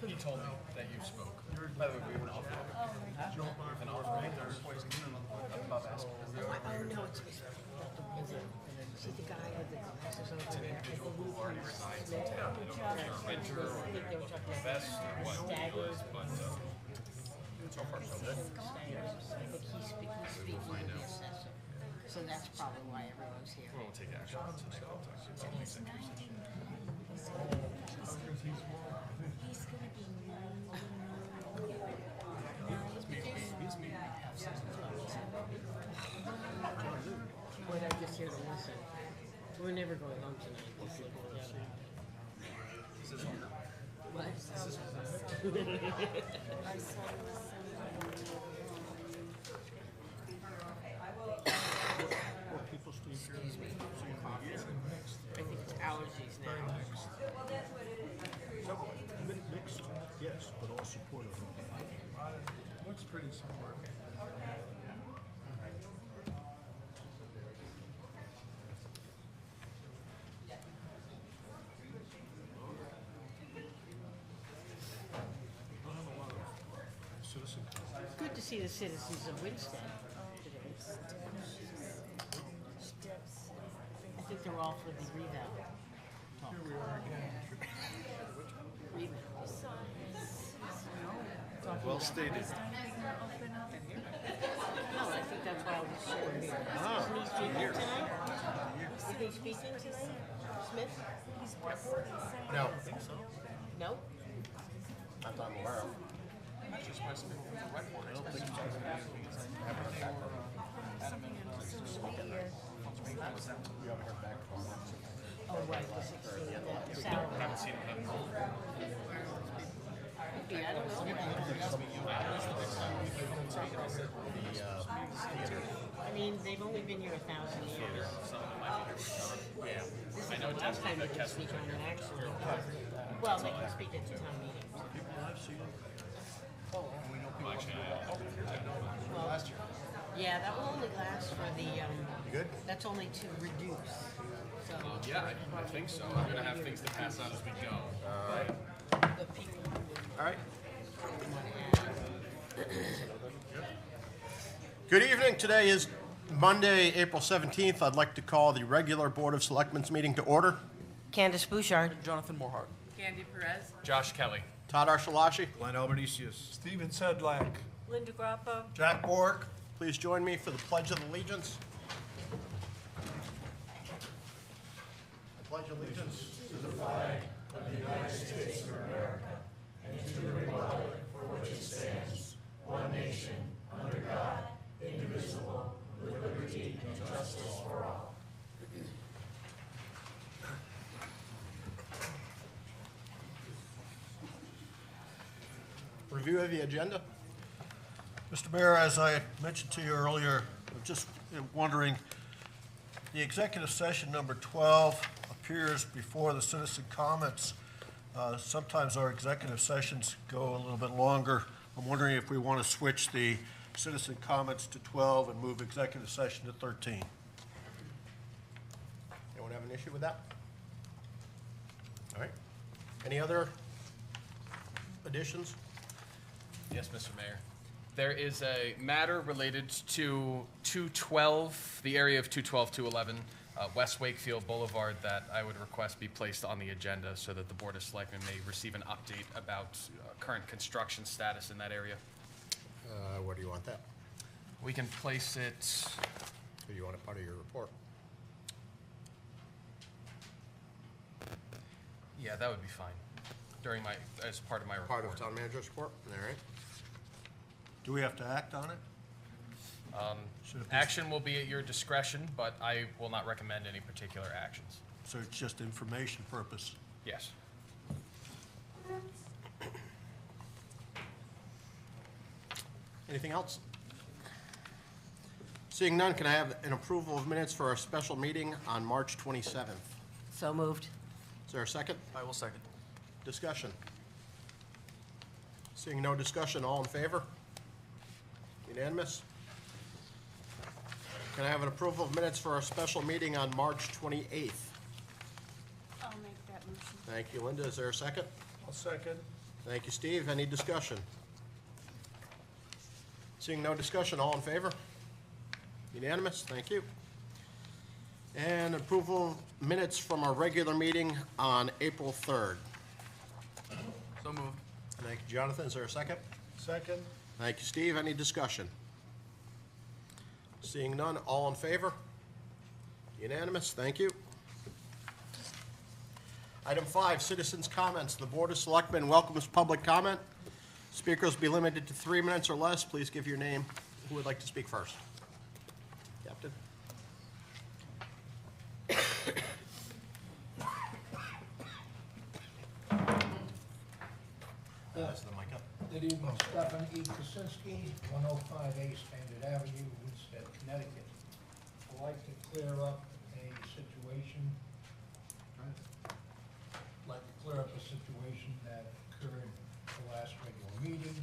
He told me that you spoke. By the way, we were off. Oh, no, it's see the guy with the glasses over there? Best or what? But so far so good. I think he's speaking with the assessor. So that's probably why everyone's here. We'll take action tonight. I'll talk to you about He's gonna be 90. What I just hear to listen. We're never going home tonight. We're sleeping together. What? Excuse me. I think it's allergies now. Mixed, yes, but all supportive. Looks pretty similar. Good to see the citizens of Winston today. I think they're all for the reval. Here we are again. Well stated. No, I think that's why I was sure here. Isn't he speaking tonight? Isn't he speaking tonight? Smith? No. No? Not that I'm aware of. Oh, right, the 16th, the salary. I haven't seen him. Yeah, I don't know. I mean, they've only been here 1,000 years. This is the last time they can speak on an action. Well, they can speak at the town meeting. Last year. Yeah, that will only last for the, You good? that's only to reduce. So Yeah, I think so. I'm gonna have things to pass out as we go. the people who would All right. want to add. Good evening. Today is Monday, April 17th. I'd like to call the regular Board of Selectmen's meeting to order. Candace Bouchard. Jonathan Morhart. Candy Perez. Josh Kelly. Todd Archelashi. Glenn Albanesius. Steven Sedlak. Linda Grappa. Jack Bork. Please join me for the Pledge of Allegiance. I pledge allegiance to the flag of the United States of America and to the republic for which it stands, one nation, under God, indivisible, with liberty and justice for all. Review of the agenda. Mr. Mayor, as I mentioned to you earlier, I'm just wondering, the executive session number 12 appears before the citizen comments. Sometimes our executive sessions go a little bit longer. I'm wondering if we want to switch the citizen comments to 12 and move executive session to 13. Anyone have an issue with that? All right. Any other additions? Yes, Mr. Mayor. There is a matter related to 212, the area of 212, 211, West Wakefield Boulevard, that I would request be placed on the agenda so that the Board of Selectmen may receive an update about current construction status in that area. Where do you want that? We can place it, Do you want it part of your report? yeah, that would be fine, as part of my report. Part of town manager's report? All right. Do we have to act on it? Should it be- Action will be at your discretion, but I will not recommend any particular actions. So it's just information purpose? Yes. Anything else? Seeing none, can I have an approval of minutes for our special meeting on March 27th? So moved. Is there a second? I will second. Discussion. Seeing no discussion, all in favor? Unanimous? Can I have an approval of minutes for our special meeting on March 28th? I'll make that Thank you, Linda. Is there a second? I'll second. Thank you, Steve. Any discussion? Seeing no discussion, all in favor? Unanimous, thank you. And approval of minutes from our regular meeting on April 3rd. So moved. Thank you, Jonathan. Is there a second? Second. Thank you, Steve. Any discussion? Seeing none, all in favor? Unanimous, thank you. Item 5, citizens' comments. The Board of Selectmen welcomes public comment. Speakers will be limited to 3 minutes or less. Please give your name. Who would like to speak first? Captain? Is the mic up? Good evening, Stephen E. Kuczynski, 105A Standard Avenue, Woodstead, Connecticut. I'd like to clear up a situation, that occurred the last regular meeting,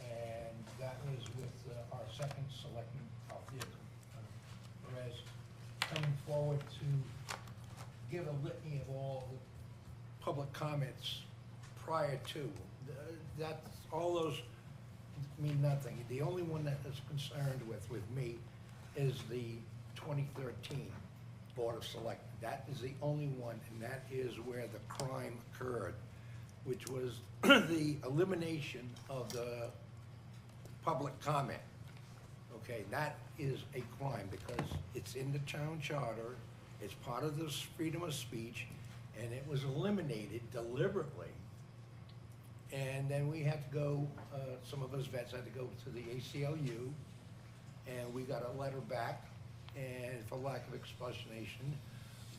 and that was with our second selectman, Perez, coming forward to give a litany of all the public comments prior to. That's, all those mean nothing. The only one that is concerned with me is the 2013 Board of Selectmen. That is the only one, and that is where the crime occurred, which was the elimination of the public comment. Okay, that is a crime because it's in the town charter, it's part of this freedom of speech, and it was eliminated deliberately. And then we had to go, some of us vets had to go to the ACLU, and we got a letter back, and for lack of explanation,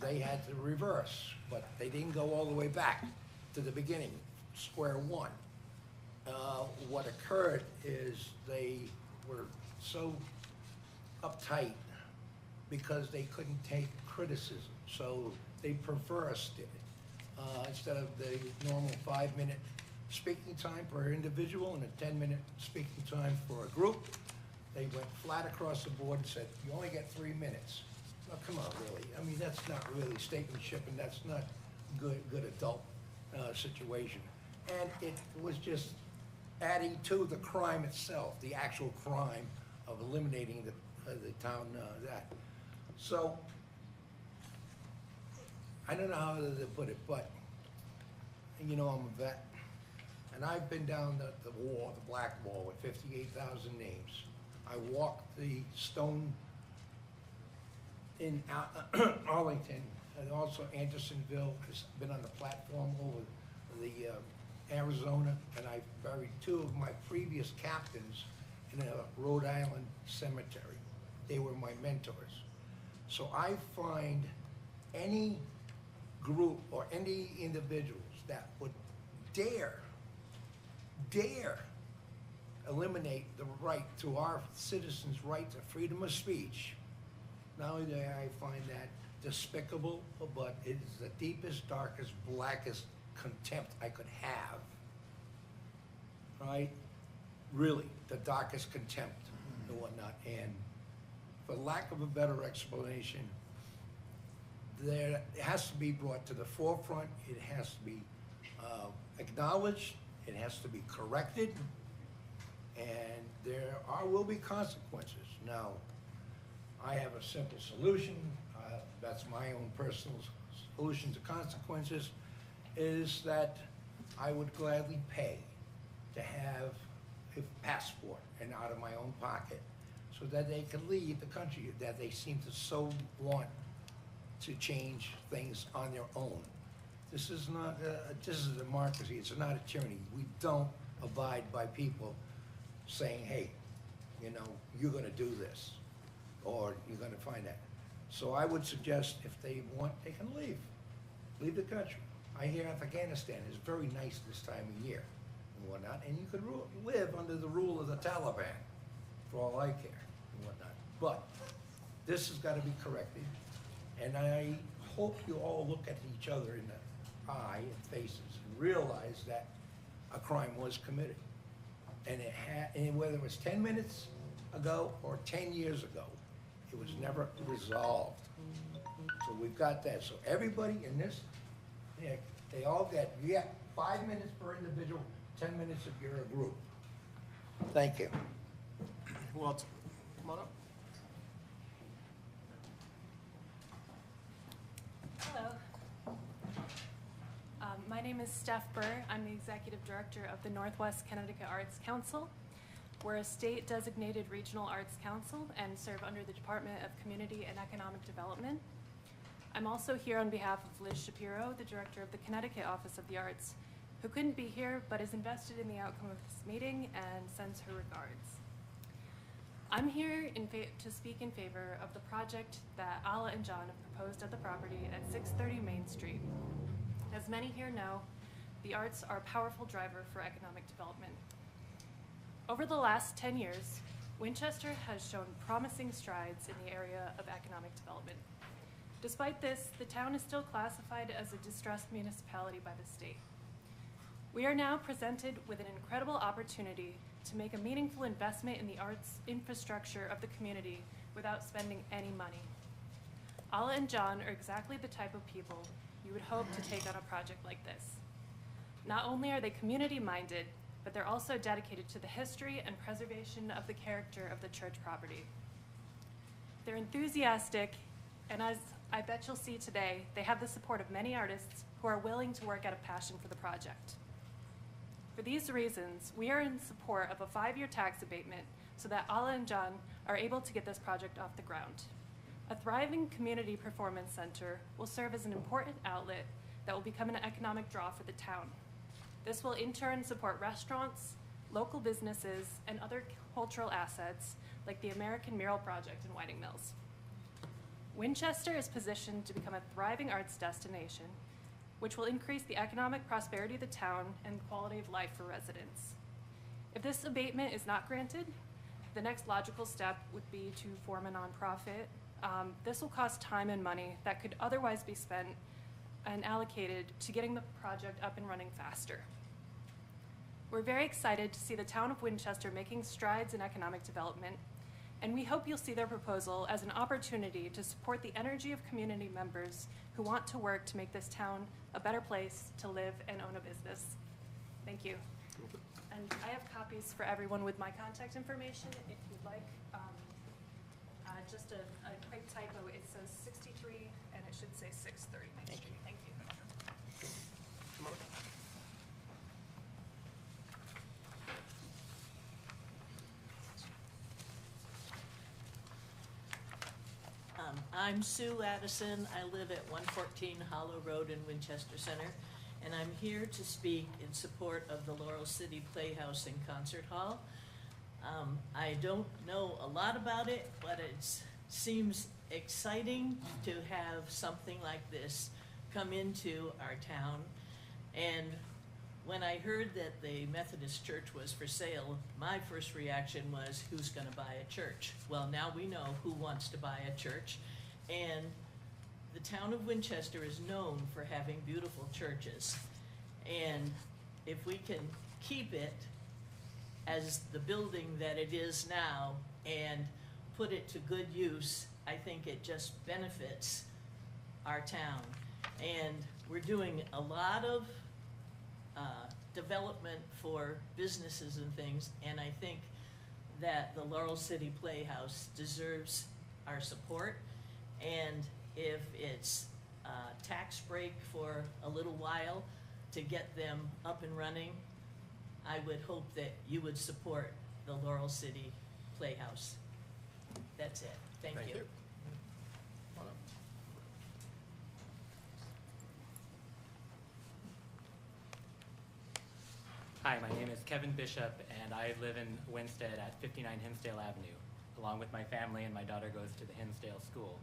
they had to reverse, but they didn't go all the way back to the beginning, square one. What occurred is they were so uptight because they couldn't take criticism, so they perversed it. Instead of the normal 5-minute speaking time per individual and a 10-minute speaking time for a group, they went flat across the board and said, you only get 3 minutes. Oh, come on, really. I mean, that's not really statesmanship, and that's not good adult situation. And it was just adding to the crime itself, the actual crime of eliminating the town that. So, I don't know how to put it, but, you know, I'm a vet, and I've been down the wall, the black wall, with 58,000 names. I walked the stone in Arlington, and also Andersonville. I've been on the platform over the Arizona, and I buried 2 of my previous captains in a Rhode Island cemetery. They were my mentors. So I find any group or any individuals that would dare eliminate the right to our citizens' right to freedom of speech, not only do I find that despicable, but it is the deepest, darkest, blackest contempt I could have, right? Really, the darkest contempt and whatnot. And for lack of a better explanation, it has to be brought to the forefront. It has to be acknowledged. It has to be corrected. And there will be consequences. Now, I have a simple solution. That's my own personal solution to consequences, is that I would gladly pay to have a passport and out of my own pocket so that they can leave the country, that they seem to so want to change things on their own. This is not, this is a democracy, it's not a tyranny. We don't abide by people saying, hey, you know, you're gonna do this, or you're gonna find that. So I would suggest if they want, they can leave the country. I hear Afghanistan is very nice this time of year and whatnot, and you could live under the rule of the Taliban, for all I care and whatnot. But this has gotta be corrected, and I hope you all look at each other in the eye and faces and realize that a crime was committed. And whether it was 10 minutes ago or 10 years ago, it was never resolved. So we've got that. So everybody in this They all get, you get 5 minutes per individual, 10 minutes if you're a group. Thank you. Who else? Come on up. Hello. My name is Steph Burr. I'm the Executive Director of the Northwest Connecticut Arts Council. We're a state-designated regional arts council and serve under the Department of Community and Economic Development. I'm also here on behalf of Liz Shapiro, the Director of the Connecticut Office of the Arts, who couldn't be here but is invested in the outcome of this meeting and sends her regards. I'm here to speak in favor of the project that Alla and John have proposed at the property at 630 Main Street. As many here know, the arts are a powerful driver for economic development. Over the last 10 years, Winchester has shown promising strides in the area of economic development. Despite this, the town is still classified as a distressed municipality by the state. We are now presented with an incredible opportunity to make a meaningful investment in the arts infrastructure of the community without spending any money. Alla and John are exactly the type of people you would hope to take on a project like this. Not only are they community-minded, but they're also dedicated to the history and preservation of the character of the church property. They're enthusiastic, and as I bet you'll see today, they have the support of many artists who are willing to work out of passion for the project. For these reasons, we are in support of a 5-year tax abatement so that Alla and John are able to get this project off the ground. A thriving community performance center will serve as an important outlet that will become an economic draw for the town. This will in turn support restaurants, local businesses, and other cultural assets like the American Mural Project in Whiting Mills. Winchester is positioned to become a thriving arts destination, which will increase the economic prosperity of the town and quality of life for residents. If this abatement is not granted, the next logical step would be to form a nonprofit. This will cost time and money that could otherwise be spent and allocated to getting the project up and running faster. We're very excited to see the town of Winchester making strides in economic development, and we hope you'll see their proposal as an opportunity to support the energy of community members who want to work to make this town a better place to live and own a business. Thank you. And I have copies for everyone with my contact information if you'd like. Just a quick typo, it says 63 and it should say 630 Main Street. Thank you. Come on up. I'm Sue Addison. I live at 114 Hollow Road in Winchester Center, and I'm here to speak in support of the Laurel City Playhouse and Concert Hall. I don't know a lot about it, but it seems exciting to have something like this come into our town. And when I heard that the Methodist Church was for sale, my first reaction was, who's gonna buy a church? Well, now we know who wants to buy a church. And the town of Winchester is known for having beautiful churches. And if we can keep it as the building that it is now and put it to good use, I think it just benefits our town. And we're doing a lot of development for businesses and things, and I think that the Laurel City Playhouse deserves our support. And if it's a tax break for a little while to get them up and running, I would hope that you would support the Laurel City Playhouse. That's it. Thank you. Come on up. Hi, my name is Kevin Bishop, and I live in Winsted at 59 Hinsdale Avenue, along with my family, and my daughter goes to the Hinsdale School.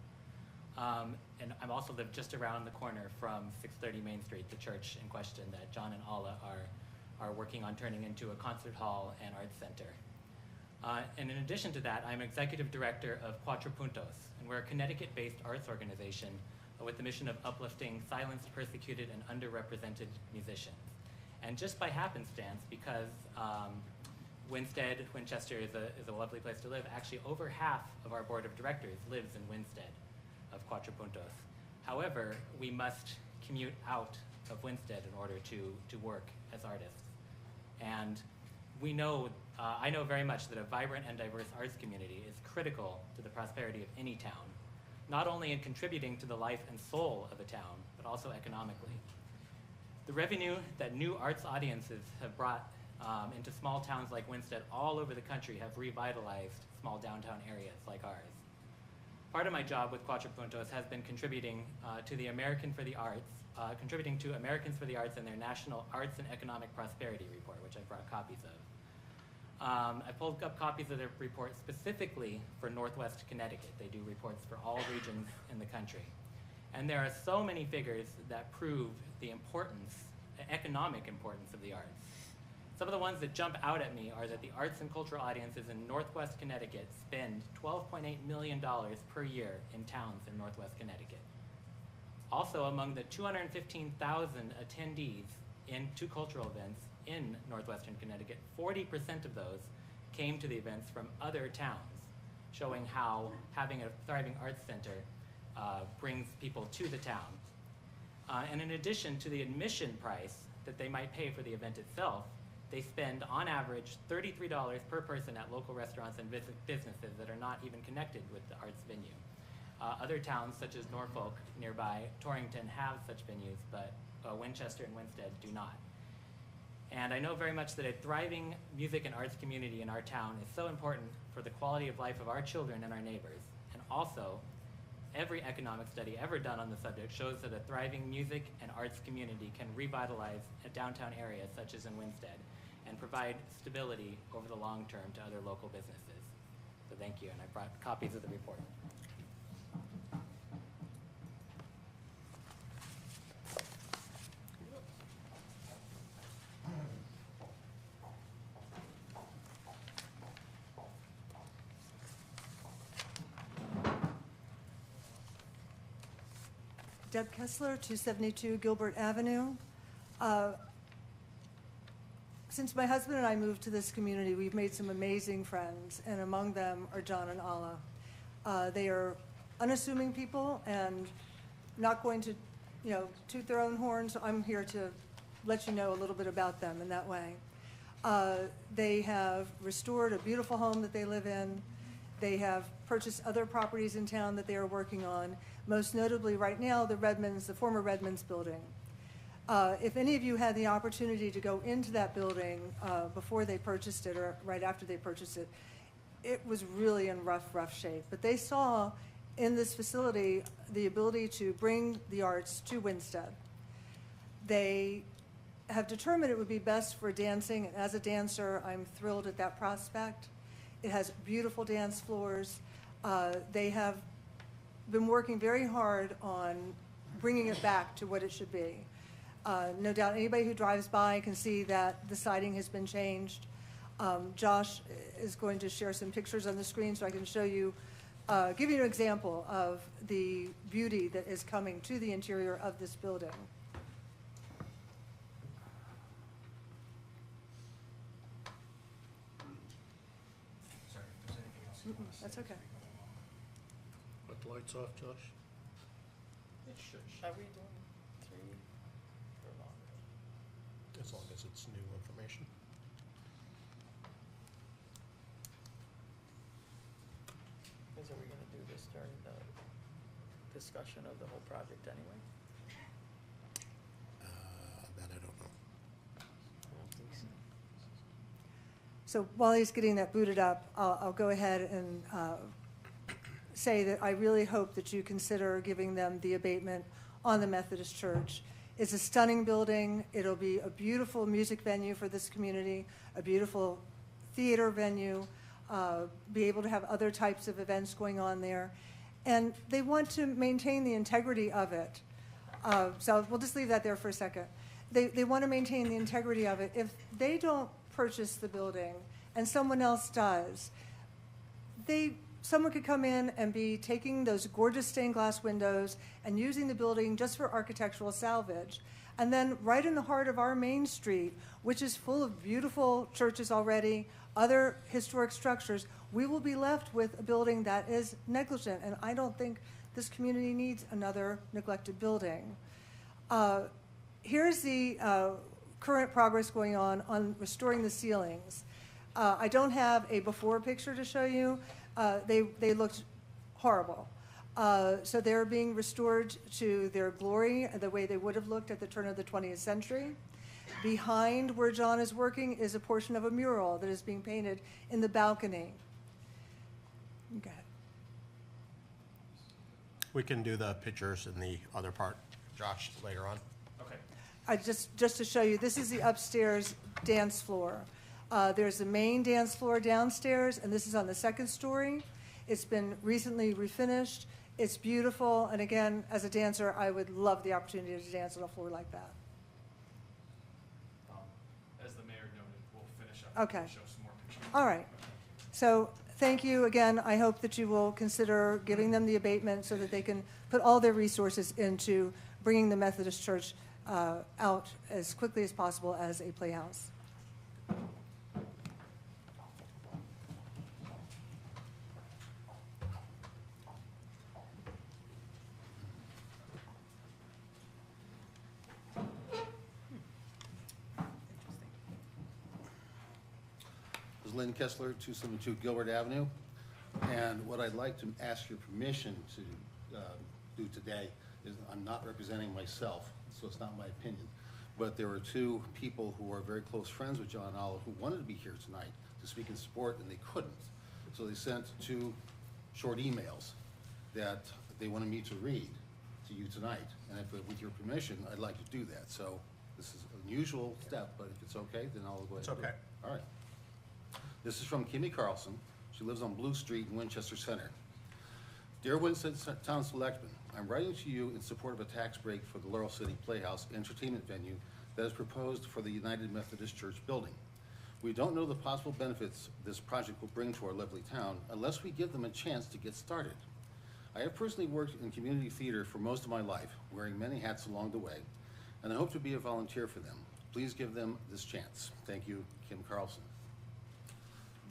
And I also live just around the corner from 630 Main Street, the church in question that John and Alla are working on turning into a concert hall and arts center. And in addition to that, I'm executive director of Cuatro Puntos, and we're a Connecticut-based arts organization with the mission of uplifting silenced, persecuted, and underrepresented musicians. And just by happenstance, because Winchester is a lovely place to live, actually over half of our board of directors lives in Winstead of Cuatro Puntos. However, we must commute out of Winstead in order to work as artists. And we know, I know very much that a vibrant and diverse arts community is critical to the prosperity of any town, not only in contributing to the life and soul of a town, but also economically. The revenue that new arts audiences have brought into small towns like Winstead all over the country have revitalized small downtown areas like ours. Part of my job with Cuatro Puntos has been contributing to the American for the Arts, contributing to Americans for the Arts and their National Arts and Economic Prosperity Report, which I brought copies of. I pulled up copies of their report specifically for Northwest Connecticut. They do reports for all regions in the country. And there are so many figures that prove the importance, economic importance of the arts. Some of the ones that jump out at me are that the arts and cultural audiences in Northwest Connecticut spend $12.8 million per year in towns in Northwest Connecticut. Also, among the 215,000 attendees to cultural events in Northwestern Connecticut, 40% of those came to the events from other towns, showing how having a thriving arts center brings people to the town. And in addition to the admission price that they might pay for the event itself, they spend, on average, $33 per person at local restaurants and businesses that are not even connected with the arts venue. Other towns, such as Norfolk nearby, Torrington, have such venues, but Winchester and Winstead do not. And I know very much that a thriving music and arts community in our town is so important for the quality of life of our children and our neighbors. And also, every economic study ever done on the subject shows that a thriving music and arts community can revitalize a downtown area such as in Winstead and provide stability over the long term to other local businesses. So thank you, and I brought copies of the report. Deb Kessler, 272 Gilbert Avenue. Since my husband and I moved to this community, we've made some amazing friends, and among them are John and Alla. They are unassuming people and not going to, toot their own horns. So I'm here to let you know a little bit about them in that way. They have restored a beautiful home that they live in. They have purchased other properties in town that they are working on, most notably right now the former Redmond's building. If any of you had the opportunity to go into that building before they purchased it or right after they purchased it, it was really in rough shape. But they saw in this facility the ability to bring the arts to Winstead. They have determined it would be best for dancing, and as a dancer, I'm thrilled at that prospect. It has beautiful dance floors. They have been working very hard on bringing it back to what it should be. No doubt anybody who drives by can see that the siding has been changed. Josh is going to share some pictures on the screen so I can show you, give you an example of the beauty that is coming to the interior of this building. Sorry, if there's anything else you want to say. That's okay. Put the lights off, Josh. Are we doing 3 or longer? As long as it's new information. Are we going to do this during the discussion of the whole project anyway? That I don't know. So while he's getting that booted up, I'll go ahead and say that I really hope that you consider giving them the abatement on the Methodist Church. It's a stunning building. It'll be a beautiful music venue for this community, a beautiful theater venue, be able to have other types of events going on there. And they want to maintain the integrity of it. So we'll just leave that there for a second. They want to maintain the integrity of it. If they don't purchase the building and someone else does, someone could come in and be taking those gorgeous stained glass windows and using the building just for architectural salvage. And then right in the heart of our main street, which is full of beautiful churches already, other historic structures, we will be left with a building that is negligent. And I don't think this community needs another neglected building. Here's the current progress going on restoring the ceilings. I don't have a before picture to show you. They looked horrible. So they're being restored to their glory, the way they would have looked at the turn of the 20th century. Behind where John is working is a portion of a mural that is being painted in the balcony. Okay. We can do the pictures in the other part, Josh, later on. Okay. Just to show you, this is the upstairs dance floor. There's the main dance floor downstairs, and this is on the second story. It's been recently refinished. It's beautiful, and again, as a dancer, I would love the opportunity to dance on a floor like that. As the mayor noted, we'll finish up Okay. and show some more pictures. All right. So thank you again. I hope that you will consider giving them the abatement so that they can put all their resources into bringing the Methodist Church out as quickly as possible as a playhouse. Lynn Kessler, 272 Gilbert Avenue. And what I'd like to ask your permission to do today is, I'm not representing myself, so it's not my opinion, but there were two people who are very close friends with John and Alla who wanted to be here tonight to speak in support, and they couldn't. So they sent two short emails that they wanted me to read to you tonight. And if, with your permission, I'd like to do that. So this is an unusual step, but if it's okay, then I'll go ahead and do it. It's okay. All right. This is from Kimmy Carlson. She lives on Blue Street in Winchester Center. Dear Winston Town Selectmen, I'm writing to you in support of a tax break for the Laurel City Playhouse entertainment venue that is proposed for the United Methodist Church building. We don't know the possible benefits this project will bring to our lovely town unless we give them a chance to get started. I have personally worked in community theater for most of my life, wearing many hats along the way, and I hope to be a volunteer for them. Please give them this chance. Thank you, Kim Carlson.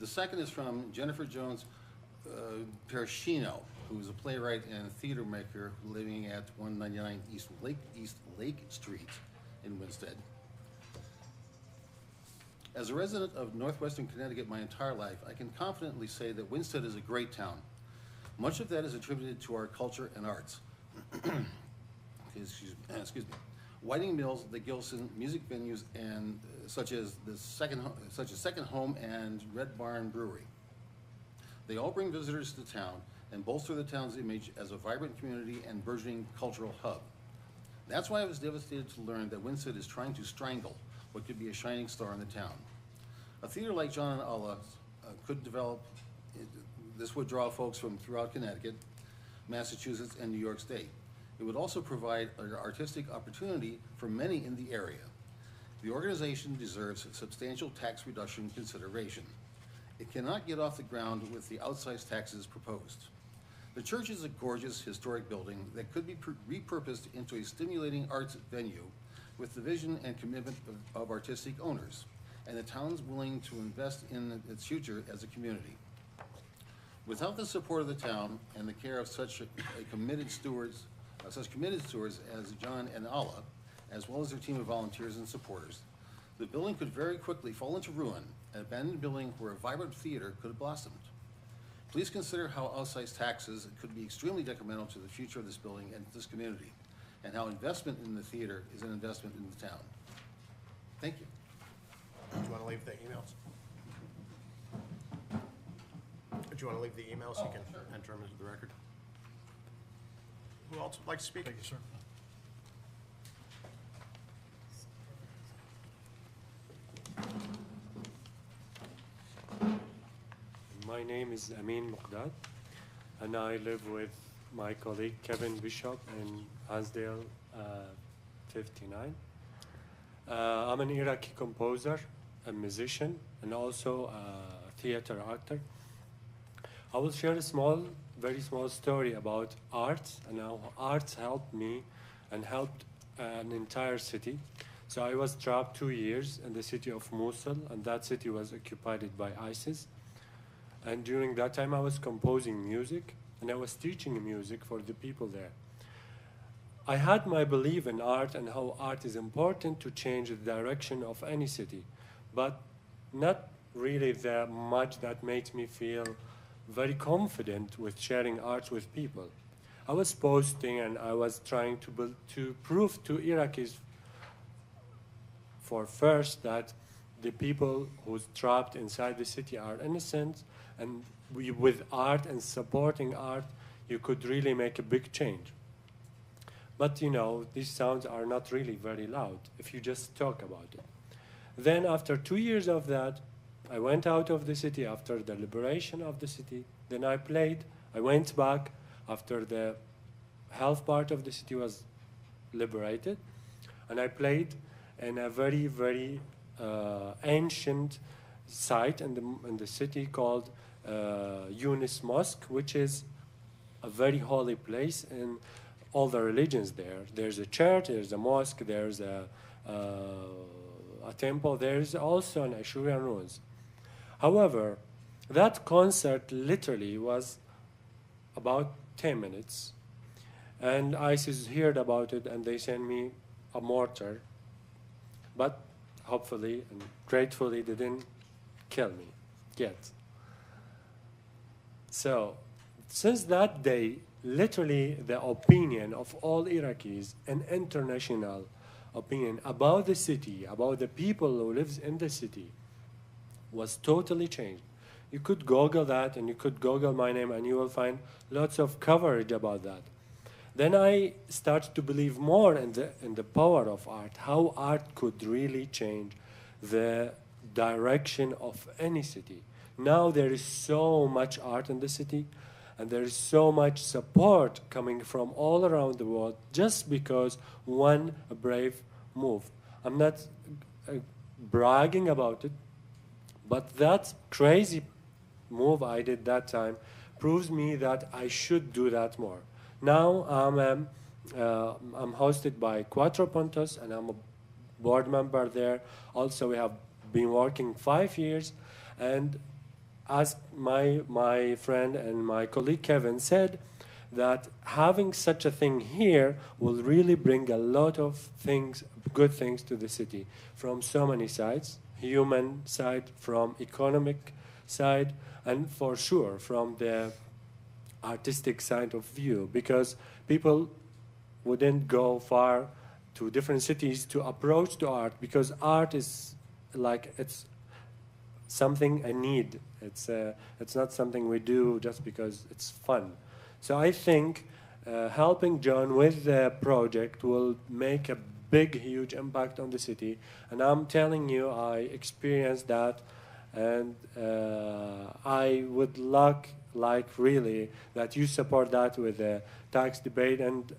The second is from Jennifer Jones Pershino, who is a playwright and theater maker living at 199 East Lake Street in Winstead. As a resident of northwestern Connecticut my entire life, I can confidently say that Winstead is a great town. Much of that is attributed to our culture and arts. Excuse me. Whiting Mills, the Gilson, music venues, and such as Second Home and Red Barn Brewery. They all bring visitors to town and bolster the town's image as a vibrant community and burgeoning cultural hub. That's why I was devastated to learn that Winstead is trying to strangle what could be a shining star in the town. A theater like John and Alla could develop. This would draw folks from throughout Connecticut, Massachusetts, and New York State. It would also provide an artistic opportunity for many in the area. The organization deserves substantial tax reduction consideration. It cannot get off the ground with the outsized taxes proposed. The church is a gorgeous historic building that could be repurposed into a stimulating arts venue with the vision and commitment of artistic owners, and the town's willing to invest in its future as a community. Without the support of the town and the care of such committed stewards as John and Alla, as well as their team of volunteers and supporters, the building could very quickly fall into ruin, an abandoned building where a vibrant theater could have blossomed. Please consider how outsized taxes could be extremely detrimental to the future of this building and this community, and how investment in the theater is an investment in the town. Thank you. Do you want to leave the emails? Do you want to leave the emails so you can enter them into the record? Who else would like to speak? Thank you, sir. My name is Amin Magdad, and I live with my colleague Kevin Bishop in Hansdale 59. I'm an Iraqi composer, a musician, and also a theater actor. I will share a very small story about arts and how arts helped me and helped an entire city. So I was trapped 2 years in the city of Mosul, and that city was occupied by ISIS. And during that time, I was composing music, and I was teaching music for the people there. I had my belief in art and how art is important to change the direction of any city, but not really that much that makes me feel very confident with sharing art with people. I was posting and I was trying to prove to Iraqis for first that the people who's trapped inside the city are innocent, and with art and supporting art, you could really make a big change. But you know, these sounds are not really very loud if you just talk about it. Then after 2 years of that, I went out of the city after the liberation of the city. Then I played. I went back after the health part of the city was liberated. And I played in a very, very ancient site in the city called Yunus Mosque, which is a very holy place in all the religions there. There's a church, there's a mosque, there's a temple, there's also an Ashurian ruins. However, that concert literally was about 10 minutes, and ISIS heard about it and they sent me a mortar, but hopefully and gratefully they didn't kill me yet. So, since that day, literally the opinion of all Iraqis, an international opinion about the city, about the people who live in the city, was totally changed. You could Google that, and you could Google my name, and you will find lots of coverage about that. Then I started to believe more in the power of art, how art could really change the direction of any city. Now there is so much art in the city, and there is so much support coming from all around the world just because one brave move. I'm not bragging about it, but that crazy move I did that time proves me that I should do that more. Now I'm hosted by Cuatro Puntos, and I'm a board member there. Also, we have been working 5 years, and as my friend and my colleague Kevin said, that having such a thing here will really bring a lot of things, good things to the city from so many sides, human side, from economic side, and for sure from the artistic side of view, because people wouldn't go far to different cities to approach to art, because art is like, it's something a need. It's not something we do just because it's fun. So I think helping John with the project will make a big, huge impact on the city. And I'm telling you, I experienced that, and I would like really that you support that with the tax debate, and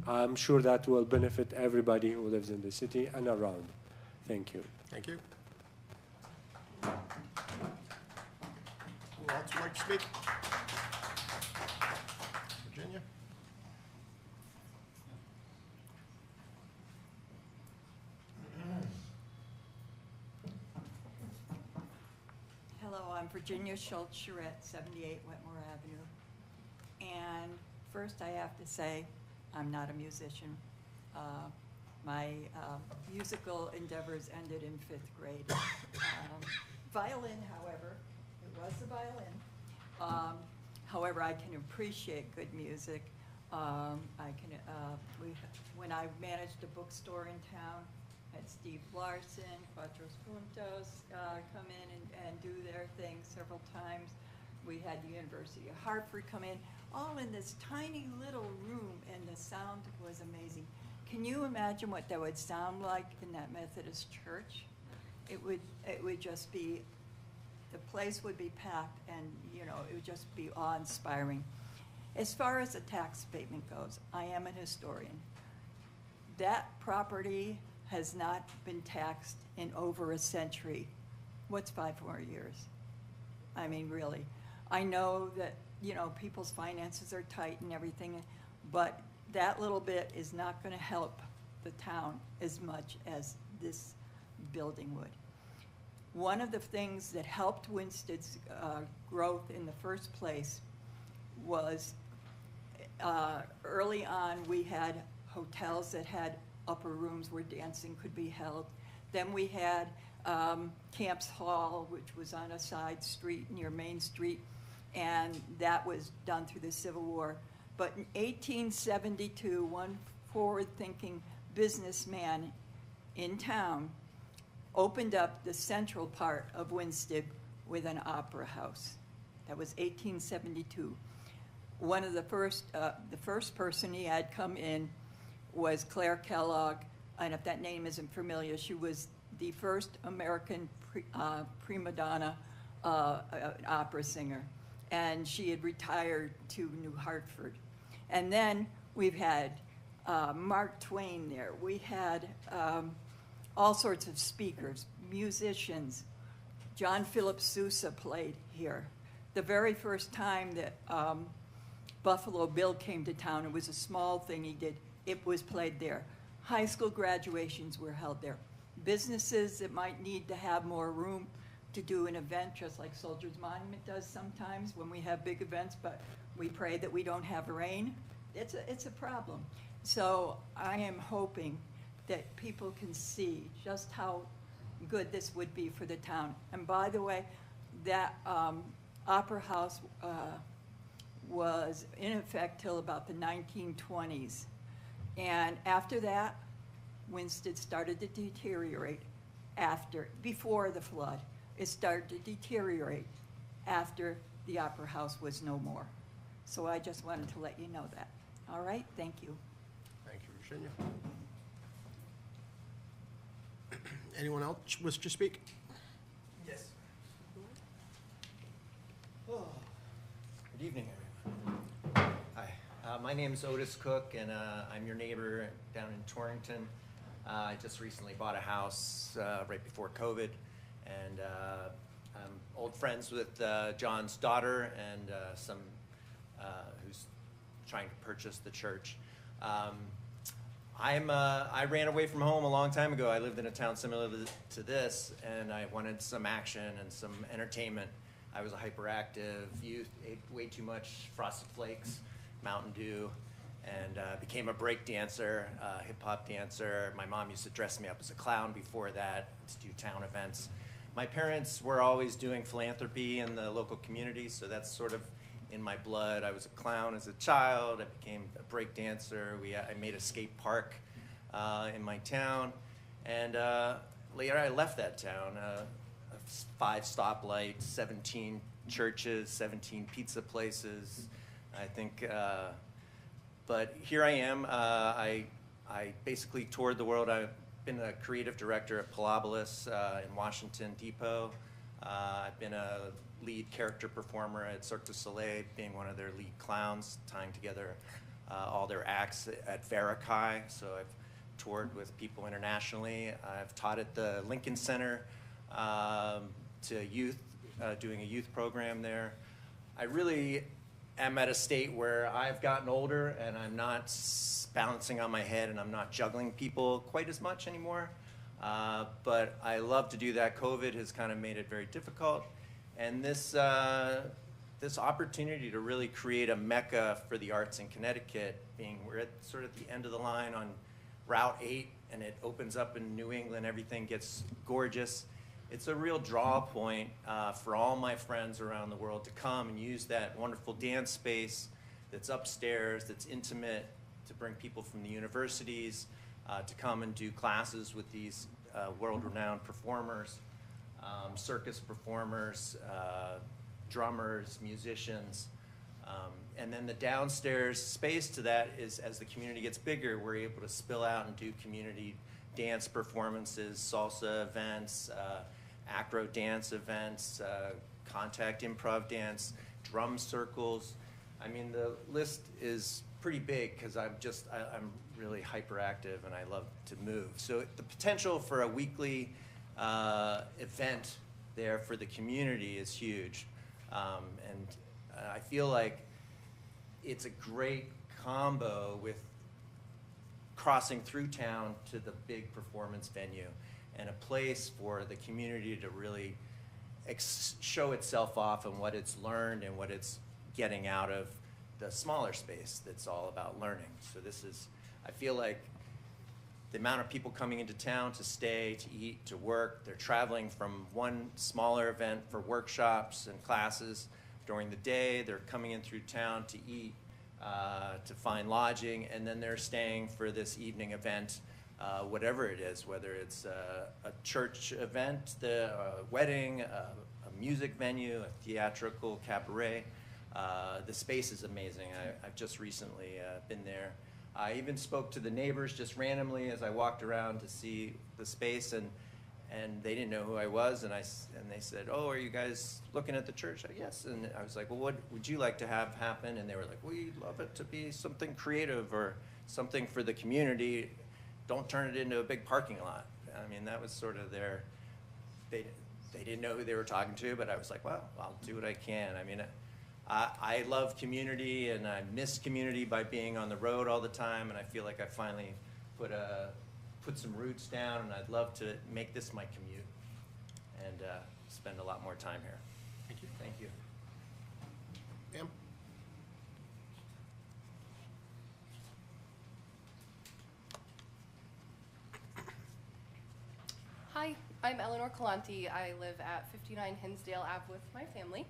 I'm sure that will benefit everybody who lives in the city and around. Thank you. Thank you. Who else would like to speak? Virginia? Hello, I'm Virginia Schultz, 78 Wetmore Avenue. And first I have to say, I'm not a musician. My musical endeavors ended in 5th grade. Violin, however, it was the violin. However, I can appreciate good music. When I managed a bookstore in town, had Steve Larson, Cuatro Puntos come in and do their thing several times. We had the University of Hartford come in, all in this tiny little room, and the sound was amazing. Can you imagine what that would sound like in that Methodist church? It would just be, the place would be packed, and you know, it would just be awe-inspiring. As far as the tax abatement goes, I am an historian. That property has not been taxed in over a century. What's 5 more years? I mean, really. I know that, you know, people's finances are tight and everything, but that little bit is not going to help the town as much as this building would. One of the things that helped Winstead's growth in the first place was early on, we had hotels that had upper rooms where dancing could be held. Then we had Camps Hall, which was on a side street near Main Street, and that was done through the Civil War. But in 1872, one forward-thinking businessman in town opened up the central part of Winsted with an opera house. That was 1872. One of the first person he had come in was Claire Kellogg, and if that name isn't familiar, she was the first American prima donna opera singer, and she had retired to New Hartford. And then we've had Mark Twain there. We had all sorts of speakers, musicians. John Philip Sousa played here. The very first time that Buffalo Bill came to town, it was a small thing he did, it was played there. High school graduations were held there. Businesses that might need to have more room to do an event, just like Soldiers Monument does sometimes when we have big events, but we pray that we don't have rain. It's a problem. So I am hoping that people can see just how good this would be for the town. And by the way, that Opera House was in effect till about the 1920s. And after that, Winsted started to deteriorate before the flood. It started to deteriorate after the Opera House was no more. So I just wanted to let you know that. All right, thank you. Thank you, Virginia. Anyone else wish to speak? Yes. Oh. Good evening, everyone. Hi, my name is Otis Cook, and I'm your neighbor down in Torrington. I just recently bought a house right before COVID, and I'm old friends with John's daughter and some who's trying to purchase the church. I ran away from home a long time ago. I lived in a town similar to this, and I wanted some action and some entertainment. I was a hyperactive youth, ate way too much Frosted Flakes, Mountain Dew, and became a break dancer, hip-hop dancer. My mom used to dress me up as a clown before that to do town events. My parents were always doing philanthropy in the local community, so that's sort of in my blood. I was a clown as a child. I became a break dancer. I made a skate park in my town. And later I left that town. 5 stoplights, 17 churches, 17 pizza places, I think. But here I am. I basically toured the world. I've been a creative director at Palabolis in Washington Depot. I've been a lead character performer at Cirque du Soleil, being one of their lead clowns, tying together all their acts at Verikai. So I've toured with people internationally. I've taught at the Lincoln Center to youth, doing a youth program there. I really am at a state where I've gotten older and I'm not balancing on my head and I'm not juggling people quite as much anymore. But I love to do that. COVID has kind of made it very difficult. And this opportunity to really create a mecca for the arts in Connecticut, we're at sort of the end of the line on Route 8, and it opens up in New England, everything gets gorgeous. It's a real draw point for all my friends around the world to come and use that wonderful dance space that's upstairs, that's intimate, to bring people from the universities to come and do classes with these world-renowned performers. Circus performers, drummers, musicians. And then the downstairs space to that is, as the community gets bigger, we're able to spill out and do community dance performances, salsa events, acro dance events, contact improv dance, drum circles. I mean, the list is pretty big because I'm really hyperactive and I love to move. So the potential for a weekly event there for the community is huge. And I feel like it's a great combo with crossing through town to the big performance venue and a place for the community to really show itself off and what it's learned and what it's getting out of the smaller space that's all about learning. So this is, I feel like the amount of people coming into town to stay, to eat, to work, they're traveling from one smaller event for workshops and classes during the day, they're coming in through town to eat, to find lodging, and then they're staying for this evening event, whatever it is, whether it's a church event, a wedding, a music venue, a theatrical cabaret. The space is amazing. I've just recently been there. I even spoke to the neighbors just randomly as I walked around to see the space, and they didn't know who I was, and they said, "Oh, are you guys looking at the church?" I said, "Yes." And I was like, "Well, what would you like to have happen?" And they were like, "We'd love it to be something creative or something for the community. Don't turn it into a big parking lot." I mean, that was sort of their, they didn't know who they were talking to, but I was like, well, I'll do what I can. I mean, I love community, and I miss community by being on the road all the time, and I feel like I finally put some roots down, and I'd love to make this my commute and spend a lot more time here. Thank you. Thank you. Ma'am? Hi, I'm Eleanor Kalanti. I live at 59 Hinsdale Ave with my family.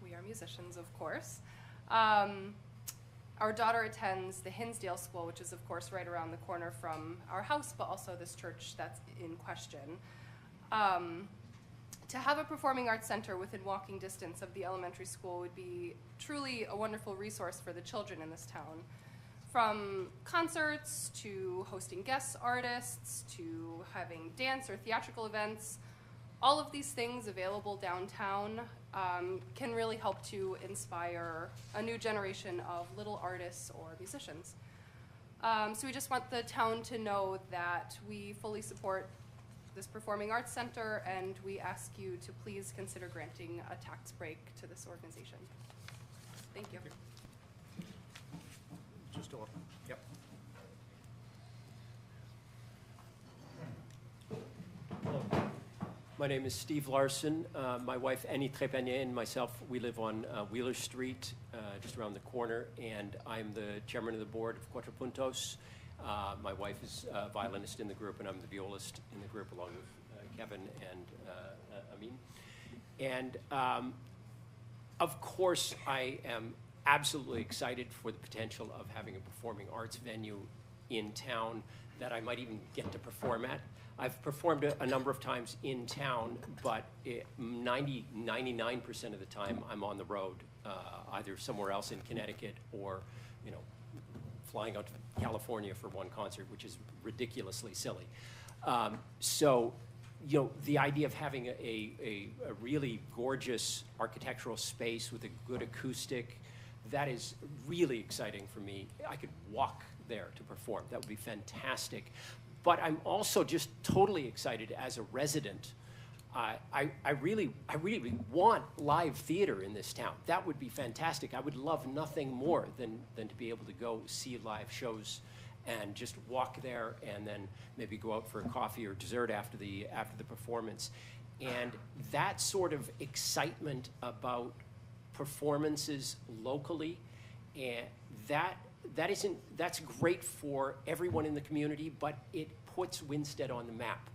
We are musicians, of course. Our daughter attends the Hinsdale School, which is, of course, right around the corner from our house, but also this church that's in question. To have a performing arts center within walking distance of the elementary school would be truly a wonderful resource for the children in this town. From concerts to hosting guest artists to having dance or theatrical events, all of these things available downtown can really help to inspire a new generation of little artists or musicians. So we just want the town to know that we fully support this Performing Arts Center, and we ask you to please consider granting a tax break to this organization. Thank you. Just over. Yep. My name is Steve Larson. My wife Annie Trepanier and myself, we live on Wheeler Street, just around the corner, and I'm the chairman of the board of Cuatro Puntos. My wife is a violinist in the group, and I'm the violist in the group, along with Kevin and Amin. And of course, I am absolutely excited for the potential of having a performing arts venue in town that I might even get to perform at. I've performed a number of times in town, but 99% of the time I'm on the road, either somewhere else in Connecticut or, you know, flying out to California for one concert, which is ridiculously silly. So, you know, the idea of having a really gorgeous architectural space with a good acoustic, that is really exciting for me. I could walk there to perform. That would be fantastic. But I'm also just totally excited as a resident. I really want live theater in this town. That would be fantastic. I would love nothing more than to be able to go see live shows and just walk there and then maybe go out for a coffee or dessert after the performance. And that sort of excitement about performances locally, and that's great for everyone in the community, but it puts Winstead on the map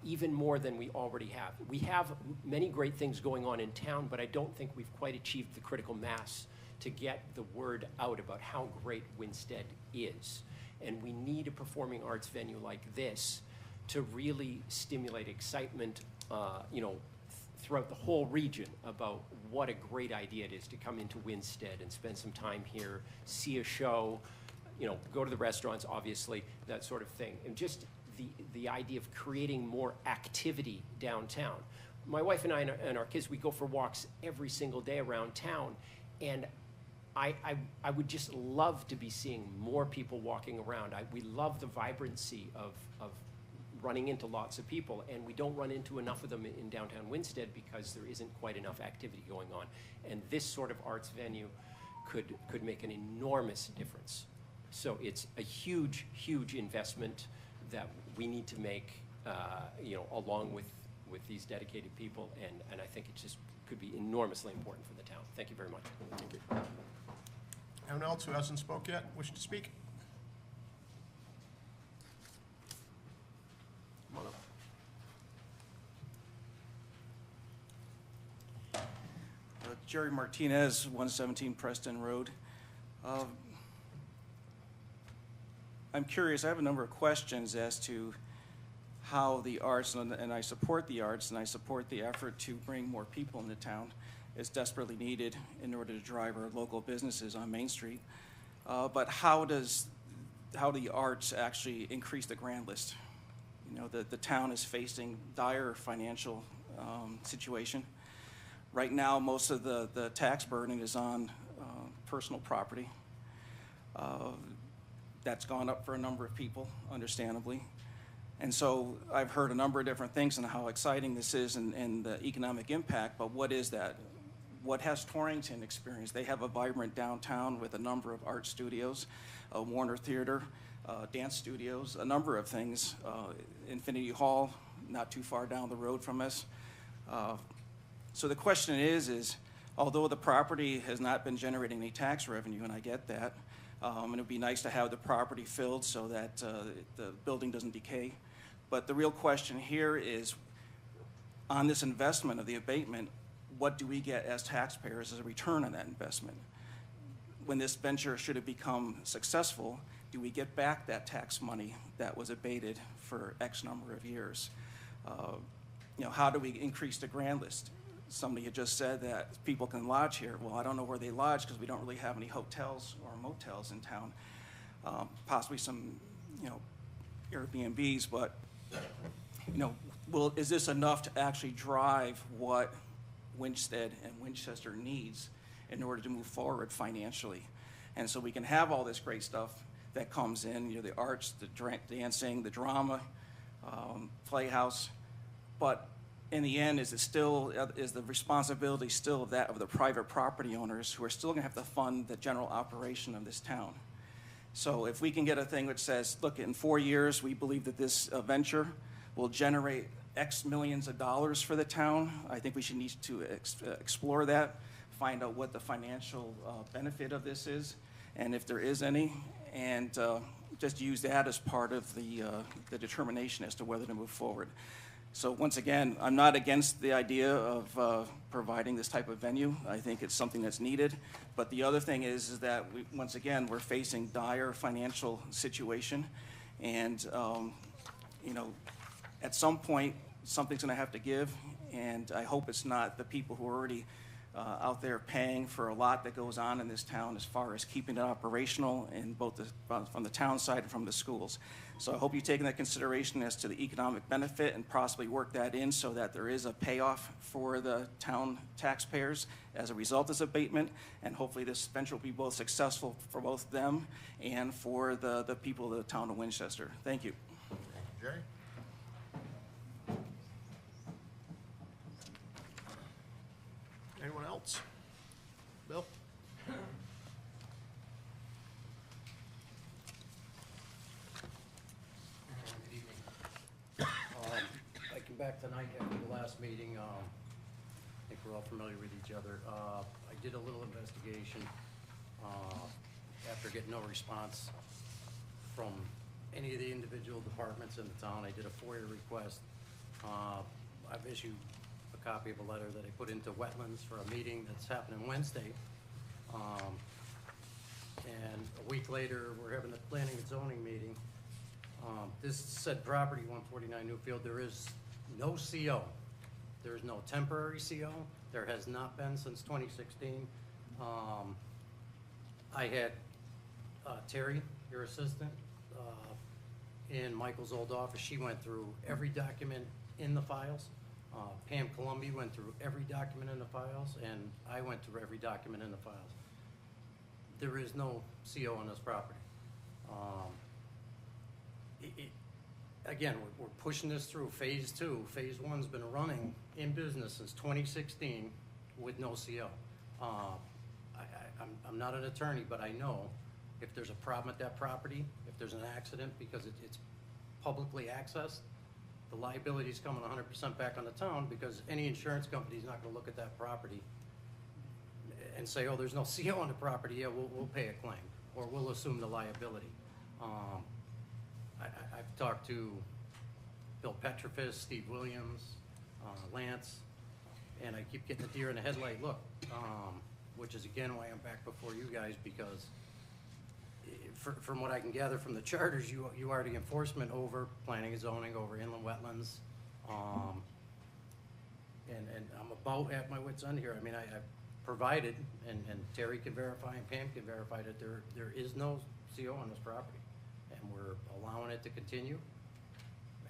even more than we already have. We have many great things going on in town, but I don't think we've quite achieved the critical mass to get the word out about how great Winstead is. And we need a performing arts venue like this to really stimulate excitement, you know, throughout the whole region about what a great idea it is to come into Winstead and spend some time here, see a show, you know, go to the restaurants, obviously, that sort of thing. And just the idea of creating more activity downtown. My wife and I and our kids, we go for walks every single day around town, and I would just love to be seeing more people walking around. We love the vibrancy of running into lots of people, and we don't run into enough of them in downtown Winstead because there isn't quite enough activity going on. And this sort of arts venue could make an enormous difference. So it's a huge, huge investment that we need to make, you know, along with these dedicated people, and I think it's just could be enormously important for the town. Thank you very much. Thank you. Anyone else who hasn't spoke yet, wish to speak? Come on up. Jerry Martinez, 117 Preston Road. I'm curious, I have a number of questions as to how the arts, and I support the arts, and I support the effort to bring more people into town. Is desperately needed in order to drive our local businesses on Main Street. But how the arts actually increase the grand list? You know, the town is facing dire financial situation. Right now, most of the tax burden is on personal property. That's gone up for a number of people, understandably. And so I've heard a number of different things on how exciting this is and the economic impact, but what is that? What has Torrington experienced? They have a vibrant downtown with a number of art studios, a Warner Theater, dance studios, a number of things. Infinity Hall, not too far down the road from us. So the question is although the property has not been generating any tax revenue, and I get that, and it would be nice to have the property filled so that the building doesn't decay. But the real question here is, on this investment of the abatement, what do we get as taxpayers as a return on that investment? When this venture should have become successful, do we get back that tax money that was abated for X number of years? You know, how do we increase the grand list? Somebody had just said that people can lodge here. Well, I don't know where they lodge because we don't really have any hotels or motels in town. Possibly some, you know, Airbnbs, but, you know, is this enough to actually drive what Winstead and Winchester needs in order to move forward financially? And so we can have all this great stuff that comes in, you know, the arts, the dancing, the drama, Playhouse, but in the end, is the responsibility still of that of the private property owners who are still going to have to fund the general operation of this town? So if we can get a thing which says, look, in 4 years, we believe that this venture will generate X millions of dollars for the town, I think we should need to explore that, find out what the financial benefit of this is, and if there is any, and just use that as part of the determination as to whether to move forward. So once again, I'm not against the idea of providing this type of venue. I think it's something that's needed. But the other thing is that once again, we're facing dire financial situation, and you know, at some point, something's going to have to give, and I hope it's not the people who are already out there paying for a lot that goes on in this town as far as keeping it operational in both from the town side and from the schools. So I hope you take that consideration as to the economic benefit and possibly work that in so that there is a payoff for the town taxpayers as a result of this abatement, and hopefully this venture will be both successful for both them and for the people of the town of Winchester. Thank you. Jerry? Anyone else? Bill? Good evening. I came back tonight after the last meeting. I think we're all familiar with each other. I did a little investigation after getting no response from any of the individual departments in the town. I did a FOIA request. I've issued a copy of a letter that I put into wetlands for a meeting that's happening Wednesday. And a week later, we're having a planning and zoning meeting. This said property, 149 Newfield, there is no CO. There is no temporary CO. There has not been since 2016. I had Terry, your assistant, in Michael's old office. She went through every document in the files. Pam Columbi went through every document in the files, and I went through every document in the files. There is no CO on this property. Again, we're pushing this through phase 2. Phase 1's been running in business since 2016 with no CO. I'm not an attorney, but I know if there's a problem at that property, if there's an accident because it's publicly accessed, the liability's coming 100% back on the town, because any insurance company's not gonna look at that property and say, oh, there's no CO on the property, yeah, we'll pay a claim, or we'll assume the liability. I've talked to Bill Petrowski, Steve Williams, Lance, and I keep getting a deer in the headlight look, which is again why I'm back before you guys, because from what I can gather from the charters, you are the enforcement over planning and zoning, over inland wetlands, and I'm about at my wit's end here. I mean, I've provided, and Terry can verify and Pam can verify that there is no CO on this property, and we're allowing it to continue.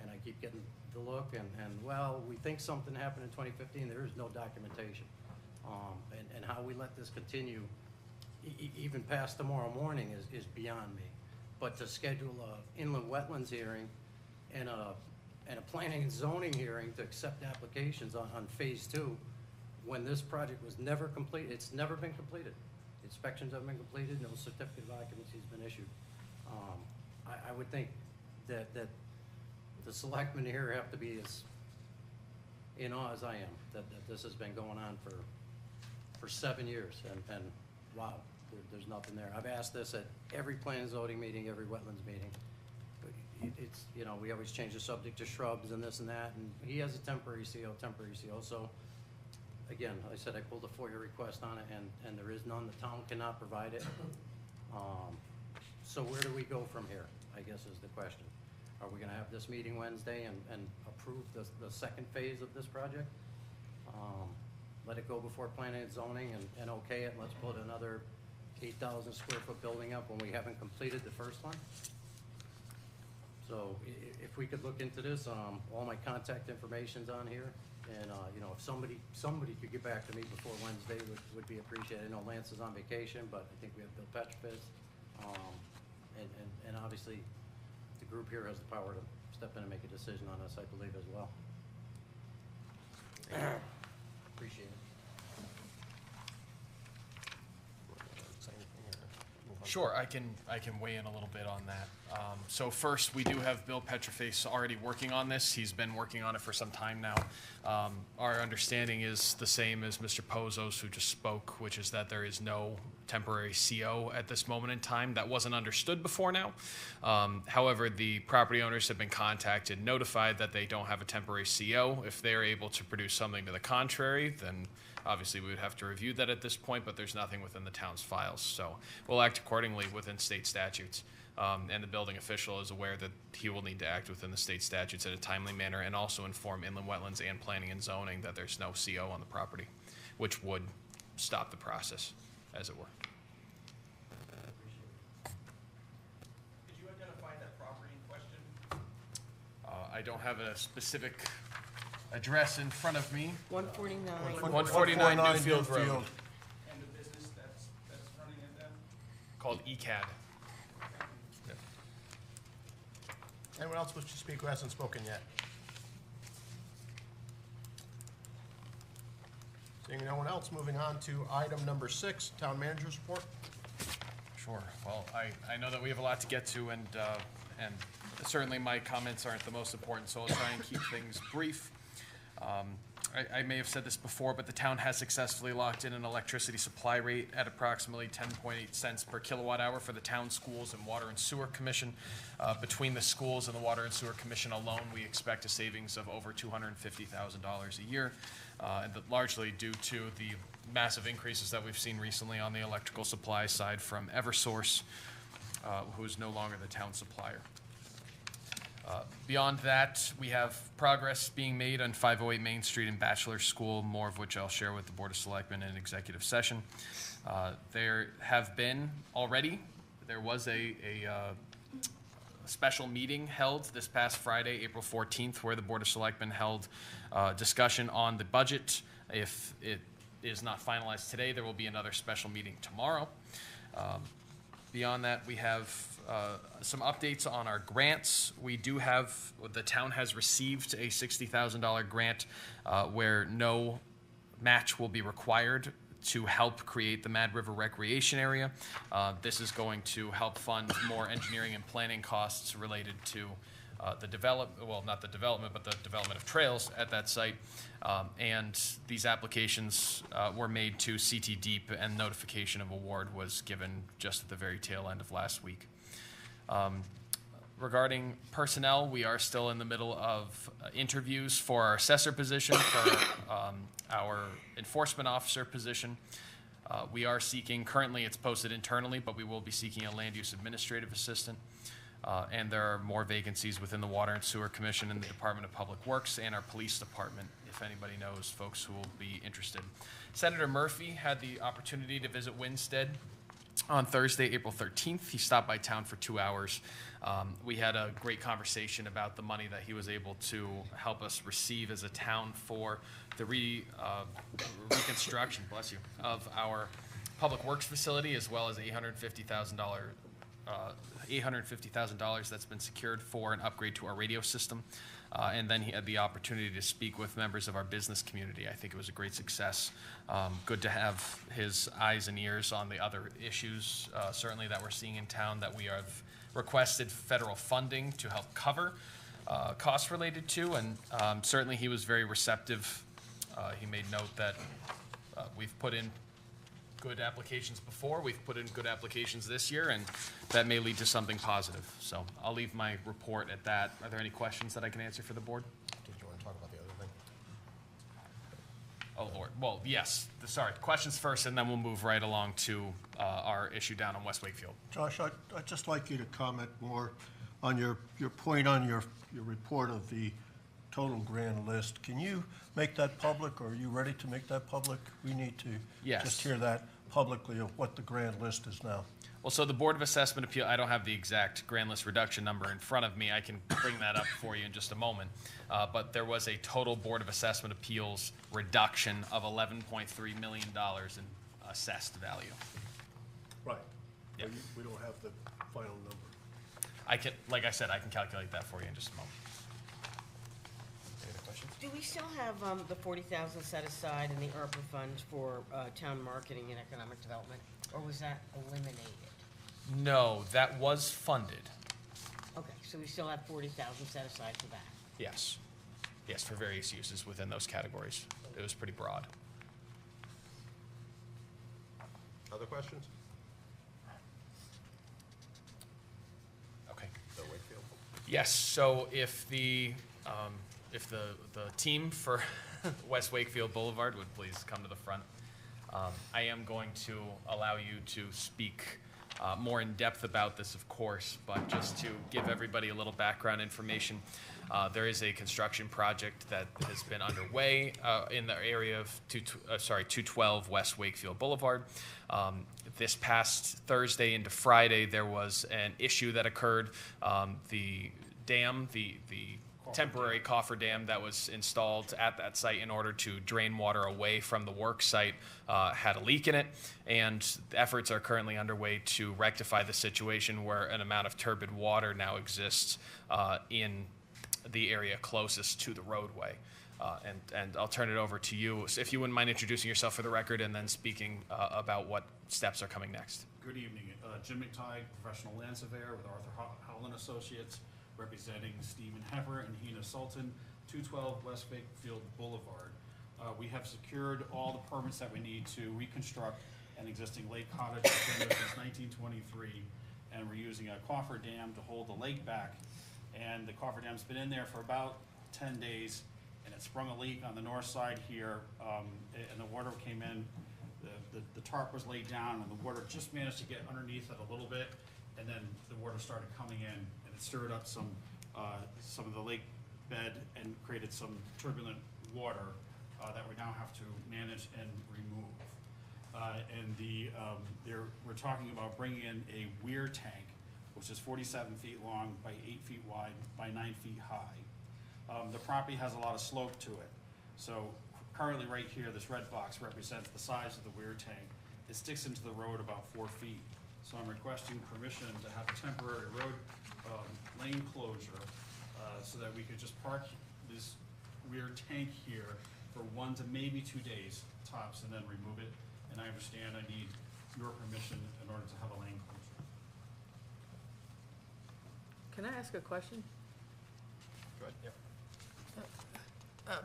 And I keep getting the look, and well, we think something happened in 2015. There is no documentation, and how we let this continue even past tomorrow morning is beyond me. But to schedule a inland wetlands hearing and a planning and zoning hearing to accept applications on phase 2, when this project was never complete, it's never been completed. Inspections haven't been completed, no certificate of occupancy has been issued. I would think that the selectmen here have to be as in awe as I am, that this has been going on for 7 years, and wow, there's nothing there. I've asked this at every plan and zoning meeting, every wetlands meeting. But it's, you know, we always change the subject to shrubs and this and that, and he has a temporary CO, so again, I said I pulled a FOIA request on it, and there is none. The town cannot provide it. So where do we go from here, I guess is the question. Are we gonna have this meeting Wednesday and approve the second phase of this project? Let it go before planning and zoning and okay it, and let's put another 8,000 square foot building up when we haven't completed the first one? So if we could look into this, all my contact information's on here, and you know, if somebody could get back to me before Wednesday would be appreciated. I know Lance is on vacation, but I think we have Bill Petrowski, and obviously the group here has the power to step in and make a decision on this, I believe, as well. Appreciate it. Sure, I can weigh in a little bit on that. So first, we do have Bill Petrowski already working on this. He's been working on it for some time now. Our understanding is the same as Mr. Pozos, who just spoke, which is that there is no temporary CO at this moment in time. That wasn't understood before now. However, the property owners have been contacted, notified that they don't have a temporary CO. If they're able to produce something to the contrary, then obviously we would have to review that at this point, but there's nothing within the town's files. So we'll act accordingly within state statutes. And the building official is aware that he will need to act within the state statutes in a timely manner, and also inform inland wetlands and planning and zoning that there's no CO on the property, which would stop the process, as it were. Did you identify that property in question? I don't have a specific address in front of me. 149. 149 Newfield Road. And the business that's running it then? Called ECAD. Yep. Anyone else wish to speak who hasn't spoken yet? Seeing no one else, moving on to item number 6, Town Manager's Report. Sure. Well, I know that we have a lot to get to, and certainly my comments aren't the most important, so I'll try and keep things brief. I may have said this before, but the town has successfully locked in an electricity supply rate at approximately 10.8 cents per kilowatt hour for the town, schools, and Water and Sewer Commission. Between the schools and the Water and Sewer Commission alone, we expect a savings of over $250,000 a year, and largely due to the massive increases that we've seen recently on the electrical supply side from Eversource, who is no longer the town supplier. Beyond that, we have progress being made on 508 Main Street and Bachelor School, more of which I'll share with the Board of Selectmen in executive session. There was a special meeting held this past Friday, April 14th, where the Board of Selectmen held discussion on the budget. If it is not finalized today, there will be another special meeting tomorrow. Beyond that, we have some updates on our grants. We do have, the town has received a $60,000 grant where no match will be required to help create the Mad River Recreation Area. This is going to help fund more engineering and planning costs related to the not the development, but the development of trails at that site. And these applications were made to CT Deep, and notification of award was given just at the very tail end of last week. Regarding personnel, we are still in the middle of interviews for our assessor position, for our enforcement officer position. We are seeking, currently it's posted internally, but we will be seeking a land use administrative assistant. And there are more vacancies within the Water and Sewer Commission and the Department of Public Works and our police department, if anybody knows folks who will be interested. Senator Murphy had the opportunity to visit Winstead on Thursday, April 13th. He stopped by town for 2 hours. We had a great conversation about the money that he was able to help us receive as a town for the reconstruction, bless you, of our public works facility, as well as $850,000 that's been secured for an upgrade to our radio system. And then he had the opportunity to speak with members of our business community. I think it was a great success. Good to have his eyes and ears on the other issues, certainly that we're seeing in town, that we have requested federal funding to help cover costs related to, and certainly he was very receptive. He made note that we've put in good applications before, we've put in good applications this year, and that may lead to something positive. So I'll leave my report at that. Are there any questions that I can answer for the board? Did you want to talk about the other thing? Oh, Lord. Well, yes. Sorry. Questions first, and then we'll move right along to our issue down on West Wakefield. Josh, I'd just like you to comment more on your point on your report of the total grand list. Can you make that public, or are you ready to make that public? We need to just hear that publicly of what the grand list is now. Well, so the Board of Assessment Appeal, I don't have the exact grand list reduction number in front of me. I can bring that up for you in just a moment. But there was a total Board of Assessment Appeals reduction of $11.3 million in assessed value. Right. Yeah. We don't have the final number. I can, like I said, I can calculate that for you in just a moment. Any other questions? Do we still have the $40,000 set aside in the ARPA fund for town marketing and economic development, or was that eliminated? No, that was funded. Okay, so we still have $40,000 set aside for that. Yes. Yes, for various uses within those categories. It was pretty broad. Other questions? Okay. The Wakefield. Yes, so if the team for West Wakefield Boulevard would please come to the front. I am going to allow you to speak more in depth about this, of course, but just to give everybody a little background information, there is a construction project that has been underway in the area of 212 West Wakefield Boulevard. This past Thursday into Friday, there was an issue that occurred. The dam, the temporary coffer dam that was installed at that site in order to drain water away from the work site had a leak in it, and efforts are currently underway to rectify the situation, where an amount of turbid water now exists in the area closest to the roadway. And I'll turn it over to you, if you wouldn't mind introducing yourself for the record and then speaking about what steps are coming next. Good evening. Jim McTighe, professional land surveyor with Arthur Howland Associates, representing Stephen Hepper and Hina Sultan, 212 West Wakefield Boulevard. We have secured all the permits that we need to reconstruct an existing lake cottage that's been there since 1923, and we're using a coffer dam to hold the lake back. And the coffer dam's been in there for about 10 days, and it sprung a leak on the north side here, and the water came in. The tarp was laid down, and the water just managed to get underneath it a little bit, and then the water started coming in, and it stirred up some of the lake bed and created some turbulent water that we now have to manage and remove. We're talking about bringing in a weir tank, which is 47 feet long by 8 feet wide by 9 feet high. The property has a lot of slope to it. So currently right here, this red box represents the size of the weir tank. It sticks into the road about 4 feet. So I'm requesting permission to have a temporary road lane closure so that we could just park this weir tank here for 1 to maybe 2 days tops, and then remove it. And I understand I need your permission in order to have a lane closure. Can I ask a question?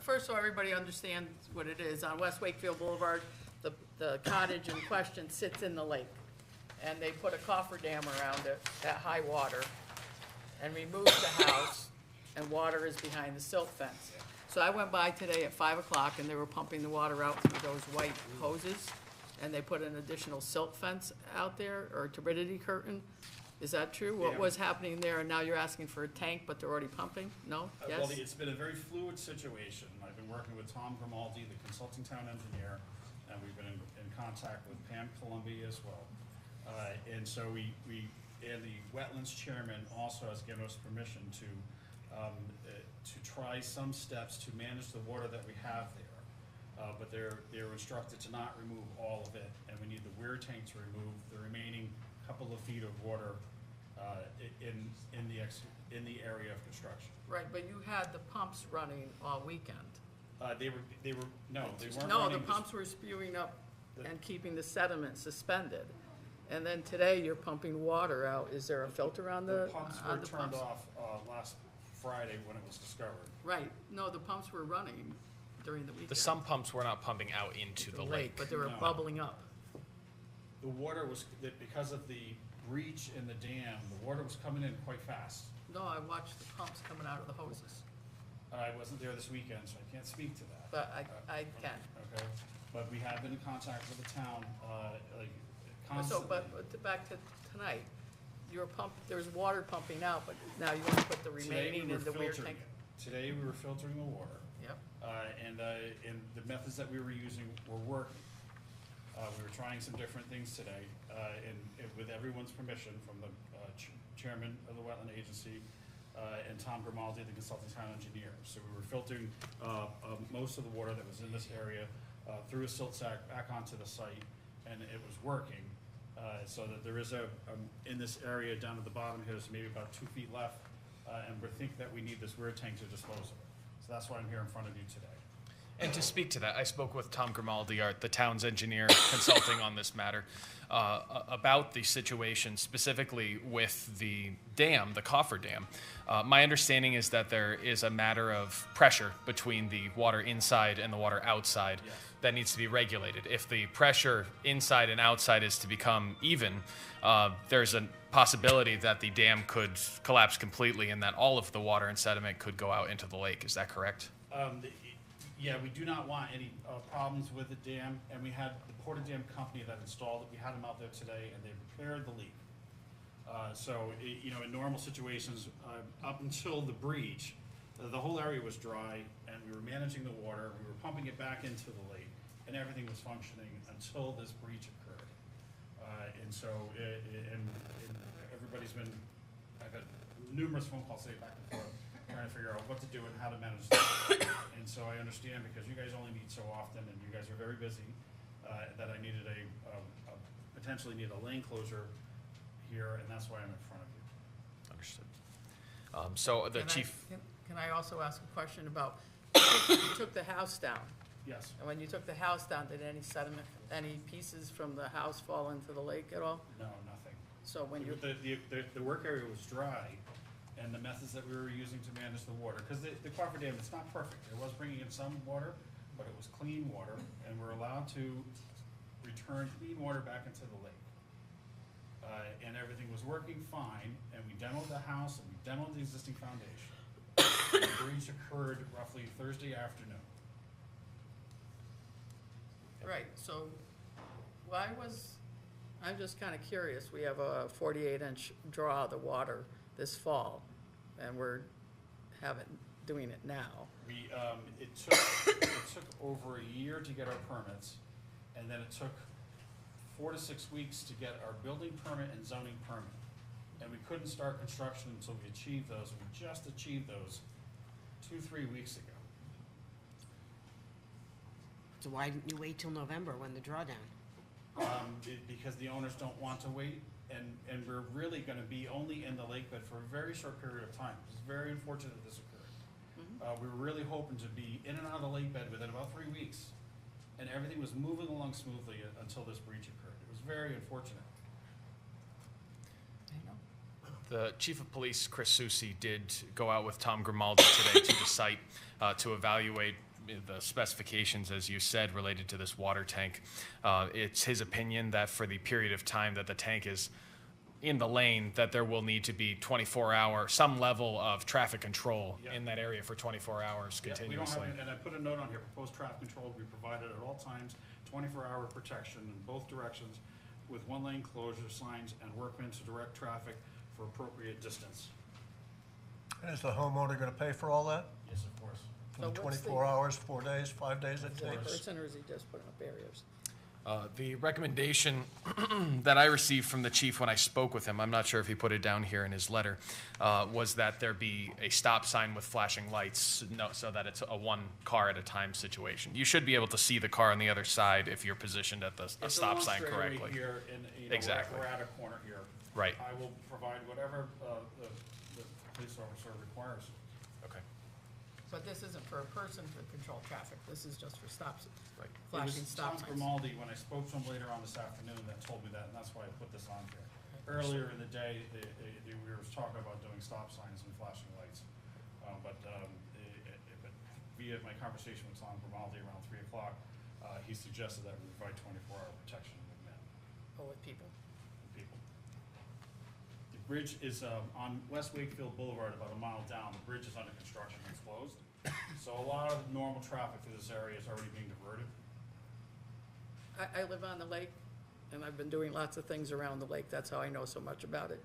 First of all, everybody understands what it is. On West Wakefield Boulevard, the cottage in question sits in the lake. And they put a cofferdam around it at high water and removed the house, and water is behind the silt fence. So I went by today at 5 o'clock, and they were pumping the water out through those white hoses, and they put an additional silt fence out there, or turbidity curtain. Is that true? What was happening there, and now you're asking for a tank, but they're already pumping? No? Yes? Well, it's been a very fluid situation. I've been working with Tom Grimaldi, the consulting town engineer, and we've been in contact with Pam Columbi as well. And so and the wetlands chairman also has given us permission to try some steps to manage the water that we have there. But they're instructed to not remove all of it, and we need the weir tank to remove the remaining couple of feet of water in the area of construction. Right, but you had the pumps running all weekend. They weren't No, running. the pumps were spewing up and keeping the sediment suspended. And then today you're pumping water out. Is there a filter on the pumps were turned off last Friday when it was discovered. Right, no, the pumps were running during the weekend. The sump pumps were not pumping out into the lake. But they were No. bubbling up. The water was, because of the breach in the dam, the water was coming in quite fast. No, I watched the pumps coming out of the hoses, I wasn't there this weekend, so I can't speak to that. but I can. Okay, but we have been in contact with the town, like So, constantly. but back to tonight, there's water pumping out, but now you want to put the remaining in the weir tank? Today, we were filtering the water. Yep. And the methods that we were using were working. We were trying some different things today, and with everyone's permission from the chairman of the wetland agency, and Tom Grimaldi, the consulting town engineer. So we were filtering most of the water that was in this area through a silt sack back onto the site, and it was working. So that there is in this area down at the bottom here, there's maybe about 2 feet left, and we think that we need this weir tank to dispose of it. So that's why I'm here in front of you today. And to speak to that, I spoke with Tom Grimaldi, the town's engineer consulting on this matter, about the situation specifically with the dam, the cofferdam. My understanding is that there is a matter of pressure between the water inside and the water outside that needs to be regulated. If the pressure inside and outside is to become even, there's a possibility that the dam could collapse completely and that all of the water and sediment could go out into the lake. Is that correct? Yeah, we do not want any problems with the dam, and we had the Porta Dam company that installed it. We had them out there today, and they repaired the leak. In normal situations, up until the breach, the whole area was dry, and we were managing the water. We were pumping it back into the lake, and everything was functioning until this breach occurred. And everybody's been. I've had numerous phone calls today back and forth, trying to figure out what to do and how to manage that. And so I understand, because you guys only meet so often and you guys are very busy, that I needed potentially need a lane closure here, and that's why I'm in front of you. Understood. So the Can chief. Can I also ask a question about, you took the house down? Yes. And when you took the house down, did any sediment, any pieces from the house fall into the lake at all? No, nothing. So when you, The work area was dry, and the methods that we were using to manage the water, because the cofferdam, it's not perfect. It was bringing in some water, but it was clean water, and we're allowed to return clean water back into the lake. And everything was working fine, and we demoed the house, and we demoed the existing foundation. The breach occurred roughly Thursday afternoon. right, so why was, I'm just kind of curious, we have a 48-inch draw of the water this fall, and we're doing it now. It took over a year to get our permits, and then it took 4 to 6 weeks to get our building permit and zoning permit. And we couldn't start construction until we achieved those. We just achieved those 2-3 weeks ago. So why didn't you wait till November when the drawdown? Because the owners don't want to wait, and we're really gonna be only in the lake bed for a very short period of time. It's very unfortunate that this occurred. We were really hoping to be in and out of the lake bed within about 3 weeks, and everything was moving along smoothly until this breach occurred. It was very unfortunate. The Chief of Police, Chris Susi, did go out with Tom Grimaldi today to the site to evaluate the specifications, as you said, related to this water tank. It's his opinion that for the period of time that the tank is in the lane, that there will need to be 24-hour, some level of traffic control in that area for 24 hours continuously. We don't have, and I put a note on here, proposed traffic control will be provided at all times, 24-hour protection in both directions with one-lane closure signs and workmen to direct traffic for appropriate distance. And is the homeowner going to pay for all that? Yes, of course. For the 24 hours, 4 days, 5 days it Is it a takes? person or is he just putting up barriers? The recommendation that I received from the chief when I spoke with him, I'm not sure if he put it down here in his letter, was that there be a stop sign with flashing lights, so that it's a one car at a time situation. You should be able to see the car on the other side if you're positioned at the stop sign correctly. Here in, Exactly. We're at a corner here. Right. I will provide whatever the police officer requires. Okay. But this isn't for a person to control traffic, this is just for stops, Right. flashing stop Tom signs. Grimaldi, when I spoke to him later on this afternoon, that told me that, and that's why I put this on here. Earlier in the day, we were talking about doing stop signs and flashing lights. But via my conversation with Tom Grimaldi around 3 o'clock, he suggested that we provide 24-hour protection with men. Oh, with people. People. The bridge is on West Wakefield Boulevard, about a mile down. The bridge is under construction, it's closed. So a lot of normal traffic through this area is already being diverted. I live on the lake, and I've been doing lots of things around the lake, that's how I know so much about it.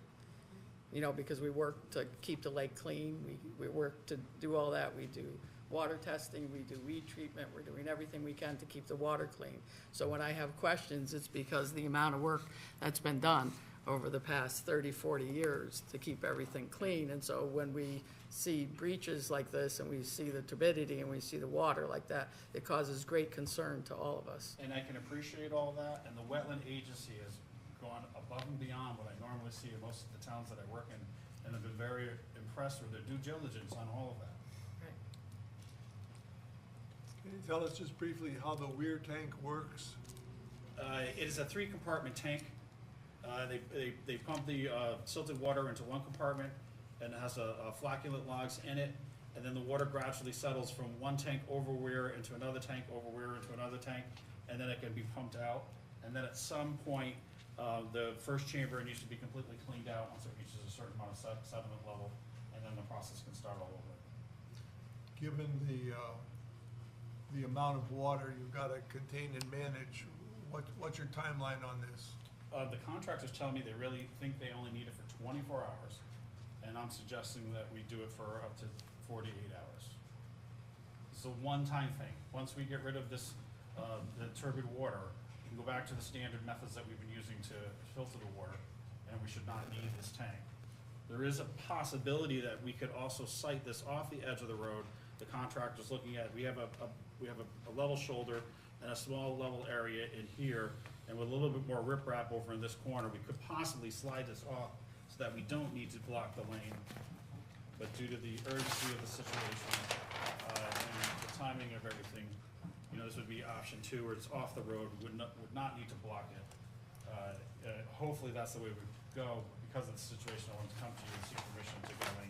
You know, because we work to keep the lake clean, we work to do all that, we do water testing, we do weed treatment, we're doing everything we can to keep the water clean. So when I have questions, it's because the amount of work that's been done over the past 30, 40 years to keep everything clean. And so when we see breaches like this and we see the turbidity and we see the water like that, it causes great concern to all of us. And I can appreciate all that, and the wetland agency has gone above and beyond what I normally see in most of the towns that I work in, and have been very impressed with their due diligence on all of that. Can you tell us just briefly how the weir tank works? It is a 3-compartment tank. They pump the silted water into one compartment, and it has a flocculent logs in it, and then the water gradually settles from one tank over weir into another tank, over weir into another tank, and then it can be pumped out. And then at some point, the first chamber needs to be completely cleaned out once it reaches a certain amount of sediment level, and then the process can start all over. Given the amount of water you've got to contain and manage, what's your timeline on this? The contractors tell me they really think they only need it for 24 hours, and I'm suggesting that we do it for up to 48 hours. It's a one-time thing. Once we get rid of this, the turbid water, we can go back to the standard methods that we've been using to filter the water, and we should not need this tank. There is a possibility that we could also site this off the edge of the road. The contractor's looking at, we have a level shoulder and a small level area in here, and with a little bit more riprap over in this corner, we could possibly slide this off so that we don't need to block the lane. But due to the urgency of the situation and the timing of everything, you know, this would be option 2, where it's off the road, would not need to block it. Hopefully that's the way we go. Because of the situation, I want to come to you and seek permission to go in.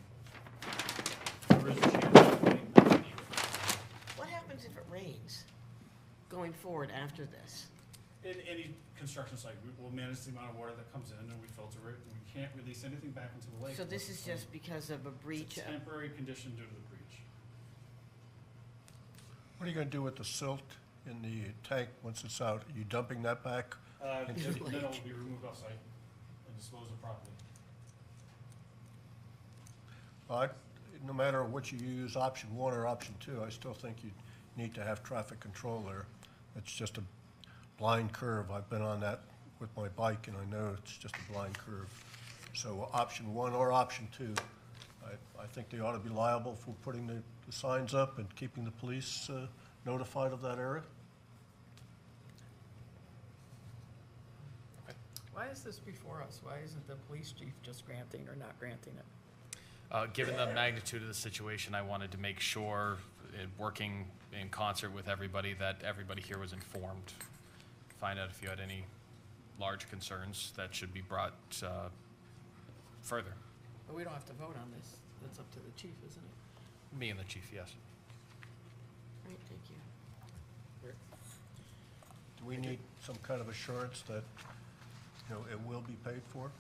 There is a chance of getting that anyway. What happens if it rains going forward after this? In any construction site, we will manage the amount of water that comes in, and we filter it, and we can't release anything back into the lake. So this is just because of a breach? It's a temporary condition due to the breach. What are you going to do with the silt in the tank once it's out? Are you dumping that back? Then it will be removed off-site and disposed of properly. No matter what you use, option 1 or option 2, I still think you need to have traffic control there. It's just a blind curve. I've been on that with my bike, and I know it's just a blind curve. So option 1 or option 2, I think they ought to be liable for putting the signs up and keeping the police notified of that area. Why is this before us? Why isn't the police chief just granting or not granting it? Given the magnitude of the situation, I wanted to make sure, working in concert with everybody, that everybody here was informed. Find out if you had any large concerns that should be brought further. But we don't have to vote on this. That's up to the chief, isn't it? Me and the chief, yes. All right, thank you. Do we need some kind of assurance that, it will be paid for?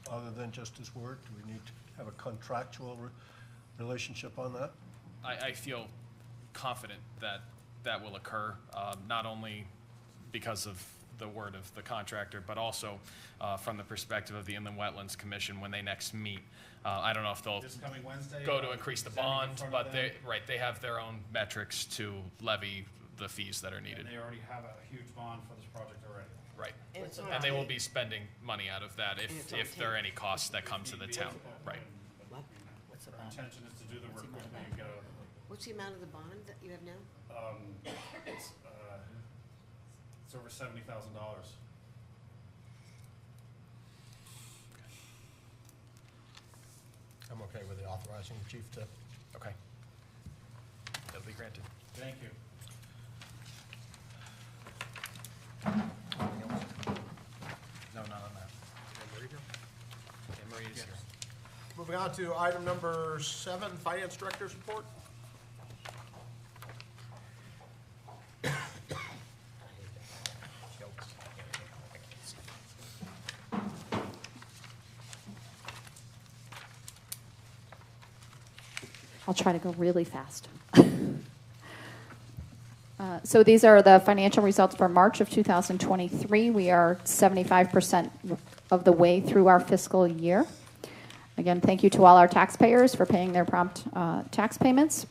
Other than just his word? Do we need to have a contractual relationship on that? I feel confident that that will occur, not only because of the word of the contractor, but also from the perspective of the Inland Wetlands Commission when they next meet. I don't know if they'll This coming Wednesday, go to increase the standing in bond, front of but them. they have their own metrics to levy the fees that are needed. And they already have a huge bond for this project already. Right. And it's on And they will tape. be spending money out of that And it's on if there are tape. any costs that come to the town. Right. What? What's the Our bond? intention is to do the work quickly and get out of it. What's the amount of the bond that you have now? It's over $70,000. I'm okay with the authorizing the chief to. Okay. That'll be granted. Thank you. No, not on that. And Marie is here. Moving on to item number 7, Finance Director's Report. I'll try to go really fast. So these are the financial results for March of 2023. We are 75% of the way through our fiscal year. Again, thank you to all our taxpayers for paying their prompt tax payments.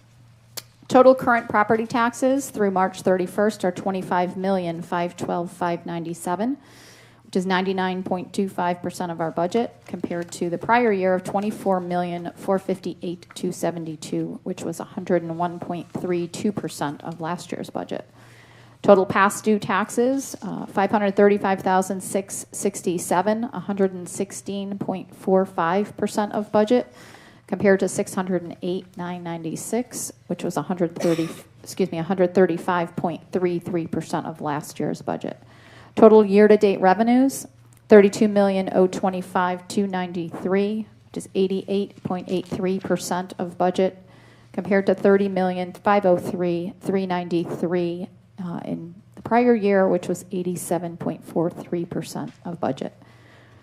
Total current property taxes through March 31st are $25,512,597, which is 99.25% of our budget, compared to the prior year of $24,458,272, which was 101.32% of last year's budget. Total past due taxes, $535,667, 116.45% of budget, compared to $608,996, which was 135.33% of last year's budget. Total year-to-date revenues, $32,025,293, which is 88.83% of budget, compared to $30,503,393 in the prior year, which was 87.43% of budget.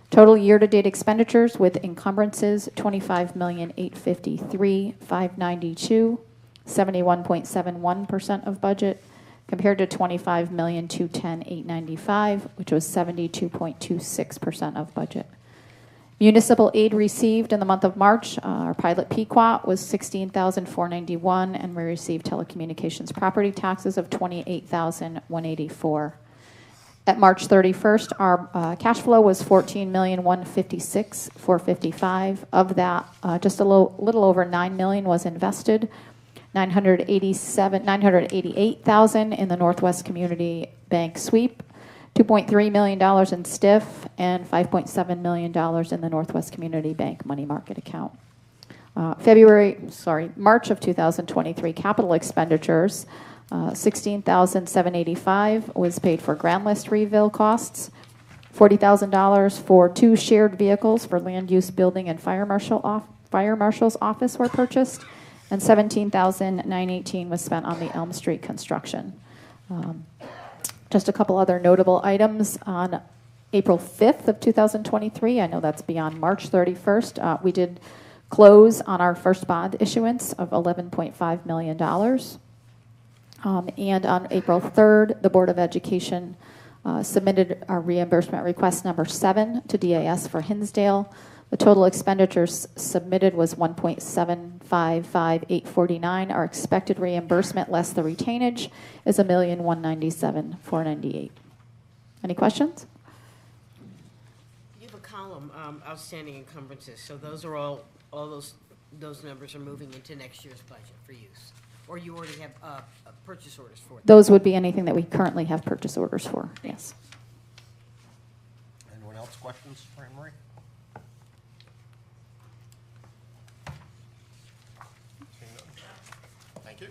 Total year-to-date expenditures with encumbrances, $25,853,592, 71.71% of budget, compared to $25,210,895, which was 72.26% of budget. Municipal aid received in the month of March, our pilot Pequot was $16,491, and we received telecommunications property taxes of $28,184. At March 31st, our cash flow was $14,156,455. Of that, just a little over $9 million was invested, $988,000 in the Northwest Community Bank sweep, $2.3 million in STIF, and $5.7 million in the Northwest Community Bank money market account. March of 2023 capital expenditures, $16,785 was paid for grand list reveal costs, $40,000 for 2 shared vehicles for land use building and fire marshal's office were purchased, and $17,918 was spent on the Elm Street construction. Just a couple other notable items. On April 5th of 2023, I know that's beyond March 31st, we did close on our first bond issuance of $11.5 million. And on April 3rd, the Board of Education submitted our reimbursement request number 7 to DAS for Hinsdale. The total expenditures submitted was $1.755849. Our expected reimbursement less the retainage is $1,197,498. Any questions? You have a column, outstanding encumbrances, so those are all those numbers are moving into next year's budget for use? Or you already have purchase orders for them? Those would be anything that we currently have purchase orders for, yes. Anyone else questions for Anne Marie? Thank you.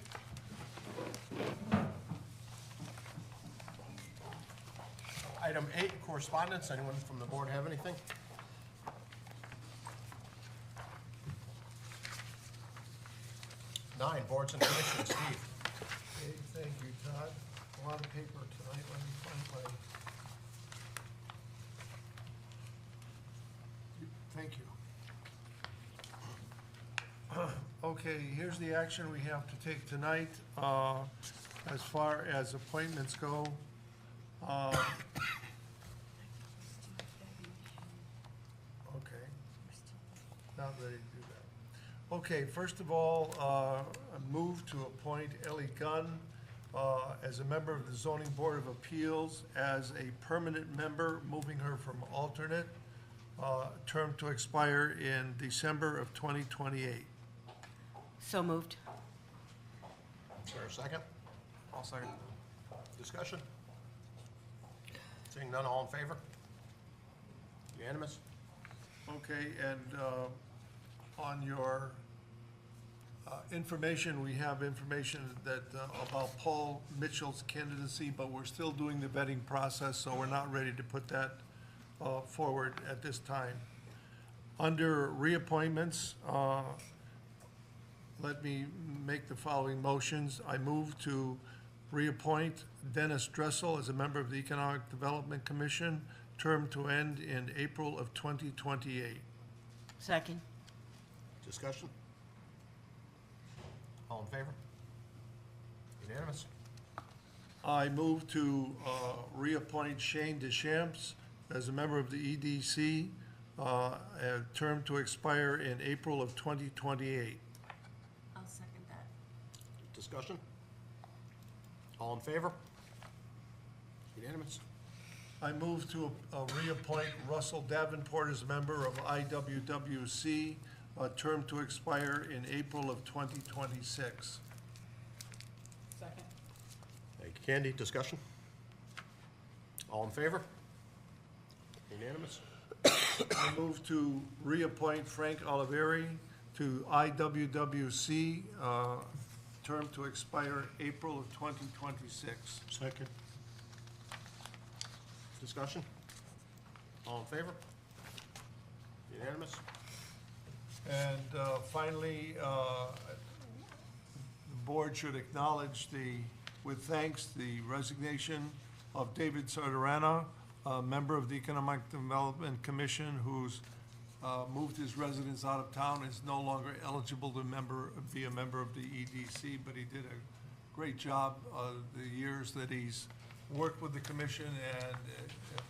Item 8, correspondence. Anyone from the board have anything? 9, boards and commissions. Steve? Okay, thank you, Todd. A lot of paper tonight. Let me find my... Thank you. Okay, here's the action we have to take tonight. As far as appointments go, okay. Not ready to do that. Okay, first of all, I move to appoint Ellie Gunn as a member of the Zoning Board of Appeals as a permanent member, moving her from alternate, term to expire in December of 2028. So moved. Is there a second? I'll second. Discussion? Seeing none, all in favor? Unanimous? Okay, and on your information, we have information that about Paul Mitchell's candidacy, but we're still doing the vetting process, so we're not ready to put that forward at this time. Under reappointments, let me make the following motions. I move to reappoint Dennis Dressel as a member of the Economic Development Commission, term to end in April of 2028. Second. Discussion? All in favor? Unanimous? I move to reappoint Shane Deschamps as a member of the EDC, a term to expire in April of 2028. I'll second that. Discussion? All in favor? Unanimous? I move to reappoint Russell Davenport as a member of IWWC, a term to expire in April of 2026. Second. Thank you, Candy. Discussion? All in favor? Unanimous? I move to reappoint Frank Oliveri to IWWC, term to expire April of 2026. Second. Discussion? All in favor? Unanimous? And finally, the board should acknowledge with thanks, the resignation of David Sardarana, a member of the Economic Development Commission who's moved his residence out of town, is no longer eligible to be a member of the EDC, but he did a great job the years that he's worked with the commission, and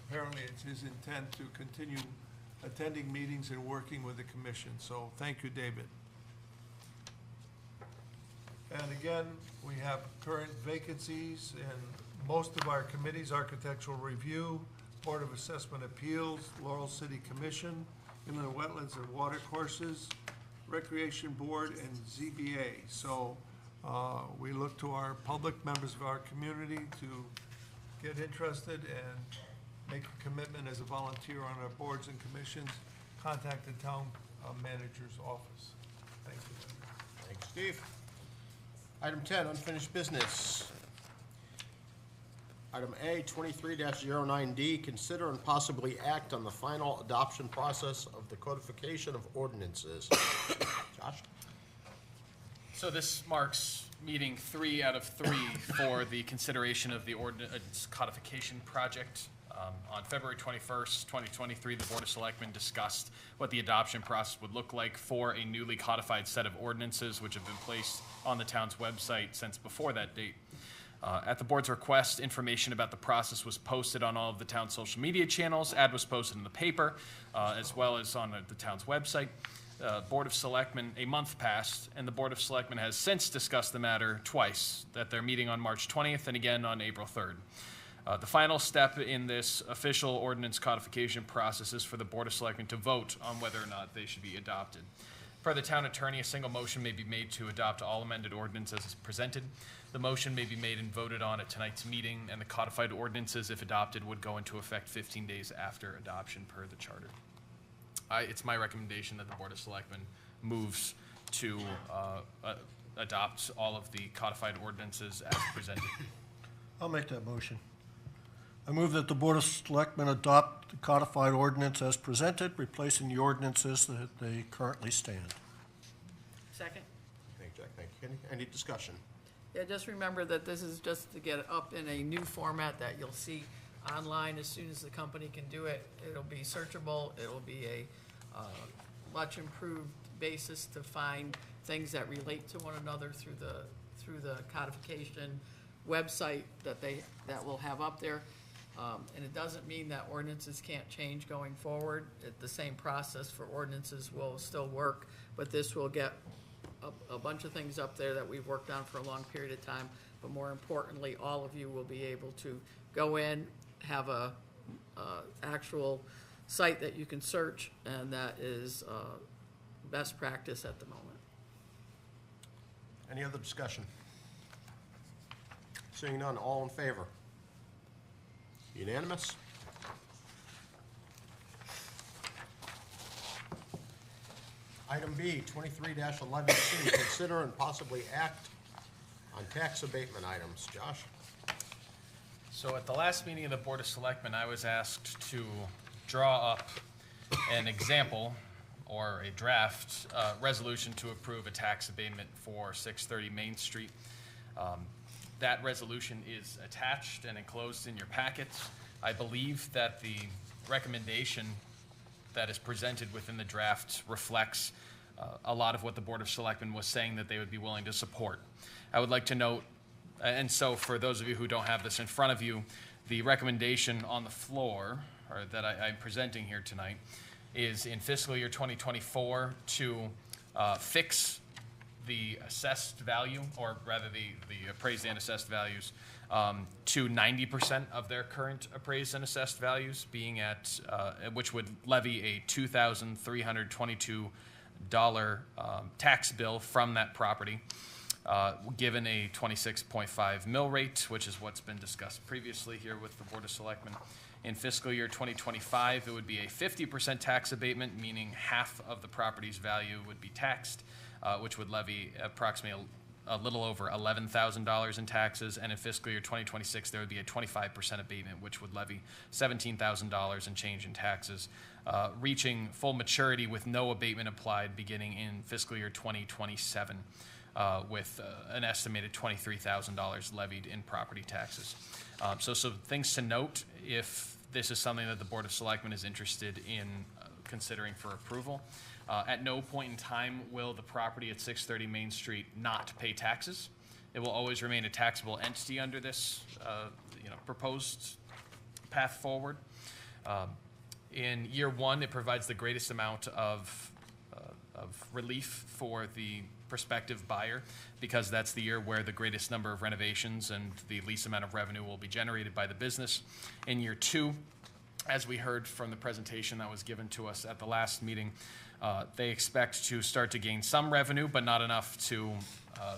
apparently it's his intent to continue attending meetings and working with the commission. So thank you, David. And again, we have current vacancies in most of our committees: Architectural Review, Board of Assessment Appeals, Laurel City Commission, Inland Wetlands and Watercourses, Recreation Board, and ZBA. So we look to our public members of our community to get interested and make a commitment as a volunteer on our boards and commissions. Contact the town manager's office. Thank you. Thanks, Steve. Item 10, unfinished business. Item A, 23-09D, consider and possibly act on the final adoption process of the codification of ordinances. Josh? So this marks meeting 3 out of 3 for the consideration of the ordinance codification project. On February 21st, 2023, the Board of Selectmen discussed what the adoption process would look like for a newly codified set of ordinances which have been placed on the town's website since before that date. At the board's request, information about the process was posted on all of the town's social media channels. Ad was posted in the paper, as well as on the town's website. Board of Selectmen, a month passed, and the Board of Selectmen has since discussed the matter twice, at their meeting on March 20th and again on April 3rd. The final step in this official ordinance codification process is for the Board of Selectmen to vote on whether or not they should be adopted. Per the town attorney, a single motion may be made to adopt all amended ordinances as presented. The motion may be made and voted on at tonight's meeting, and the codified ordinances, if adopted, would go into effect 15 days after adoption per the charter. It's my recommendation that the Board of Selectmen moves to adopt all of the codified ordinances as presented. I'll make that motion. I move that the Board of Selectmen adopt the codified ordinance as presented, replacing the ordinances that they currently stand. Second. Thank you, Jack, thank you. Any discussion? Yeah, just remember that this is just to get it up in a new format that you'll see online as soon as the company can do it. It'll be searchable. It'll be a much improved basis to find things that relate to one another through the codification website that we'll have up there. And it doesn't mean that ordinances can't change going forward. The same process for ordinances will still work, but this will get a bunch of things up there that we've worked on for a long period of time. But more importantly, all of you will be able to go in, have a actual site that you can search, and that is best practice at the moment. Any other discussion? Seeing none, all in favor? Unanimous? Item B, 23-11C, consider and possibly act on tax abatement items. Josh? So at the last meeting of the Board of Selectmen, I was asked to draw up an example or a draft resolution to approve a tax abatement for 630 Main Street. That resolution is attached and enclosed in your packets. I believe that the recommendation that is presented within the draft reflects a lot of what the Board of Selectmen was saying that they would be willing to support. I would like to note, and so for those of you who don't have this in front of you, the recommendation on the floor, or that I'm presenting here tonight, is in fiscal year 2024 to fix the assessed value, or rather the appraised and assessed values, to 90% of their current appraised and assessed values, being at, which would levy a $2,322 tax bill from that property, given a 26.5 mill rate, which is what's been discussed previously here with the Board of Selectmen. In fiscal year 2025, it would be a 50% tax abatement, meaning half of the property's value would be taxed, which would levy approximately a little over $11,000 in taxes. And in fiscal year 2026, there would be a 25% abatement, which would levy $17,000 in change in taxes, reaching full maturity with no abatement applied beginning in fiscal year 2027, with an estimated $23,000 levied in property taxes. So things to note if this is something that the Board of Selectmen is interested in considering for approval. At no point in time will the property at 630 Main Street not pay taxes. It will always remain a taxable entity under this proposed path forward. In year one, it provides the greatest amount of relief for the prospective buyer, because that's the year where the greatest number of renovations and the least amount of revenue will be generated by the business. In year two, as we heard from the presentation that was given to us at the last meeting, they expect to start to gain some revenue, but not enough to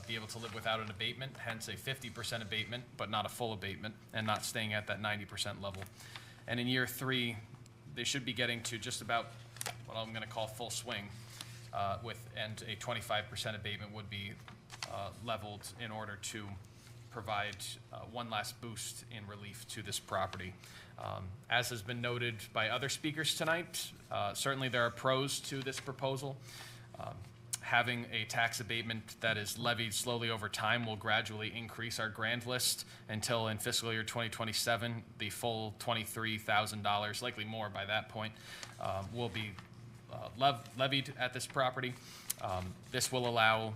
be able to live without an abatement, hence a 50% abatement, but not a full abatement, and not staying at that 90% level. And in year three, they should be getting to just about what I'm going to call full swing, and a 25% abatement would be leveled in order to provide one last boost in relief to this property. As has been noted by other speakers tonight, certainly there are pros to this proposal. Having a tax abatement that is levied slowly over time will gradually increase our grand list until in fiscal year 2027, the full $23,000, likely more by that point, will be levied at this property. This will allow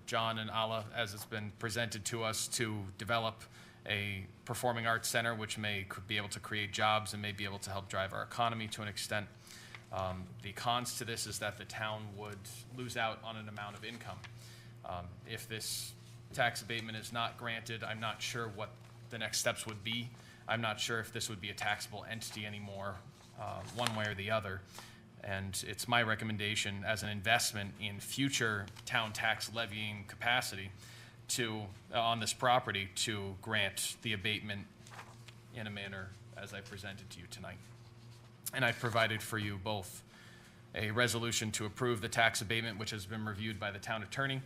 John and Alla, as it's been presented to us, to develop a performing arts center, which could be able to create jobs and may be able to help drive our economy to an extent. The cons to this is that the town would lose out on an amount of income. If this tax abatement is not granted, I'm not sure what the next steps would be. I'm not sure if this would be a taxable entity anymore, one way or the other. And it's my recommendation as an investment in future town tax levying capacity on this property to grant the abatement in a manner as I presented to you tonight. And I've provided for you both a resolution to approve the tax abatement, which has been reviewed by the town attorney,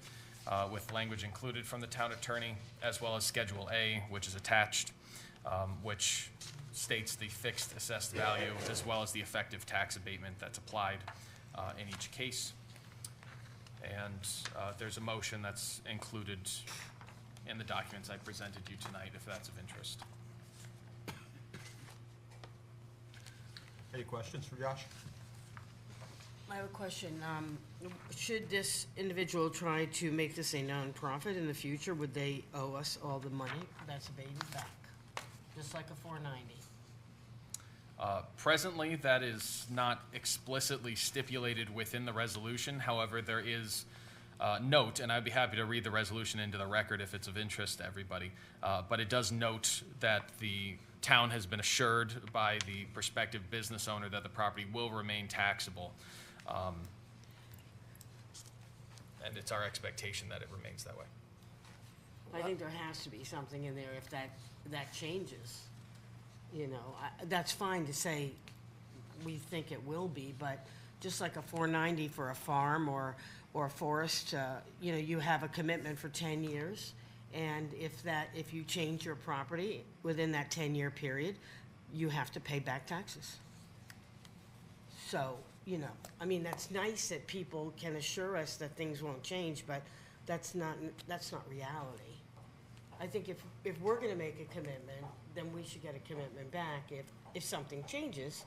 with language included from the town attorney, as well as Schedule A, which is attached, which states the fixed assessed value as well as the effective tax abatement that's applied in each case. And there's a motion that's included in the documents I presented you tonight, if that's of interest. Any questions for Josh? I have a question. Should this individual try to make this a nonprofit in the future, would they owe us all the money that's evaded back? Just like a 490? Presently, that is not explicitly stipulated within the resolution. However, there is note, and I'd be happy to read the resolution into the record if it's of interest to everybody, but it does note that the town has been assured by the prospective business owner that the property will remain taxable. And it's our expectation that it remains that way. I think there has to be something in there if that changes. You know, that's fine to say we think it will be, but just like a 490 for a farm or a forest, you know, you have a commitment for 10 years. And if you change your property within that 10-year period, you have to pay back taxes. So, you know, I mean, that's nice that people can assure us that things won't change, but that's not reality. I think if we're going to make a commitment, then we should get a commitment back. If something changes,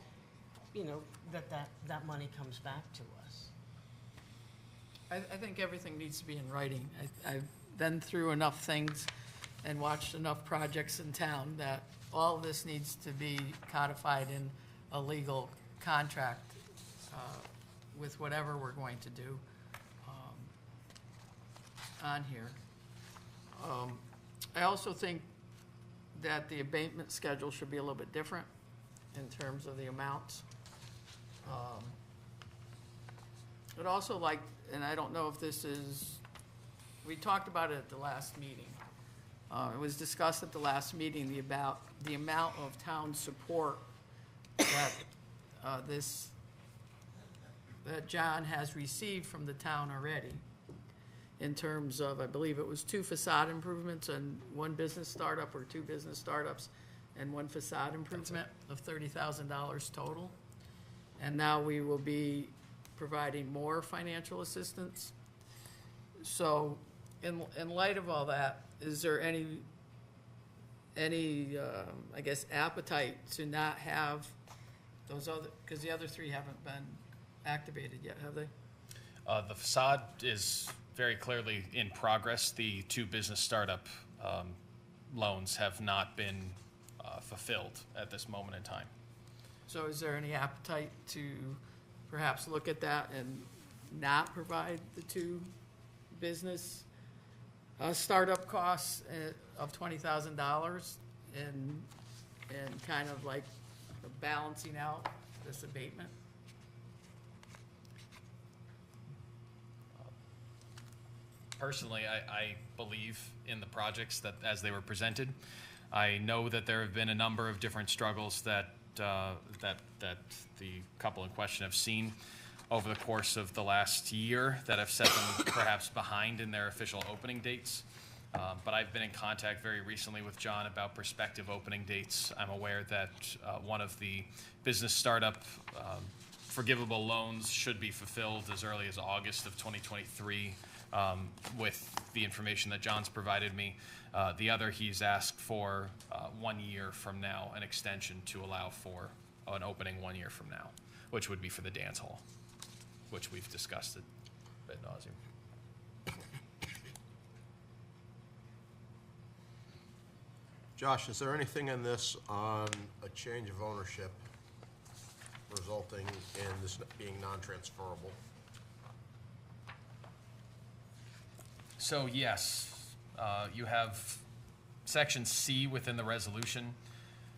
you know, that money comes back to us. I think everything needs to be in writing. I've been through enough things and watched enough projects in town that all of this needs to be codified in a legal contract with whatever we're going to do on here. I also think that the abatement schedule should be a little bit different in terms of the amounts. I'd also like, and I don't know if this is, we talked about it at the last meeting. It was discussed at the last meeting about the amount of town support that that John has received from the town already, in terms of, I believe it was 2 facade improvements and 1 business startup, or 2 business startups and 1 facade improvement of $30,000 total. And now we will be providing more financial assistance. So in light of all that, is there any I guess, appetite to not have those other, because the other 3 haven't been activated yet, have they? The facade is very clearly in progress. The 2 business startup loans have not been fulfilled at this moment in time. So is there any appetite to perhaps look at that and not provide the 2 business startup costs of $20,000 and kind of like balancing out this abatement? Personally, I believe in the projects that as they were presented. I know that there have been a number of different struggles that the couple in question have seen over the course of the last year that have set them perhaps behind in their official opening dates. But I've been in contact very recently with John about prospective opening dates. I'm aware that one of the business startup forgivable loans should be fulfilled as early as August of 2023 with the information that John's provided me. The other, he's asked for 1 year from now, an extension to allow for an opening 1 year from now, which would be for the dance hall, which we've discussed ad nauseum. Josh, is there anything in this on a change of ownership resulting in this being non-transferable? So yes, you have section C within the resolution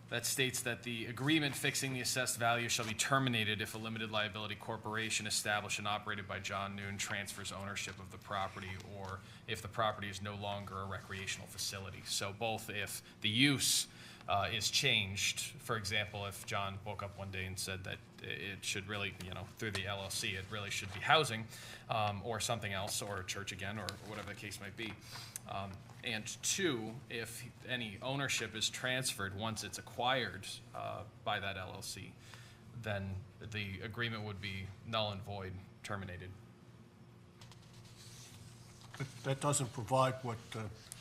that states that the agreement fixing the assessed value shall be terminated if a limited liability corporation established and operated by John Noon transfers ownership of the property, or if the property is no longer a recreational facility. So both if the use is changed, for example, if John woke up one day and said that it should really, through the LLC, it really should be housing, or something else, or a church again, or whatever the case might be. And 2, if any ownership is transferred once it's acquired by that LLC, then the agreement would be null and void, terminated. But that doesn't provide what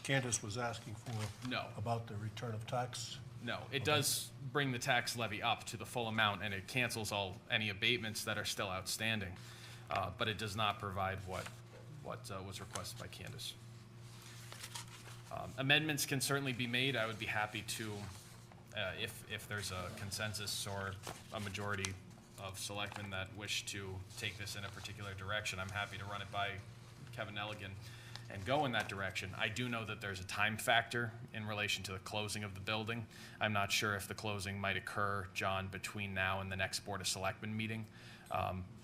Candace was asking for. No. About the return of tax? No, it does bring the tax levy up to the full amount, and it cancels any abatements that are still outstanding, but it does not provide what was requested by Candace. Amendments can certainly be made. I would be happy to, if there's a consensus or a majority of selectmen that wish to take this in a particular direction, I'm happy to run it by Kevin Nelligan and go in that direction. I do know that there's a time factor in relation to the closing of the building. I'm not sure if the closing might occur, John, between now and the next Board of Selectmen meeting,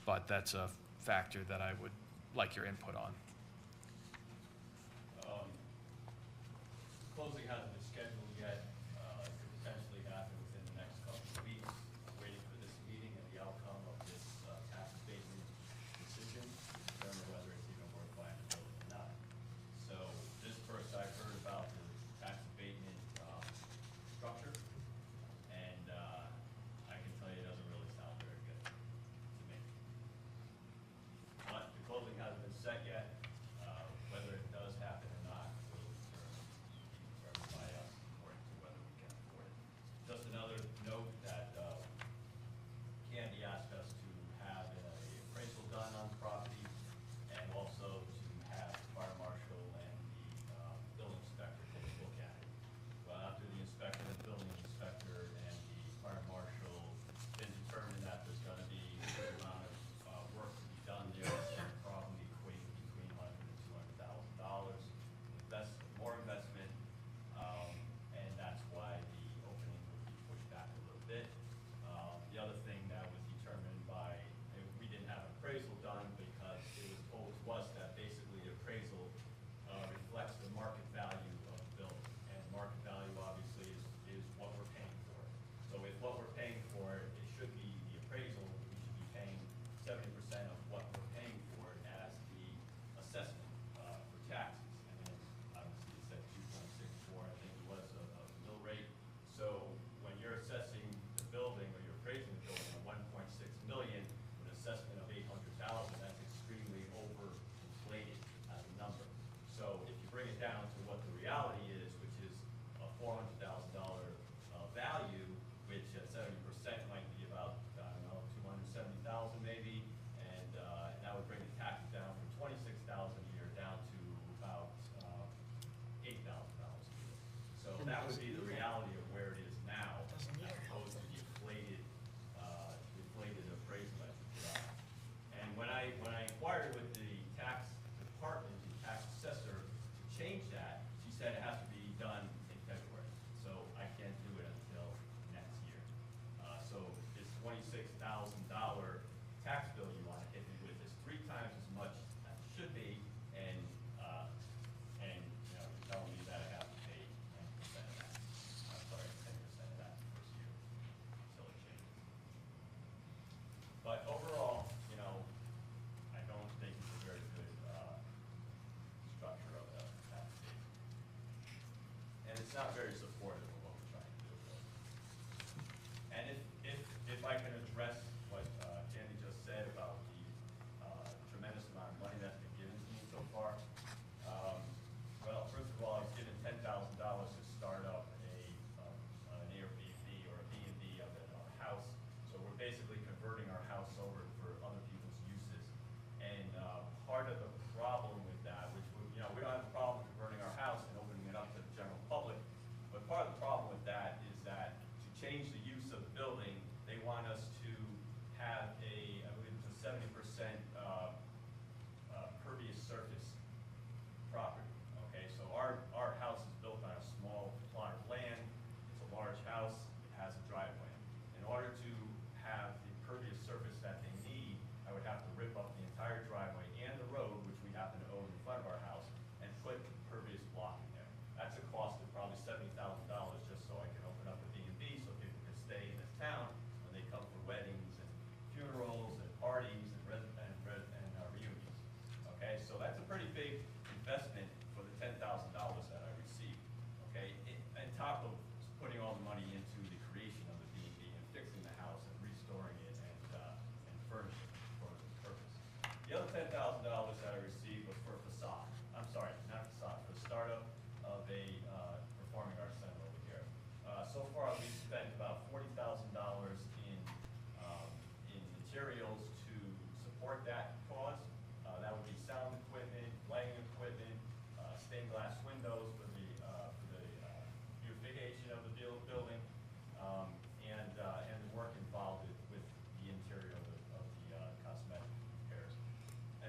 but that's a factor that I would like your input on. Closing hasn't been scheduled yet. It could potentially happen within the next couple of weeks. Waiting for this meeting and the outcome of this tax abatement decision to determine whether it's even worth buying the building or not. So this first I've heard about the tax abatement structure, and I can tell you it doesn't really sound very good to me. But the closing hasn't been set yet. Whether it does happen or not will be determined by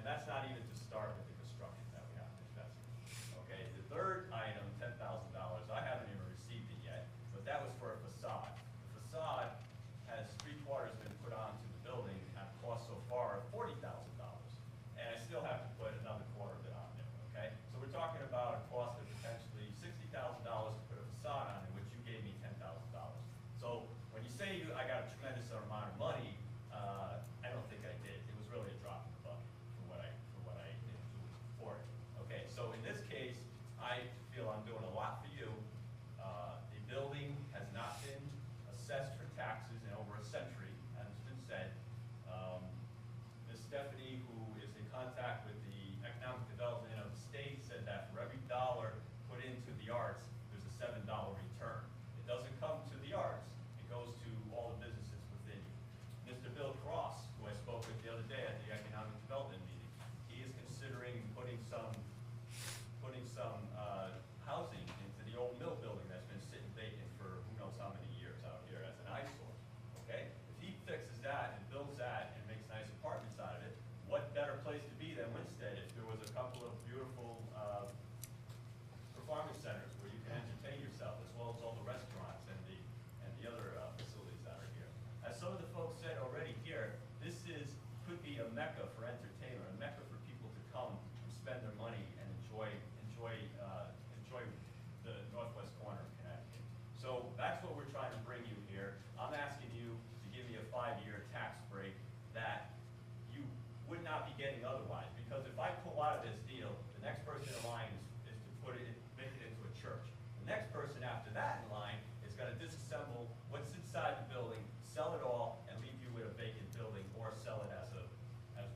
that's not even to start with the construction that we have to invest in. Okay, the third item, $10,000, I haven't even received it yet, but that was for a facade. The facade has 3/4 been put onto the building at a cost so far of $40,000. And I still have to put another quarter of it on there, okay? So we're talking about a cost of potentially $60,000 to put a facade on it, which you gave me $10,000. So when you say I got a tremendous amount of money, I don't think I did. It was really a drop in the bucket for what I did for it. Okay, so in this case, I feel I'm doing a lot for you. The building has not been assessed for taxes in over a century, as has been said. Ms. Stephanie, who is in contact with the economic development of the state, said that for every dollar put into the arts, there's a $7 return. It doesn't come to the arts, it goes to all the businesses within you. Mr. Bill Cross, who I spoke with the other day at the economic development meeting, he is considering putting some housing into the old mill building that's been sitting vacant for who knows how many years out here as an eyesore. Okay? If he fixes that and builds that and makes nice apartments out of it, what better place to be than Winstead if there was a couple of beautiful performance centers where you can entertain yourself, as well as all the restaurants and the other facilities that are here. As some of the folks said already here, this could be a mecca for entertainment, a mecca for people to come and spend their money and enjoy the northwest corner of Connecticut. So that's what we're trying to bring you here. I'm asking you to give me a 5-year tax break that you would not be getting otherwise. Because if I pull out of this deal, the next person in line is to make it into a church. The next person after that in line is going to disassemble what's inside the building, sell it all, and leave you with a vacant building, or sell it as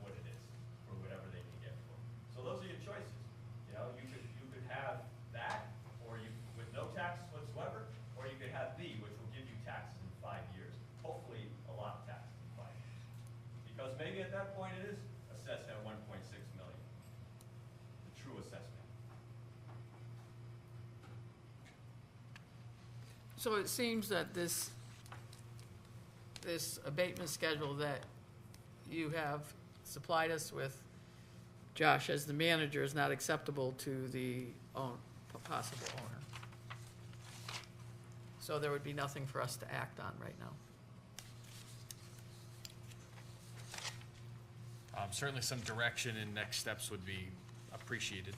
what it is, for whatever they can get for it. So those are your choices. You know, you could have that, or with no taxes whatsoever, or you could have B, which will give you taxes in 5 years. Hopefully, a lot of taxes in 5 years. Because maybe at that point it is assessed at $1.6 million, the true assessment. So it seems that this abatement schedule that you have supplied us with, Josh, as the manager, is not acceptable to the possible owner. So there would be nothing for us to act on right now. Certainly some direction and next steps would be appreciated.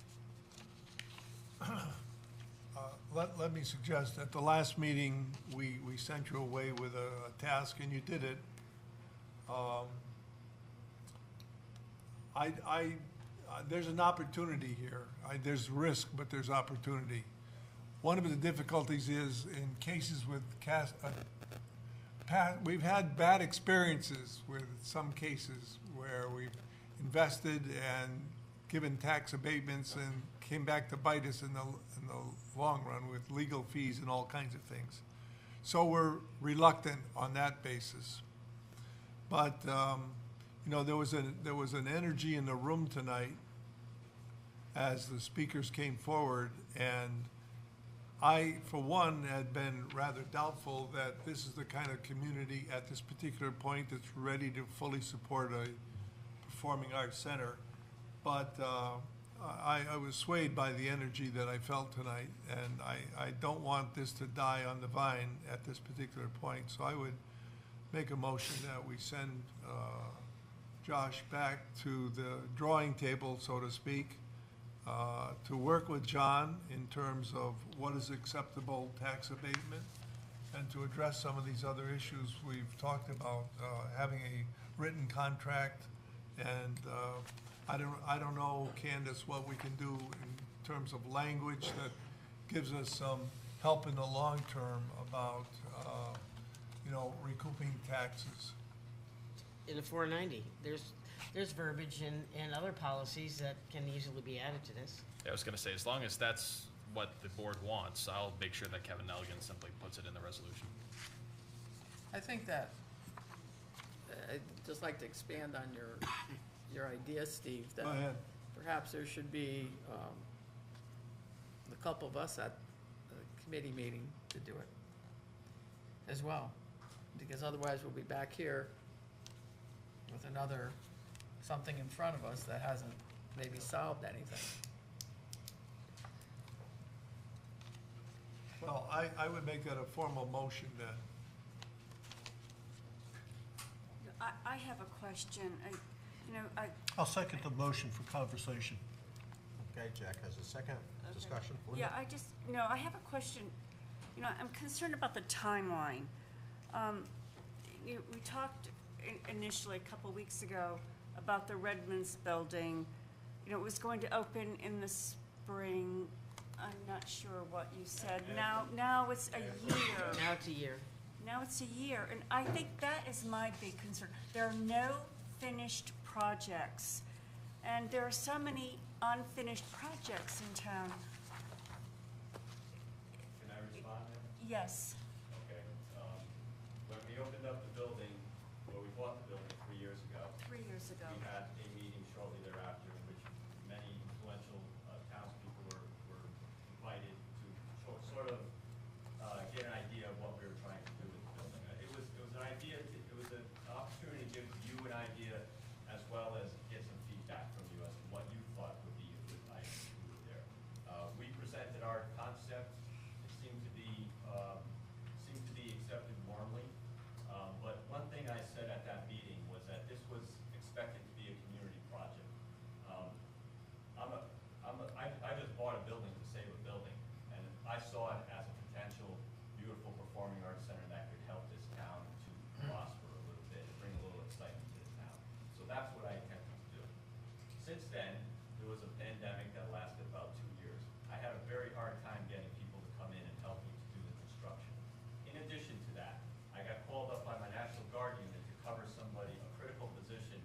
Let me suggest, at the last meeting, we sent you away with a task, and you did it. There's an opportunity here. There's risk, but there's opportunity. One of the difficulties is in cases with we've had bad experiences with some cases where we've invested and given tax abatements and came back to bite us in the long run with legal fees and all kinds of things. So we're reluctant on that basis. But you know, there was an energy in the room tonight as the speakers came forward, and I, for one, had been rather doubtful that this is the kind of community at this particular point that's ready to fully support a performing arts center. But I was swayed by the energy that I felt tonight, and I don't want this to die on the vine at this particular point. So I would make a motion that we send Josh back to the drawing table, so to speak, to work with John in terms of what is acceptable tax abatement, and to address some of these other issues we've talked about, having a written contract, and I don't know, Candace, what we can do in terms of language that gives us some help in the long term about, you know, recouping taxes. In the 490, there's verbiage and other policies that can easily be added to this. Yeah, I was going to say, as long as that's what the board wants, I'll make sure that Kevin Nelligan simply puts it in the resolution. I think that, I'd just like to expand on your idea, Steve, that Go ahead. perhaps there should be a couple of us at the committee meeting to do it as well, because otherwise we'll be back here with another something in front of us that hasn't maybe solved anything. Well, I would make that a formal motion then. I have a question. I'll second the motion for conversation. Okay, Jack has a second discussion. Yeah, I have a question. I'm concerned about the timeline. We talked initially a couple weeks ago about the Redmonds building. It was going to open in the spring. I'm not sure what you said. Now it's a year. Now it's a year. Now it's a year, and I think that is my big concern. There are no finished projects, and there are so many unfinished projects in town. Can I respond then? Yes. Okay. When we opened up the building, we bought the building 3 years ago. 3 years ago. We had a meeting shortly thereafter in which many influential townspeople were invited to sort of get an idea of what we were trying to do with the building. It was an idea, it was an opportunity to give you an idea as well as get some feedback from you as to what you thought would be a good idea to do there. We presented our concept. It seemed to be accepted warmly. But one thing I said at that meeting was that this was expected to be a community project. I just bought a building to save a building, and I saw it as a potential beautiful performing arts center that could help this town to prosper a little bit, bring a little excitement to the town. So that's what I intended to do. Since then, there was a pandemic that lasted about 2 years. I had a very hard time getting people to come in and help me to do the construction. In addition to that, I got called up by my National Guard unit to cover somebody, a critical position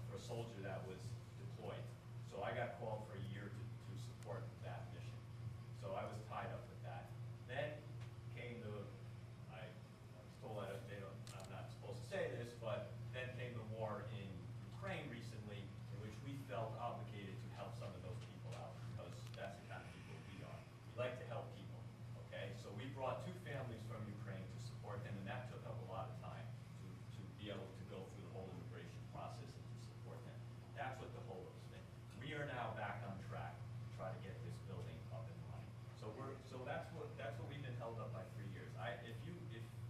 for a soldier that was deployed. So I got called for a year to support that mission. So I was tied up with that. Then came I was told I'm not supposed to say this, but then came the war in Ukraine recently, in which we felt obligated to help some of those people out, because that's the kind of people we are. We like to help people, okay? So we brought 2 families from Ukraine to support them, and that took up a lot of time to be able to go through the whole immigration process and to support them. That's what the holdup has been. We are now back on track to try to get this building up and running. So that's what we've been held up by 3 years.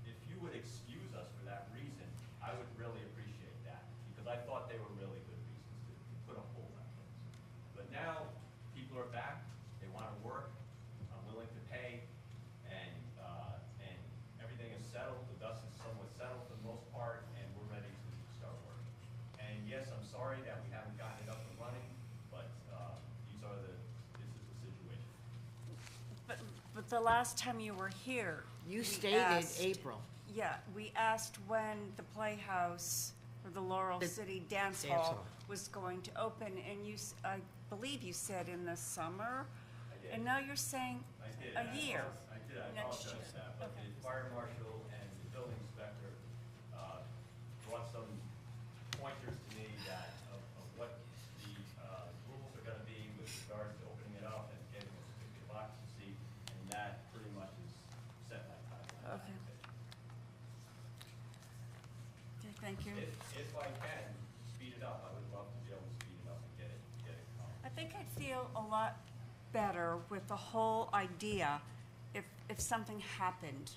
If you would excuse us for that reason, I would really appreciate that, because I thought they were really good reasons to put a hold on things. But now people are back, they want to work, I'm willing to pay, and everything is settled. The dust is somewhat settled for the most part, and we're ready to start working. And yes, I'm sorry that we haven't gotten it up and running, but this is the situation. But the last time you were here, You we stated asked- April. Yeah, we asked when the Playhouse or the Laurel City Dance Dance Hall Hall. was going to open, and I believe you said in the summer. I did. And now you're saying I did. a year. I did. I next apologize year. for that, but Okay. the fire marshal and the building inspector brought some pointers to me of what the rules are gonna be with regards to opening it up and getting a certificate of occupancy, and that pretty much is set my timeline. Okay. Okay, thank you. If I can speed it up, I would love to be able to speed it up and get it going. I think I'd feel a lot better with the whole idea if something happened.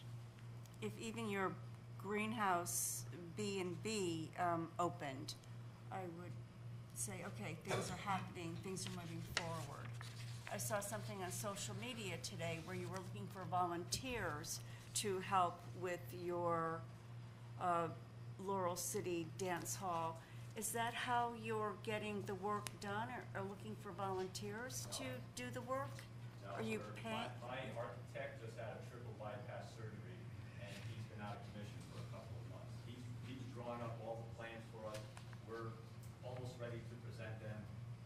If even your greenhouse B&B opened, I would say, okay, things are happening, things are moving forward. I saw something on social media today where you were looking for volunteers to help with your Laurel City Dance Hall. Is that how you're getting the work done, or looking for volunteers to do the work? No, Are you sir. paying? My architect just had a triple bypass surgery, and he's been out of commission for a couple of months. He's drawn up all the plans for us. We're almost ready to present them.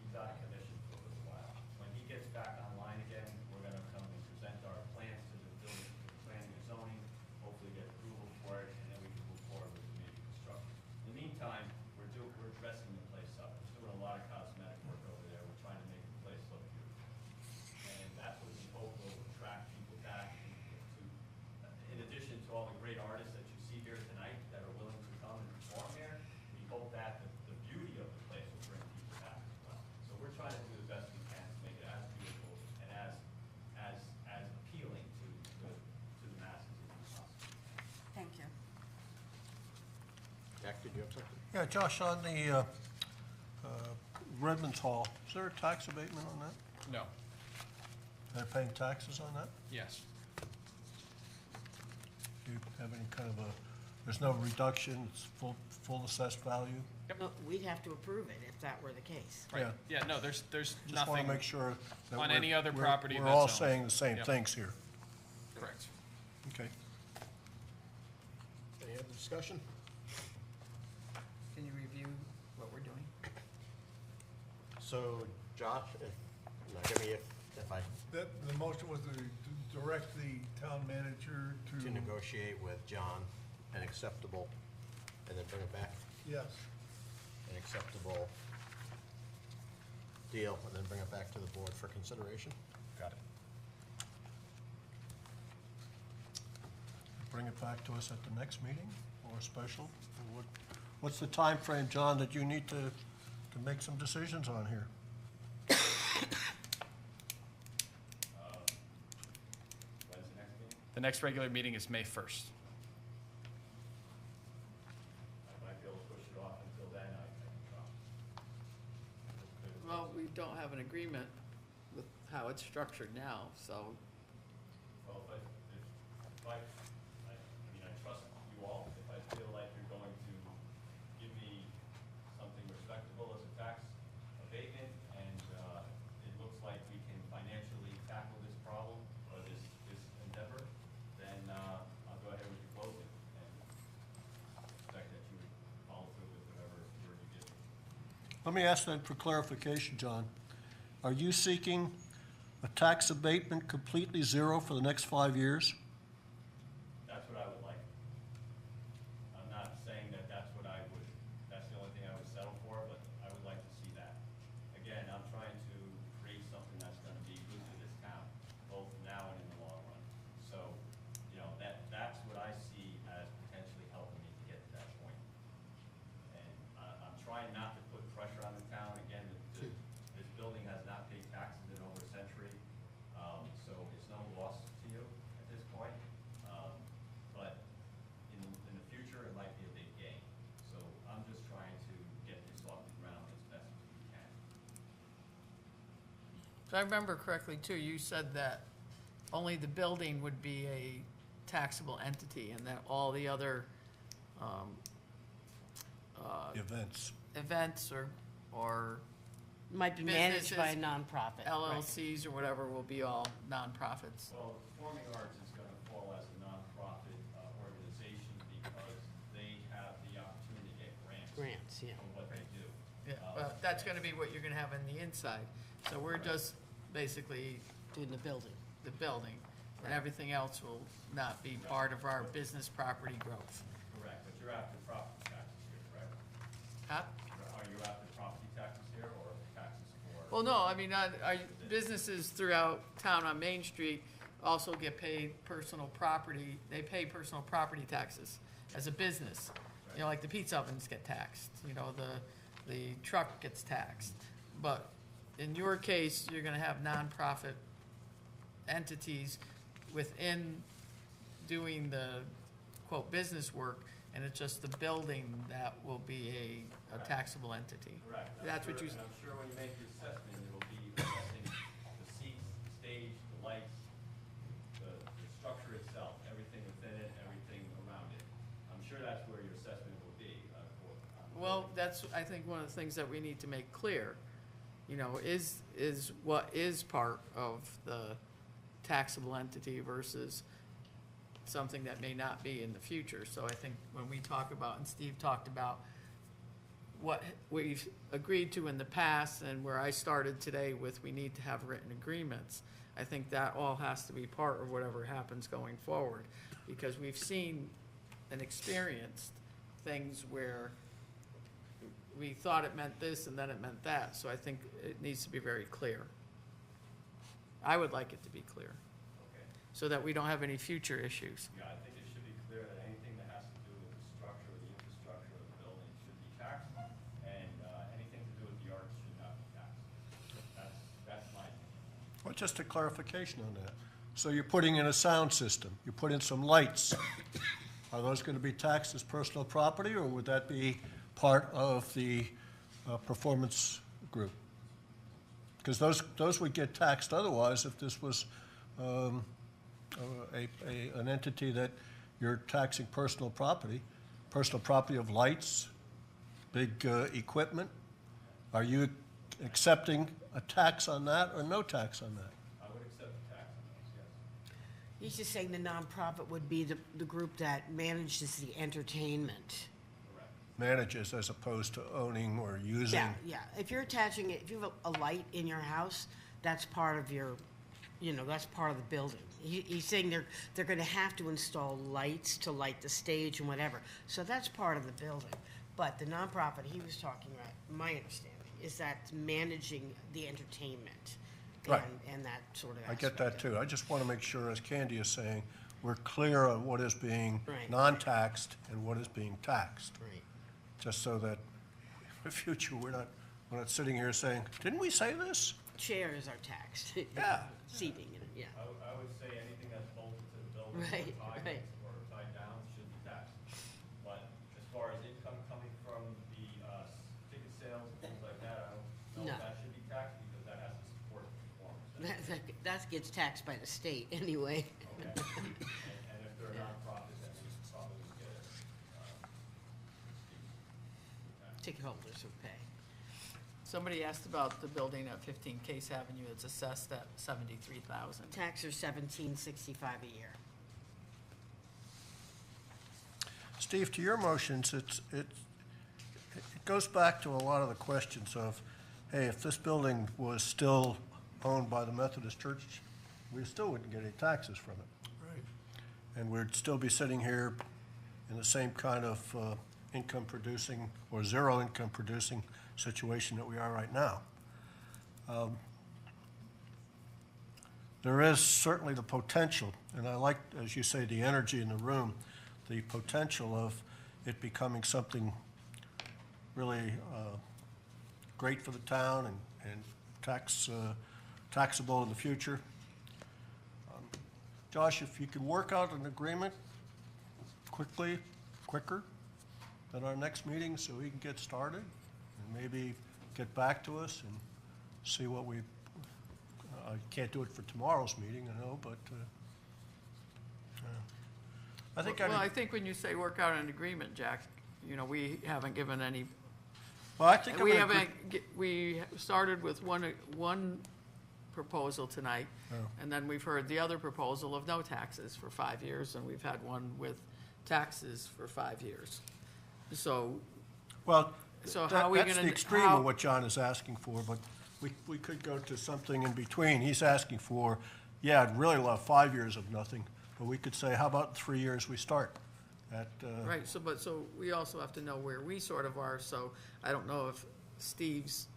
He's out of commission for a little while. When he gets back online again, we're gonna come and present our plans to the building, to the planning and zoning, hopefully get approval for it, and then we can move forward with maybe construction. In the meantime, we're dressing the place up. We're doing a lot of cosmetic work over there. We're trying to make the place look beautiful. And that's what we hope will attract people back in addition to all the great artists that you see here tonight that are willing to come and perform here. We hope that the beauty of the place you have something? Yeah, Josh, on the Redmond's Hall, is there a tax abatement on that? No. They're paying taxes on that? Yes. Do you have any kind of a, there's no reduction, it's full assessed value? No, we'd have to approve it if that were the case. Right. Yeah. Yeah, no, there's Just nothing. want to make sure that on we're- any other we're- property We're that's all owned. saying the same Yep. things here. Correct. Okay. Any other discussion? Can you review what we're doing? So, Josh, give me if I, The motion was to direct the town manager to negotiate with John an acceptable, and then bring it back, Yes. an acceptable deal, and then bring it back to the board for consideration? Got it. Bring it back to us at the next meeting or special? Or what's the time frame, John, that you need to make some decisions on here? When's the next meeting? The next regular meeting is May 1st. I might be able to push it off until then, I think. Well, we don't have an agreement with how it's structured now, so. Well, if I mean, I trust you all. If I feel like you're going to give me something respectable as a tax abatement, and it looks like we can financially tackle this problem, or this endeavor, then I'll go ahead with your closing, and expect that you would follow through with whatever word you give me. Let me ask then for clarification, John. Are you seeking a tax abatement completely zero for the next 5 years? That's what I would like. I'm not saying that that's the only thing I would settle for, but I would like to see that. Again, I'm trying to create something that's gonna be good for this town, both now and in the long run. So, that's what I see as potentially helping me to get to that point. And I'm trying not to put pressure on the town. Again, this building has not paid taxes in over a century, so it's no loss to you at this point. But in the future, it might be a big gain. So I'm just trying to get this off the ground as best as we can. If I remember correctly too, you said that only the building would be a taxable entity and that all the other, events or Might be managed by a businesses, nonprofit. right. LLCs or whatever will be all nonprofits. Well, Performing Arts is gonna fall as a nonprofit organization because they have the opportunity to get grants. Grants, yeah. For what they do. Yeah, but that's gonna be what you're gonna have on the inside. So we're just basically Doing the building. the building, and everything else will not be part of our business property growth. Correct, but you're after property taxes here, correct? Huh? Are you after property taxes here or taxes for? Well, no, I mean, our businesses throughout town on Main Street also get paid personal property, they pay personal property taxes as a business. You know, like the pizza ovens get taxed, the truck gets taxed. But in your case, you're gonna have nonprofit entities within doing the quote business work, and it's just the building that will be a taxable entity. Correct. That's what you. And I'm sure when you make the assessment, it'll be assessing the seats, the stage, the lights, the structure itself, everything within it, everything around it. I'm sure that's where your assessment will be. Well, that's, I think, one of the things that we need to make clear, is what is part of the taxable entity versus something that may not be in the future. So I think when we talk about, and Steve talked about what we've agreed to in the past and where I started today with we need to have written agreements, I think that all has to be part of whatever happens going forward. Because we've seen and experienced things where we thought it meant this and then it meant that. So I think it needs to be very clear. I would like it to be clear, so that we don't have any future issues. Yeah, I think it should be clear that anything that has to do with the structure, the infrastructure of the building should be taxed, and anything to do with the arts should not be taxed. That's my opinion. Well, just a clarification on that. So you're putting in a sound system, you put in some lights. Are those going to be taxed as personal property, or would that be part of the performance group? Because those would get taxed otherwise if this was an entity that you're taxing personal property of lights, big equipment. Are you accepting a tax on that or no tax on that? I would accept the tax on those, yes. He's just saying the nonprofit would be the group that manages the entertainment. Manages as opposed to owning or using. Yeah. If you're attaching it, if you have a light in your house, that's part of your, that's part of the building. He's saying they're going to have to install lights to light the stage and whatever. So that's part of the building. But the nonprofit he was talking about, my understanding, is that managing the entertainment. Right. And that sort of I get that too. I just want to make sure, as Candy is saying, we're clear on what is being Right. non-taxed and what is being taxed. Right. Just so that in the future, we're not sitting here saying, didn't we say this? Chairs are taxed. Yeah. Seating, yeah. I would say anything that's bolted to the building Right. or tied down should be taxed. But as far as income coming from the ticket sales and things like that, I don't know if that should be taxed because that has to support the performance. That gets taxed by the state anyway. Okay. And if they're a nonprofit, then we probably would get it. Ticket holders would pay. Somebody asked about the building at 15 Case Avenue. It's assessed at $73,000. Tax are $17.65 a year. Steve, to your motions, it goes back to a lot of the questions of, hey, if this building was still owned by the Methodist Church, we still wouldn't get any taxes from it. Right. And we'd still be sitting here in the same kind of income producing or zero income producing situation that we are right now. There is certainly the potential, and I like, as you say, the energy in the room, the potential of it becoming something really great for the town and taxable in the future. Josh, if you could work out an agreement quicker at our next meeting so we can get started and maybe get back to us and see what we, I can't do it for tomorrow's meeting, I know, but I think I think when you say work out an agreement, Jack, we haven't given any. Well, I think we started with one proposal tonight, and then we've heard the other proposal of no taxes for 5 years, and we've had one with taxes for 5 years. So, well, how are we going to? That's the extreme of what John is asking for, but we could go to something in between. He's asking for, yeah, I'd really love 5 years of nothing, but we could say, how about 3 years we start at? Right. So we also have to know where we sort of are. So I don't know if Steve's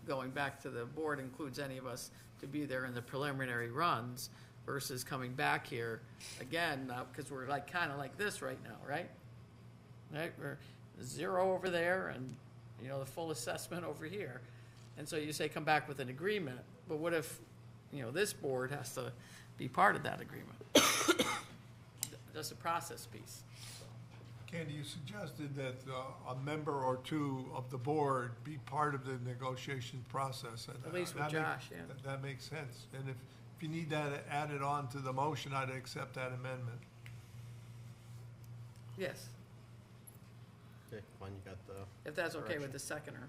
going back to the board includes any of us to be there in the preliminary runs versus coming back here again, because we're kind of like this right now, right? Right, we're 0 over there, and the full assessment over here, and so you say come back with an agreement. But what if this board has to be part of that agreement? That's a process piece. Candy, you suggested that a member or two of the board be part of the negotiation process. And, At least with that Josh, makes, yeah. That makes sense. And if you need that added on to the motion, I'd accept that amendment. Yes, Okay, fine, you got the. if that's okay correction. with the seconder.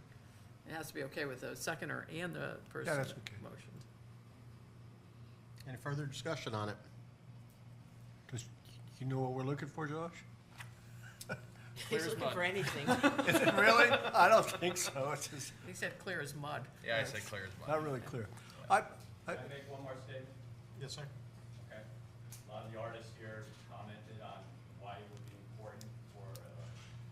It has to be okay with the seconder and the person that's that okay. motioned. Any further discussion on it? Does you know what we're looking for, Josh? He's looking for anything. Is it really? I don't think so. It's just He said clear as mud. Yeah, I say clear as mud. not really clear. Can I make one more statement? Yes, sir. Okay. A lot of the artists here commented on why it would be important for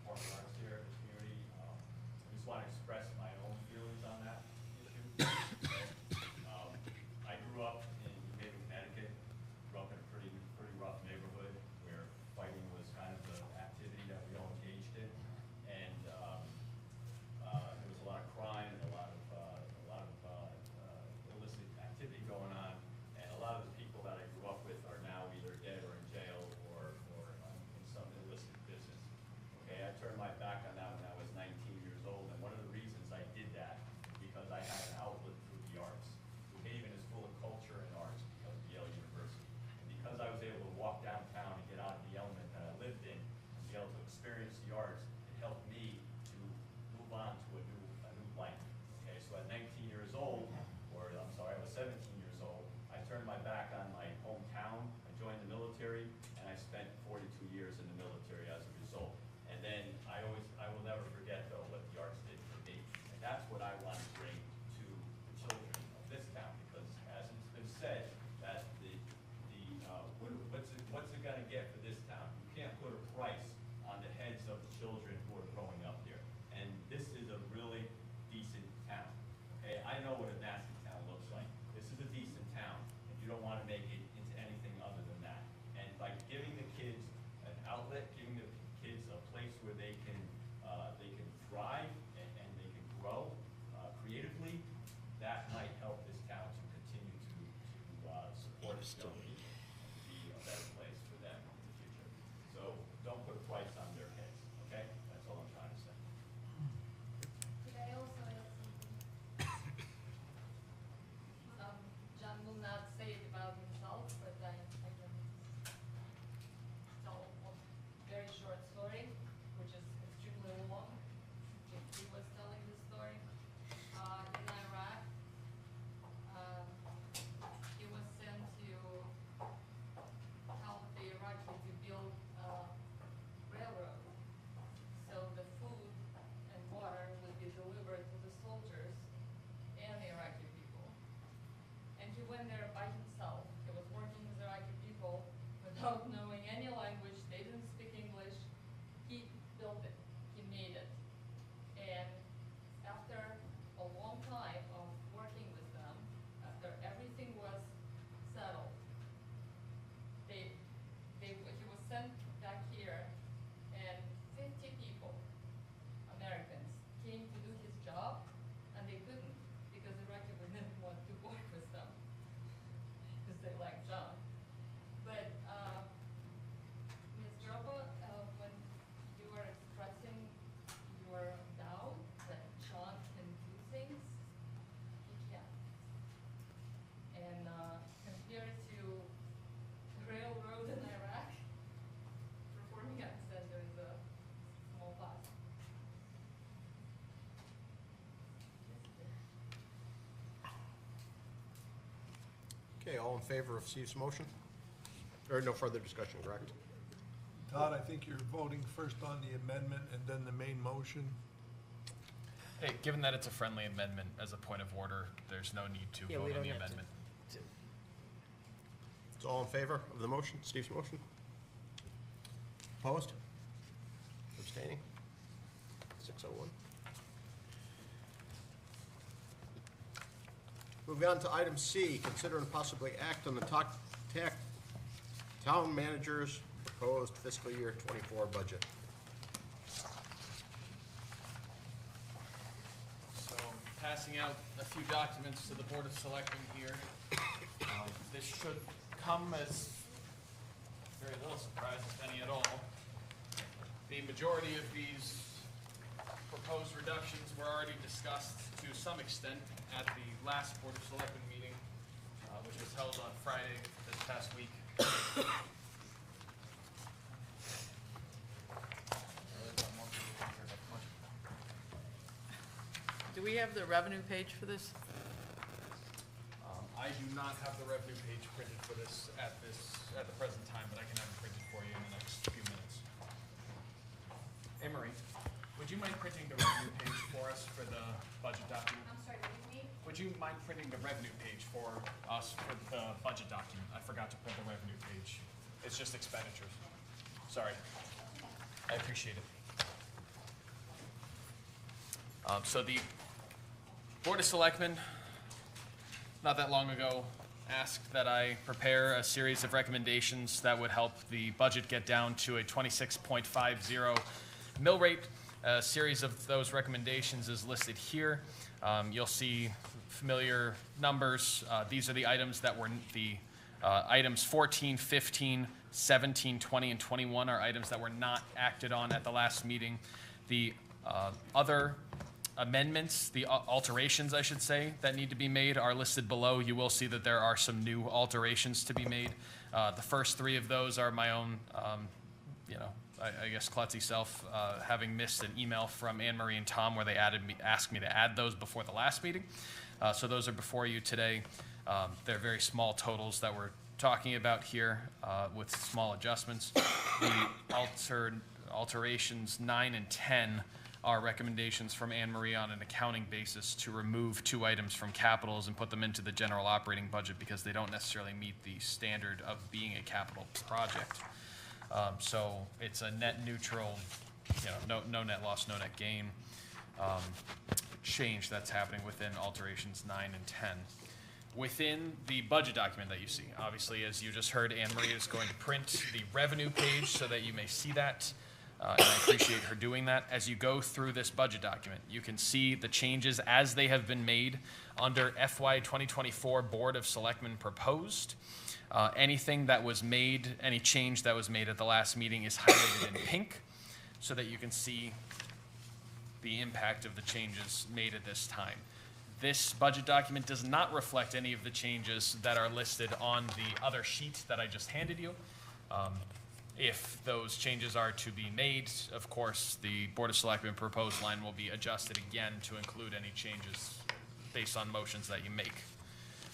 performing arts here in the community. I just want to express my own feelings on that issue. I grew up in New Haven, Connecticut. Grew up in a pretty rough neighborhood where fighting was kind of the activity that we all engaged in, and there was a lot of crime and a lot of illicit activity going on. And a lot of the people that I grew up with are now either dead or in jail Okay, all in favor of Steve's motion? Or no further discussion, correct? Todd, I think you're voting first on the amendment and then the main motion. Hey, given that it's a friendly amendment, as a point of order, there's no need to Yeah, we vote on don't the have to- amendment. So all in favor of the motion, Steve's motion? Opposed? Abstaining? 601. Moving on to item C, consider and possibly act on the town manager's proposed fiscal year 24 budget. So, passing out a few documents to the Board of Selectmen here. This should come as very little surprise, if any at all. The majority of these proposed reductions were already discussed to some extent at the last Board of Selectmen meeting, which was held on Friday this past week. Do we have the revenue page for this? I do not have the revenue page printed for this at the present time, but I can have it printed for you in the next few minutes. Emery, would you mind printing the revenue page for us for the budget document? I'm sorry, what do you need? Would you mind printing the revenue page for us for the budget document? I forgot to print the revenue page. It's just expenditures. Sorry. I appreciate it. So the Board of Selectmen, not that long ago, asked that I prepare a series of recommendations that would help the budget get down to a 26.50 mill rate. A series of those recommendations is listed here. You'll see familiar numbers. These are the items that were the items 14, 15, 17, 20, and 21 are items that were not acted on at the last meeting. The other amendments, the alterations, I should say, that need to be made are listed below. You will see that there are some new alterations to be made. The first three of those are my own, I guess klutzy self, having missed an email from Anne Marie and Tom where they asked me to add those before the last meeting. So those are before you today. They're very small totals that we're talking about here with small adjustments. The alterations 9 and 10 are recommendations from Anne Marie on an accounting basis to remove two items from capitals and put them into the general operating budget because they don't necessarily meet the standard of being a capital project. So it's a net neutral, no net loss, no net gain change that's happening within alterations 9 and 10. Within the budget document that you see, obviously, as you just heard, Anne Marie is going to print the revenue page so that you may see that. And I appreciate her doing that. As you go through this budget document, you can see the changes as they have been made under FY 2024 Board of Selectmen proposed. Anything that was made, any change that was made at the last meeting is highlighted in pink so that you can see the impact of the changes made at this time. This budget document does not reflect any of the changes that are listed on the other sheet that I just handed you. If those changes are to be made, of course, the Board of Selectmen proposed line will be adjusted again to include any changes based on motions that you make.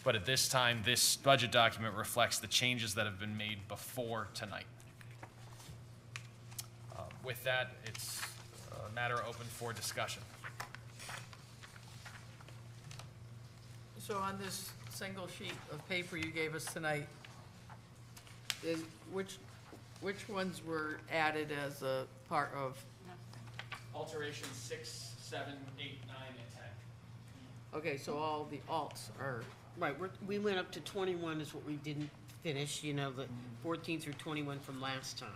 But at this time, this budget document reflects the changes that have been made before tonight. With that, it's a matter open for discussion. So on this single sheet of paper you gave us tonight, which ones were added as a part of? Alterations 6, 7, 8, 9, and 10. Okay, so all the alts are, Right, we went up to 21 is what we didn't finish, the 14 through 21 from last time.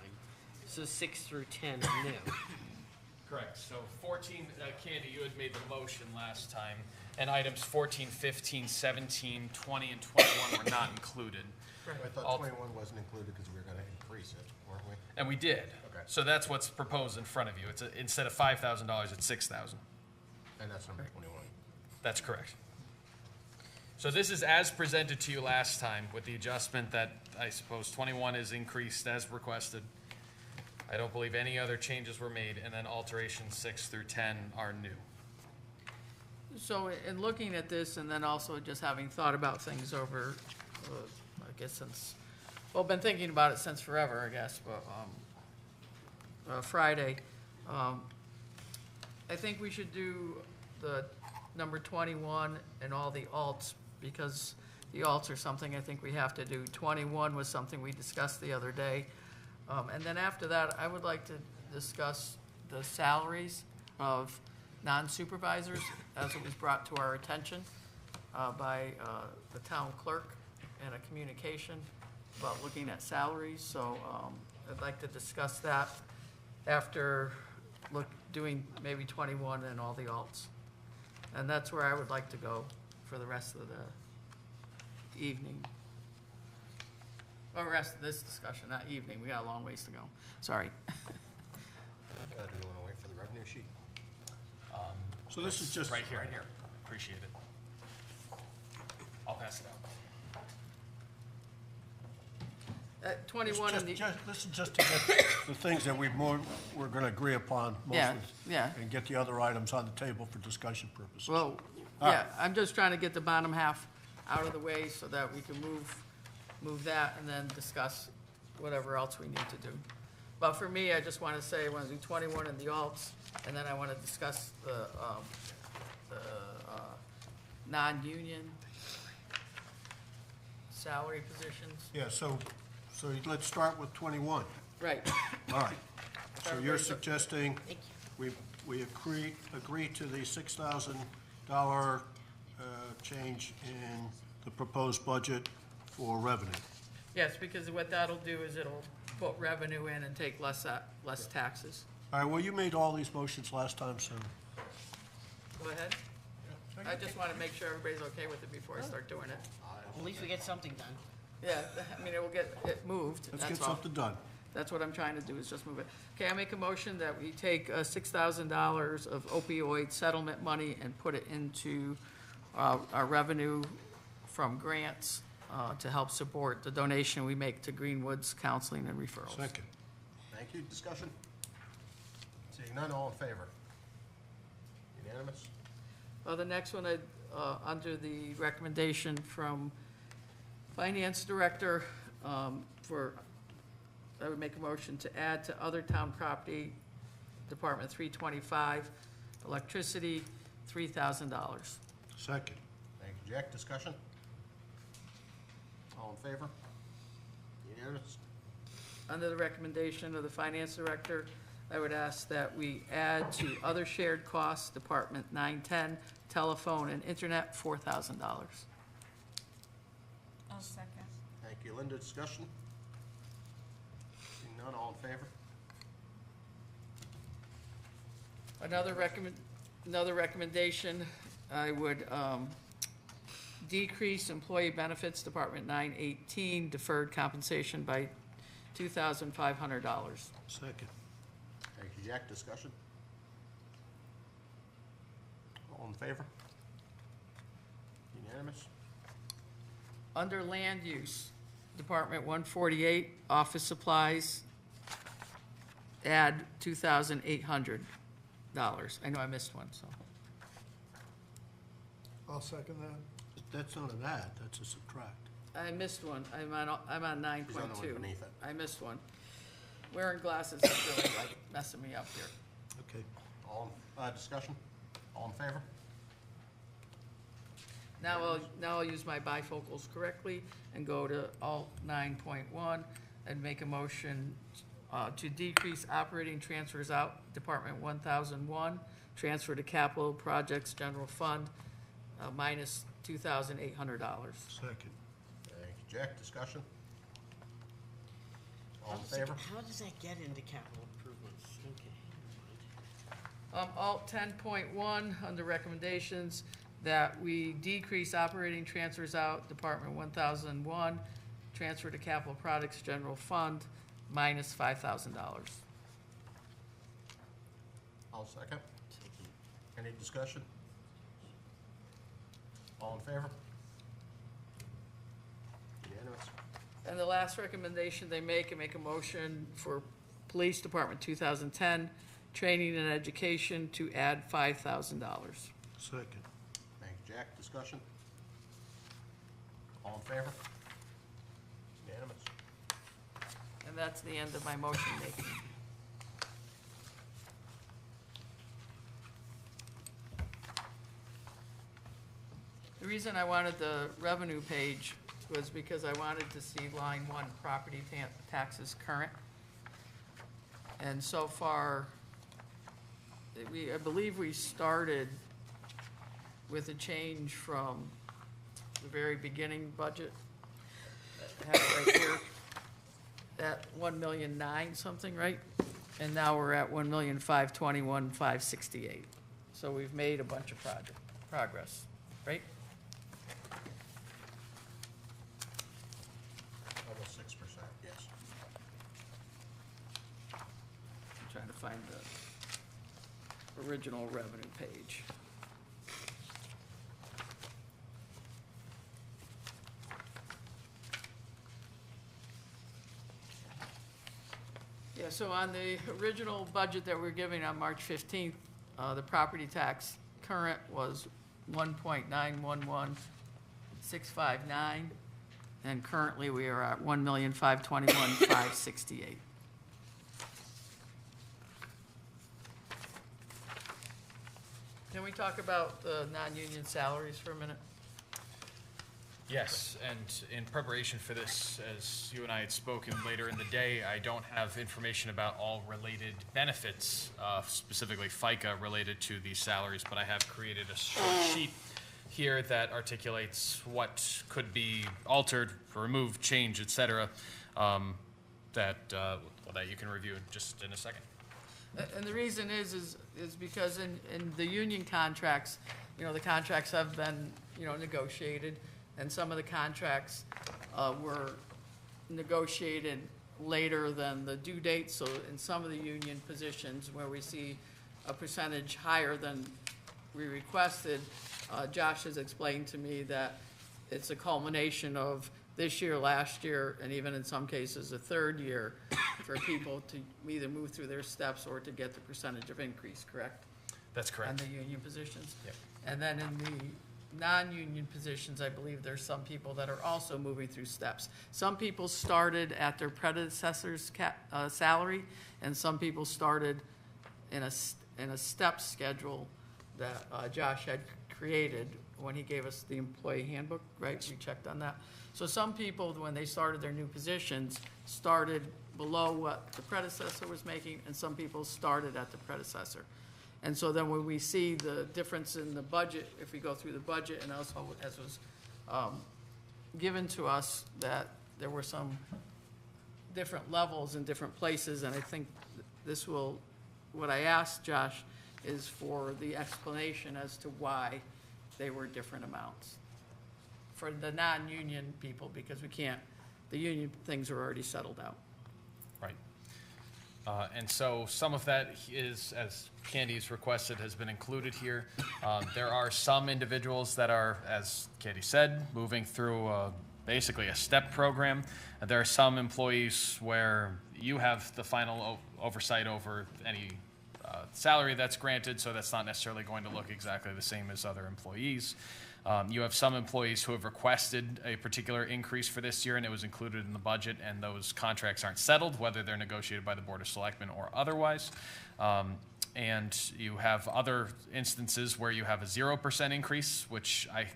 So 6 through 10 are new. Correct. So 14, Candy, you had made the motion last time, and items 14, 15, 17, 20, and 21 were not included. I thought 21 wasn't included because we were going to increase it, weren't we? And we did. Okay. So that's what's proposed in front of you. It's instead of $5,000, it's $6,000. And that's number 21. That's correct. So this is as presented to you last time with the adjustment that I suppose 21 is increased as requested. I don't believe any other changes were made, and then alterations 6 through 10 are new. so in looking at this and then also just having thought about things over I guess since, well, been thinking about it since forever, I guess, but, Friday. I think we should do the number 21 and all the alts, because the alts are something I think we have to do. 21 was something we discussed the other day. And then after that, I would like to discuss the salaries of non-supervisors as it was brought to our attention by the town clerk in a communication about looking at salaries. So I'd like to discuss that after doing maybe 21 and all the alts. And that's where I would like to go for the rest of the evening. Or rest of this discussion, not evening. We got a long ways to go. Sorry. Do you want to wait for the revenue sheet? So this is just. Right here. Appreciate it. I'll pass it out. 21 and the. This is just to get the things that we're going to agree upon mostly. Yeah. And get the other items on the table for discussion purposes. Well, yeah, I'm just trying to get the bottom half out of the way so that we can move that and then discuss whatever else we need to do. But for me, I just want to say I want to do 21 in the alts, and then I want to discuss the non-union salary positions. Yeah, so let's start with 21. Right. All right. So you're Everybody's- suggesting we agree to the $6,000 change in the proposed budget for revenue. Yes, because what that'll do is it'll put revenue in and take less taxes. All right, well, you made all these motions last time, so. Go ahead. I just want to make sure everybody's okay with it before I start doing it. At least we get something done. Yeah, I mean, it will get it moved. Let's that's get all. something done. That's what I'm trying to do, is just move it. Okay, I make a motion that we take $6,000 of opioid settlement money and put it into our revenue from grants to help support the donation we make to Greenwood's Counseling and Referrals. Second. Thank you. Discussion? Seeing none, all in favor? Unanimous? Well, the next one, under the recommendation from Finance Director, I would make a motion to add to other town property, Department 325, electricity, $3,000. Second. Thank you, Jack. Discussion? All in favor? Unanimous? Under the recommendation of the Finance Director, I would ask that we add to other shared costs, Department 910, telephone and internet, $4,000. I'll second. Thank you, Linda. Discussion? Seeing none, all in favor? Another recommendation, I would decrease employee benefits, Department 918, deferred compensation by $2,500. Second. Thank you, Jack. Discussion? All in favor? Unanimous? Under land use, Department 148, office supplies, add $2,800. I know I missed one, so. I'll second that. That's not an add, that's a subtract. I missed one. I'm on 9.2. He's on the one beneath it. I missed one. Wearing glasses is really like messing me up here. Okay. All, discussion? All in favor? Now I'll use my bifocals correctly and go to alt 9.1 and make a motion to decrease operating transfers out, Department 1001, transfer to capital projects general fund, minus $2,800. Second. Thank you, Jack. Discussion? All in favor? How does that get into capital improvements? Okay. Alt 10.1, under recommendations, that we decrease operating transfers out, Department 1001, transfer to capital products general fund, minus $5,000. I'll second. Any discussion? All in favor? Unanimous? And the last recommendation they make a motion for Police Department 2010, training and education to add $5,000. Second. Thank you, Jack. Discussion? All in favor? And that's the end of my motion making. The reason I wanted the revenue page was because I wanted to see line 1, property taxes current. And so far, I believe we started with a change from the very beginning budget. I have it right here, at 1,009,000 something, right? And now we're at 1,521,568. So we've made a bunch of progress, right? Almost 6%, yes. I'm trying to find the original revenue page. Yeah, so on the original budget that we're giving on March 15th, the property tax current was 1.911659, and currently we are at 1,521,568. Can we talk about the non-union salaries for a minute? Yes, and in preparation for this, as you and I had spoken later in the day, I don't have information about all related benefits, specifically FICA related to these salaries, but I have created a short sheet here that articulates what could be altered, removed, changed, et cetera, that you can review just in a second. And the reason is because in the union contracts, the contracts have been, negotiated, and some of the contracts were negotiated later than the due date. So in some of the union positions where we see a percentage higher than we requested, Josh has explained to me that it's a culmination of this year, last year, and even in some cases a third year for people to either move through their steps or to get the percentage of increase, correct? That's correct. On the union positions? Yep. And then in the non-union positions, I believe there's some people that are also moving through steps. Some people started at their predecessor's salary, and some people started in a step schedule that Josh had created when he gave us the employee handbook, right? We checked on that. So some people, when they started their new positions, started below what the predecessor was making, and some people started at the predecessor. And so then when we see the difference in the budget, if we go through the budget, and also as was given to us, that there were some different levels in different places, and I think this will, what I asked Josh is for the explanation as to why they were different amounts for the non-union people, because we can't, the union things are already settled out. Right. And so some of that is, as Candy's requested, has been included here. There are some individuals that are, as Candy said, moving through basically a step program. There are some employees where you have the final oversight over any salary that's granted, so that's not necessarily going to look exactly the same as other employees. You have some employees who have requested a particular increase for this year, and it was included in the budget, and those contracts aren't settled, whether they're negotiated by the Board of Selectmen or otherwise. And you have other instances where you have a 0% increase, which I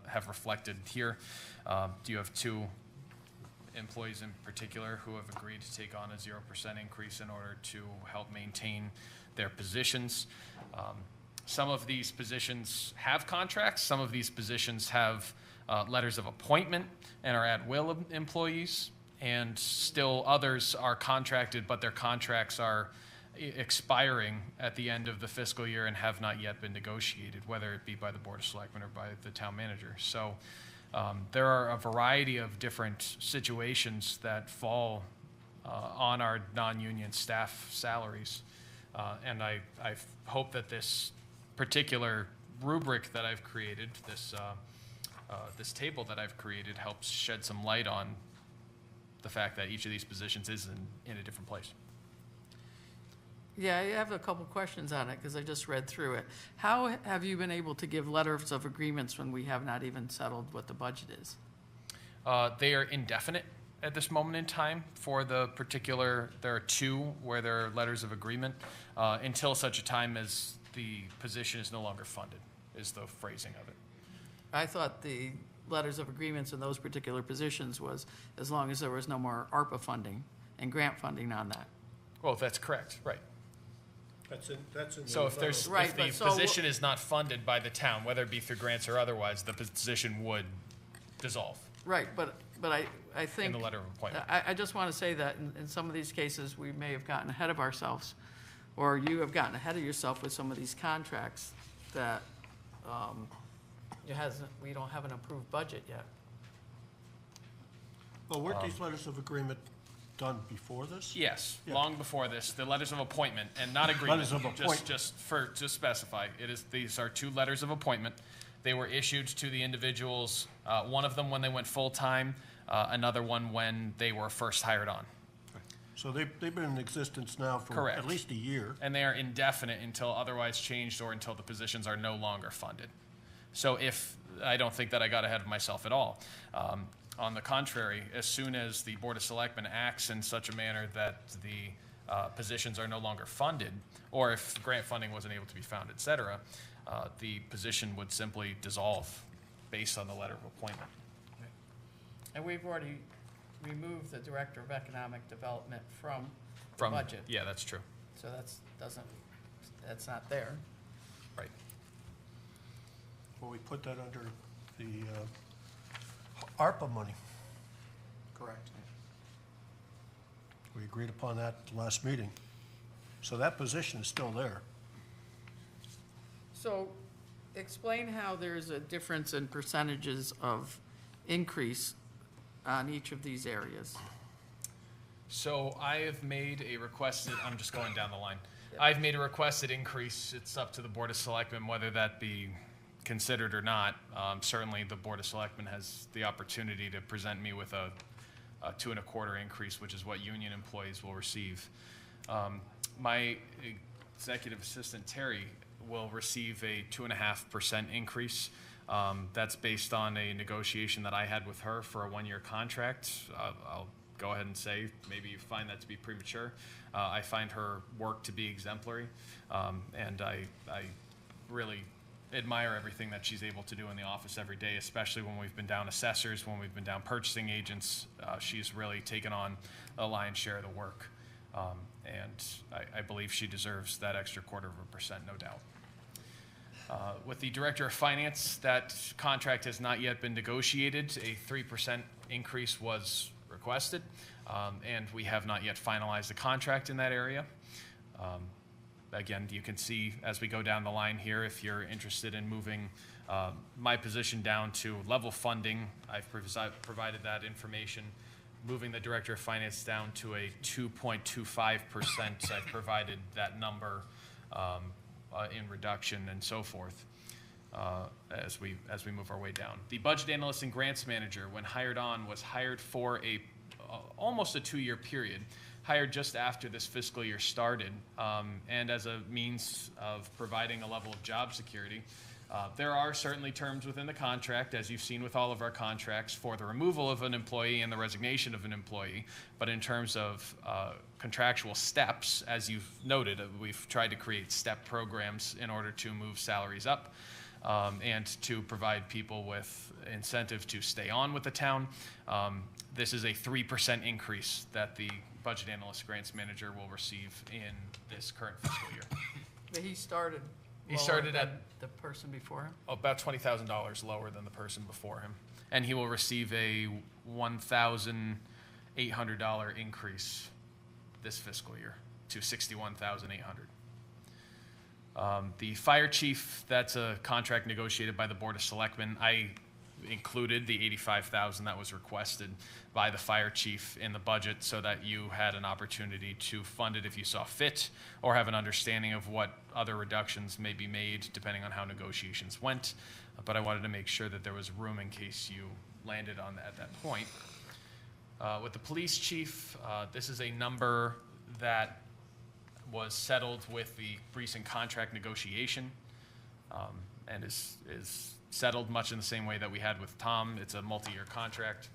have reflected here. You have two employees in particular who have agreed to take on a 0% increase in order to help maintain their positions. Some of these positions have contracts. Some of these positions have letters of appointment and are at-will employees. And still others are contracted, but their contracts are expiring at the end of the fiscal year and have not yet been negotiated, whether it be by the Board of Selectmen or by the town manager. So there are a variety of different situations that fall on our non-union staff salaries. And I hope that this particular rubric that I've created, this table that I've created, helps shed some light on the fact that each of these positions is in a different place. Yeah, I have a couple questions on it because I just read through it. How have you been able to give letters of agreements when we have not even settled what the budget is? They are indefinite, at this moment in time for the particular, there are 2 where there are letters of agreement, until such a time as the position is no longer funded, is the phrasing of it. I thought the letters of agreements in those particular positions was as long as there was no more ARPA funding and grant funding on that. Well, that's correct, right. That's in the. So if there's, Right, if the but so- position is not funded by the town, whether it be through grants or otherwise, the position would dissolve Right, but I think. in the letter of appointment. I just want to say that in some of these cases, we may have gotten ahead of ourselves, or you have gotten ahead of yourself with some of these contracts that we don't have an approved budget yet. Well, weren't these letters of agreement done before this? Yes, Yeah. long before this, the letters of appointment, and not agreement. Letters of appointment. To specify, these are 2 letters of appointment. They were issued to the individuals, one of them when they went full-time, another one when they were first hired on. So they've been in existence now for Correct. at least a year. And they are indefinite until otherwise changed or until the positions are no longer funded. So I don't think that I got ahead of myself at all. On the contrary, as soon as the Board of Selectmen acts in such a manner that the positions are no longer funded, or if grant funding wasn't able to be found, et cetera, the position would simply dissolve based on the letter of appointment. And we've already removed the Director of Economic Development from the budget. Yeah, that's true. So that's not there. Right. Well, we put that under the ARPA money. Correct. We agreed upon that at the last meeting. So that position is still there. So explain how there's a difference in percentages of increase on each of these areas. So I have made a requested, I'm just going down the line. I've made a requested increase. It's up to the Board of Selectmen whether that be considered or not. Certainly the Board of Selectmen has the opportunity to present me with a 2 1/4 increase, which is what union employees will receive. My executive assistant, Terry, will receive a 2.5% increase. That's based on a negotiation that I had with her for a 1-year contract. I'll go ahead and say, maybe you find that to be premature. I find her work to be exemplary, and I really admire everything that she's able to do in the office every day, especially when we've been down assessors, when we've been down purchasing agents. She's really taken on a lion's share of the work, and I believe she deserves that extra 1/4%, no doubt. With the Director of Finance, that contract has not yet been negotiated. A 3% increase was requested, and we have not yet finalized the contract in that area. Again, you can see as we go down the line here, if you're interested in moving my position down to level funding, I've provided that information. Moving the Director of Finance down to a 2.25%, I've provided that number in reduction and so forth as we move our way down. The Budget Analyst and Grants Manager, when hired on, was hired for almost a 2-year period. Hired just after this fiscal year started, and as a means of providing a level of job security. There are certainly terms within the contract, as you've seen with all of our contracts, for the removal of an employee and the resignation of an employee. But in terms of contractual steps, as you've noted, we've tried to create step programs in order to move salaries up and to provide people with incentive to stay on with the town. This is a 3% increase that the Budget Analyst Grants Manager will receive in this current fiscal year. But he started at the person before him? About $20,000 lower than the person before him. And he will receive a $1,800 increase this fiscal year to $61,800. The fire chief, that's a contract negotiated by the Board of Selectmen. I included the $85,000 that was requested by the fire chief in the budget so that you had an opportunity to fund it if you saw fit, or have an understanding of what other reductions may be made depending on how negotiations went. But I wanted to make sure that there was room in case you landed on at that point. With the police chief, this is a number that was settled with the recent contract negotiation, and is settled much in the same way that we had with Tom. It's a multi-year contract.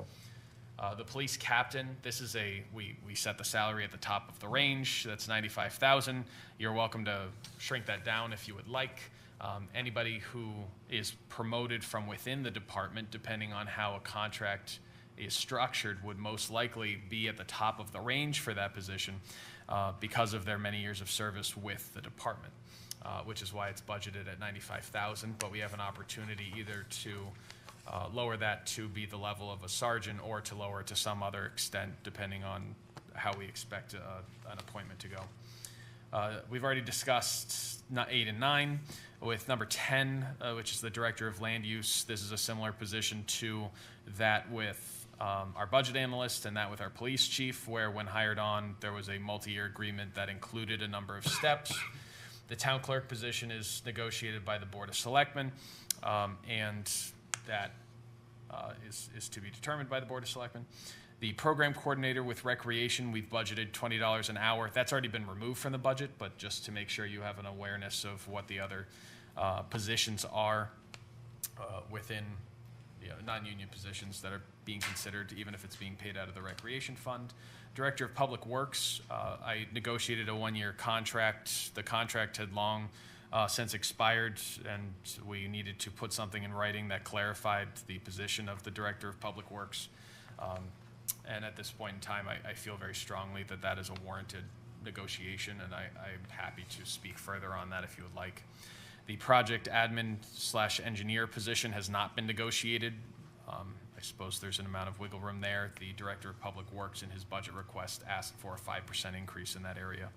The police captain, this is we set the salary at the top of the range. That's $95,000. You're welcome to shrink that down if you would like. Anybody who is promoted from within the department, depending on how a contract is structured, would most likely be at the top of the range for that position because of their many years of service with the department, which is why it's budgeted at $95,000. But we have an opportunity either to lower that to be the level of a sergeant or to lower it to some other extent, depending on how we expect an appointment to go. We've already discussed 8 and 9. With number 10, which is the Director of Land Use, this is a similar position to that with our budget analyst and that with our police chief, where when hired on, there was a multi-year agreement that included a number of steps. The town clerk position is negotiated by the Board of Selectmen, and that is to be determined by the Board of Selectmen. The program coordinator with recreation, we've budgeted $20 an hour. That's already been removed from the budget, but just to make sure you have an awareness of what the other positions are within non-union positions that are being considered, even if it's being paid out of the recreation fund. Director of Public Works, I negotiated a 1-year contract. The contract had long since expired, and we needed to put something in writing that clarified the position of the Director of Public Works. And at this point in time, I feel very strongly that that is a warranted negotiation, and I'm happy to speak further on that if you would like. The project admin/engineer position has not been negotiated. I suppose there's an amount of wiggle room there. The Director of Public Works in his budget request asked for a 5% increase in that area,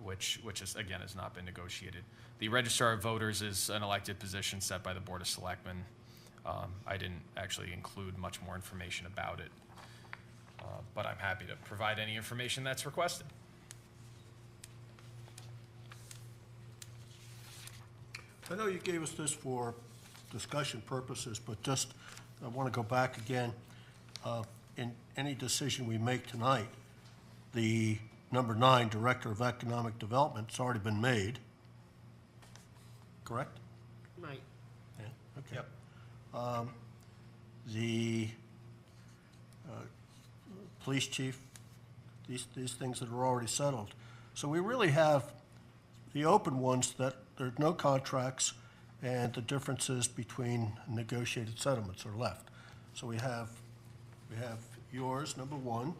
which is, again, has not been negotiated. The Registrar of Voters is an elected position set by the Board of Selectmen. I didn't actually include much more information about it, but I'm happy to provide any information that's requested. I know you gave us this for discussion purposes, but just, I want to go back again. In any decision we make tonight, the number 9, Director of Economic Development, has already been made, correct? Right. Yeah, okay. Yep. The police chief, these things that are already settled. So we really have the open ones that there's no contracts, and the differences between negotiated settlements are left. So we have yours, number 1.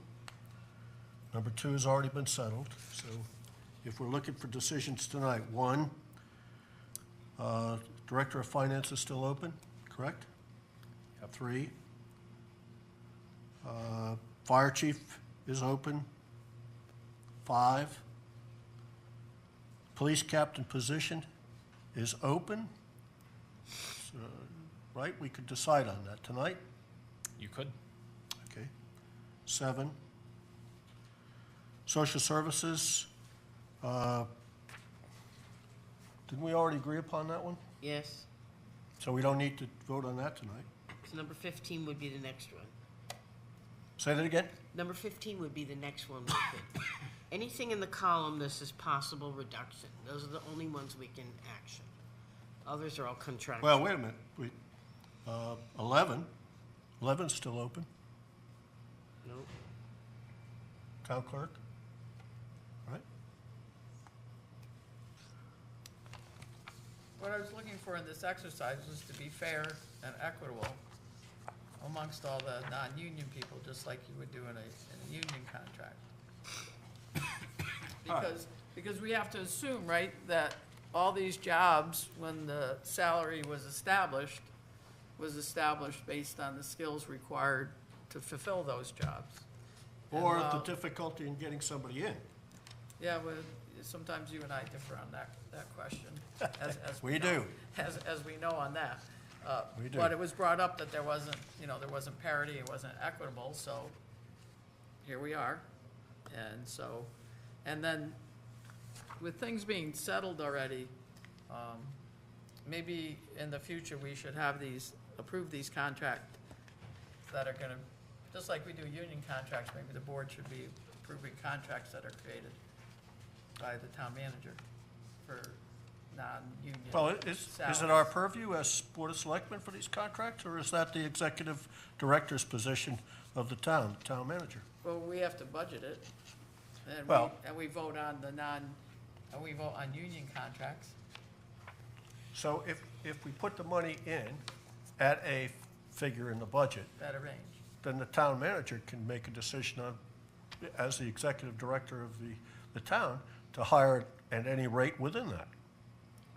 Number 2 has already been settled. So if we're looking for decisions tonight, 1, Director of Finance is still open, correct? Yep. 3, Fire Chief is open. 5, Police Captain position is open. So, right, we could decide on that tonight? You could. Okay. 7, Social Services, didn't we already agree upon that one? Yes. So we don't need to vote on that tonight. So number 15 would be the next one. Say that again? Number 15 would be the next one we could. Anything in the column, this is possible reduction. Those are the only ones we can action. Others are all contractual. Well, wait a minute. 11, 11's still open. Nope. Town clerk, right? What I was looking for in this exercise was to be fair and equitable amongst all the non-union people, just like you would do in a union contract. Because we have to assume, right, that all these jobs, when the salary was established based on the skills required to fulfill those jobs. Or the difficulty in getting somebody in. Yeah, well, sometimes you and I differ on that question. As We know, do. As we know on that. We do. But it was brought up that there wasn't parity, it wasn't equitable, so here we are. And then with things being settled already, maybe in the future we should have approve these contracts that are gonna, just like we do union contracts, maybe the board should be approving contracts that are created by the town manager for non-union Well, is it our salaries. purview as Board of Selectmen for these contracts, or is that the executive director's position of the town manager? Well, we have to budget it, and Well- we vote on we vote on union contracts. So if we put the money in at a figure in the budget, At a range. then the town manager can make a decision on, as the executive director of the town, to hire at any rate within that.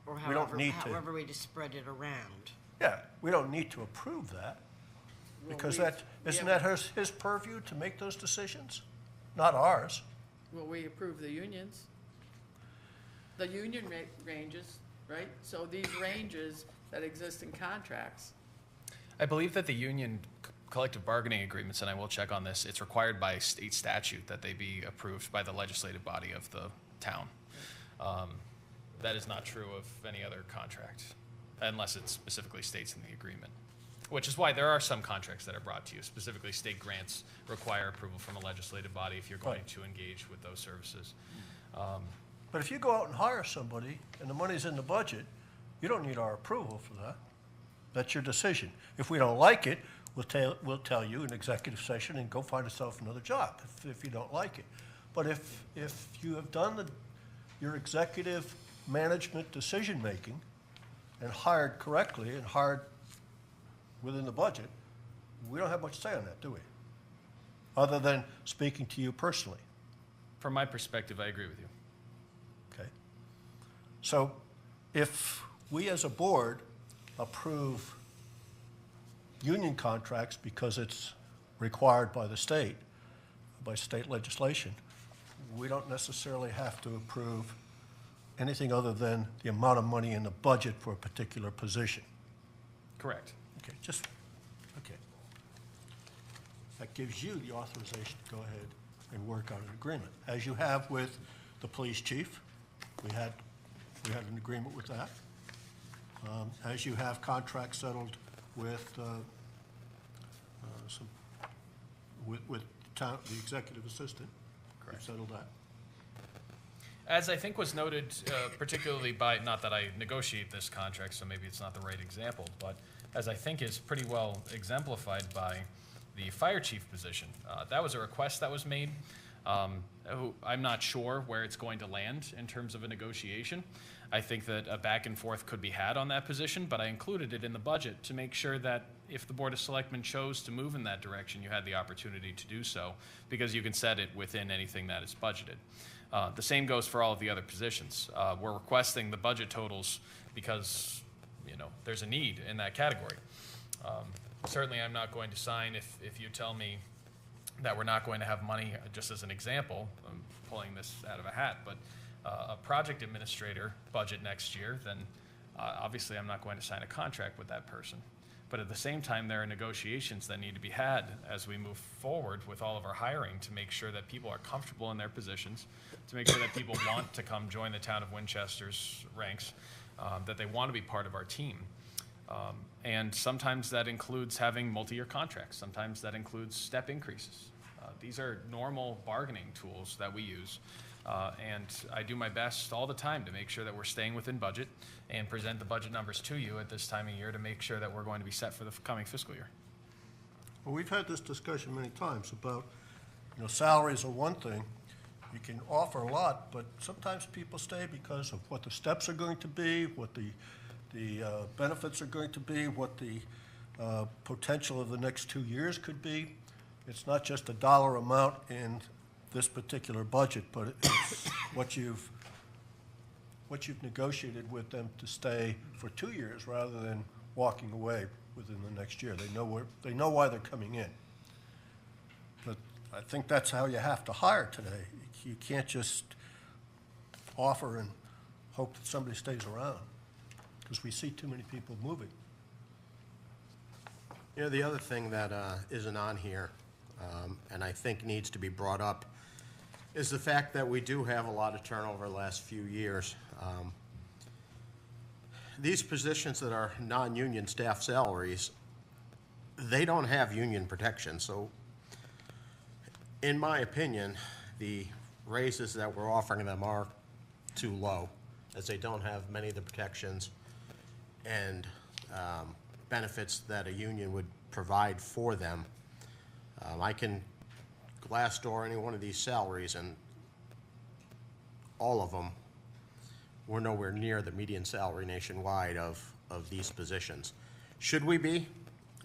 Or We don't need to. however we just spread it around. Yeah, we don't need to approve that, Well, because we- that, we isn't have- that his purview to make those decisions? Not ours. Well, we approve the unions. The union ranges, right? So these ranges that exist in contracts, I believe that the union collective bargaining agreements, and I will check on this, it's required by state statute that they be approved by the legislative body of the town. That is not true of any other contract, unless it specifically states in the agreement. Which is why there are some contracts that are brought to you, specifically state grants require approval from a legislative body if you're going Right. to engage with those services. But if you go out and hire somebody and the money's in the budget, you don't need our approval for that. That's your decision. If we don't like it, we'll tell you in executive session and go find yourself another job if you don't like it. But if you have done your executive management decision-making and hired correctly and hired within the budget, we don't have much say on that, do we? Other than speaking to you personally. From my perspective, I agree with you. Okay. So if we as a board approve union contracts because it's required by the state, by state legislation, we don't necessarily have to approve anything other than the amount of money in the budget for a particular position. Correct. Okay, okay. That gives you the authorization to go ahead and work on an agreement, as you have with the police chief. We had an agreement with that. As you have contracts settled with the executive assistant. Correct. You've settled that. As I think was noted, particularly by, not that I negotiate this contract, so maybe it's not the right example, but as I think is pretty well exemplified by the fire chief position. That was a request that was made. I'm not sure where it's going to land in terms of a negotiation. I think that a back and forth could be had on that position, but I included it in the budget to make sure that if the Board of Selectmen chose to move in that direction, you had the opportunity to do so, because you can set it within anything that is budgeted. The same goes for all of the other positions. We're requesting the budget totals because, there's a need in that category. Certainly, I'm not going to sign if you tell me that we're not going to have money, just as an example, I'm pulling this out of a hat, but a project administrator budget next year, then obviously I'm not going to sign a contract with that person. But at the same time, there are negotiations that need to be had as we move forward with all of our hiring to make sure that people are comfortable in their positions, to make sure that people want to come join the town of Winchester's ranks, that they want to be part of our team. And sometimes that includes having multi-year contracts. Sometimes that includes step increases. These are normal bargaining tools that we use. And I do my best all the time to make sure that we're staying within budget and present the budget numbers to you at this time of year to make sure that we're going to be set for the coming fiscal year. Well, we've had this discussion many times about, salaries are one thing. You can offer a lot, but sometimes people stay because of what the steps are going to be, what the benefits are going to be, what the potential of the next 2 years could be. It's not just a dollar amount in this particular budget, but it's what you've negotiated with them to stay for 2 years rather than walking away within the next year. They know why they're coming in. But I think that's how you have to hire today. You can't just offer and hope that somebody stays around, because we see too many people moving. The other thing that isn't on here, and I think needs to be brought up, is the fact that we do have a lot of turnover the last few years. These positions that are non-union staff salaries, they don't have union protection. So in my opinion, the raises that we're offering them are too low. as they don't have many of the protections and benefits that a union would provide for them. I can glassdoor any one of these salaries, and all of them, we're nowhere near the median salary nationwide of these positions. Should we be?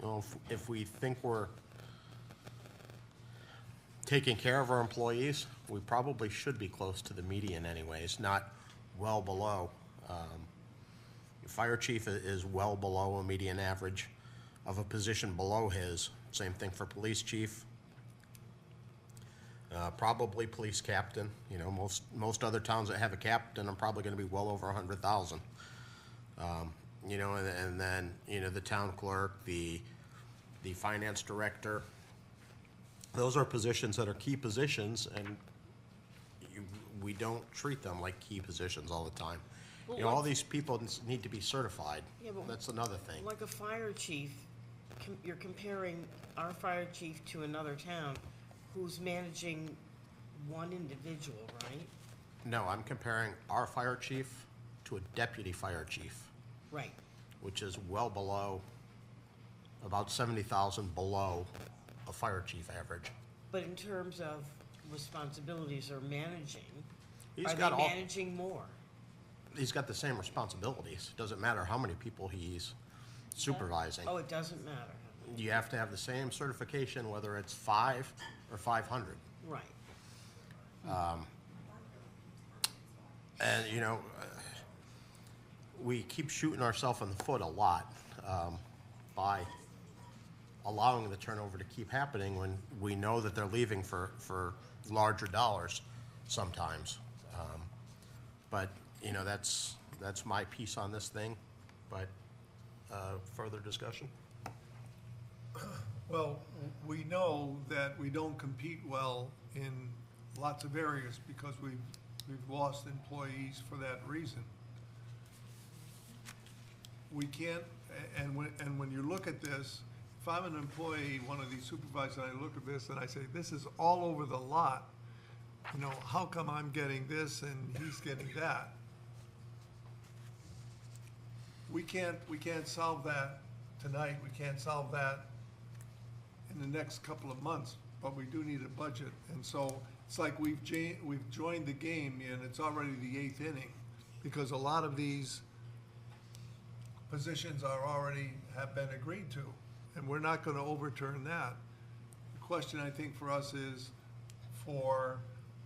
Well, if we think we're taking care of our employees, we probably should be close to the median anyways, not well below. The fire chief is well below a median average of a position below his. Same thing for police chief. Probably police captain. You know, most other towns that have a captain are probably going to be well over 100,000. You know, and then, you know, the town clerk, the finance director. Those are positions that are key positions, and we don't treat them like key positions all the time. Well, you know, all these people need to be certified. Yeah, but that's another thing. Like a fire chief, you're comparing our fire chief to another town who's managing one individual, right? No, I'm comparing our fire chief to a deputy fire chief. Right. Which is well below, about 70,000 below a fire chief average. But in terms of responsibilities or managing, He's are got they all- managing more? He's got the same responsibilities. Doesn't matter how many people he's supervising. Oh, it doesn't matter. You have to have the same certification, whether it's 5 or 500. Right. And, you know, we keep shooting ourselves in the foot a lot by allowing the turnover to keep happening when we know that they're leaving for larger dollars sometimes. But, you know, that's my piece on this thing. But further discussion? Well, we know that we don't compete well in lots of areas because we've lost employees for that reason. We can't, and when you look at this, if I'm an employee, one of these supervisors, and I look at this and I say, this is all over the lot, you know, how come I'm getting this and he's getting that? We can't solve that tonight, we can't solve that in the next couple of months, but we do need a budget. And so it's like we've joined the game and it's already the 8th inning because a lot of these positions have been agreed to, and we're not going to overturn that. The question I think for us is for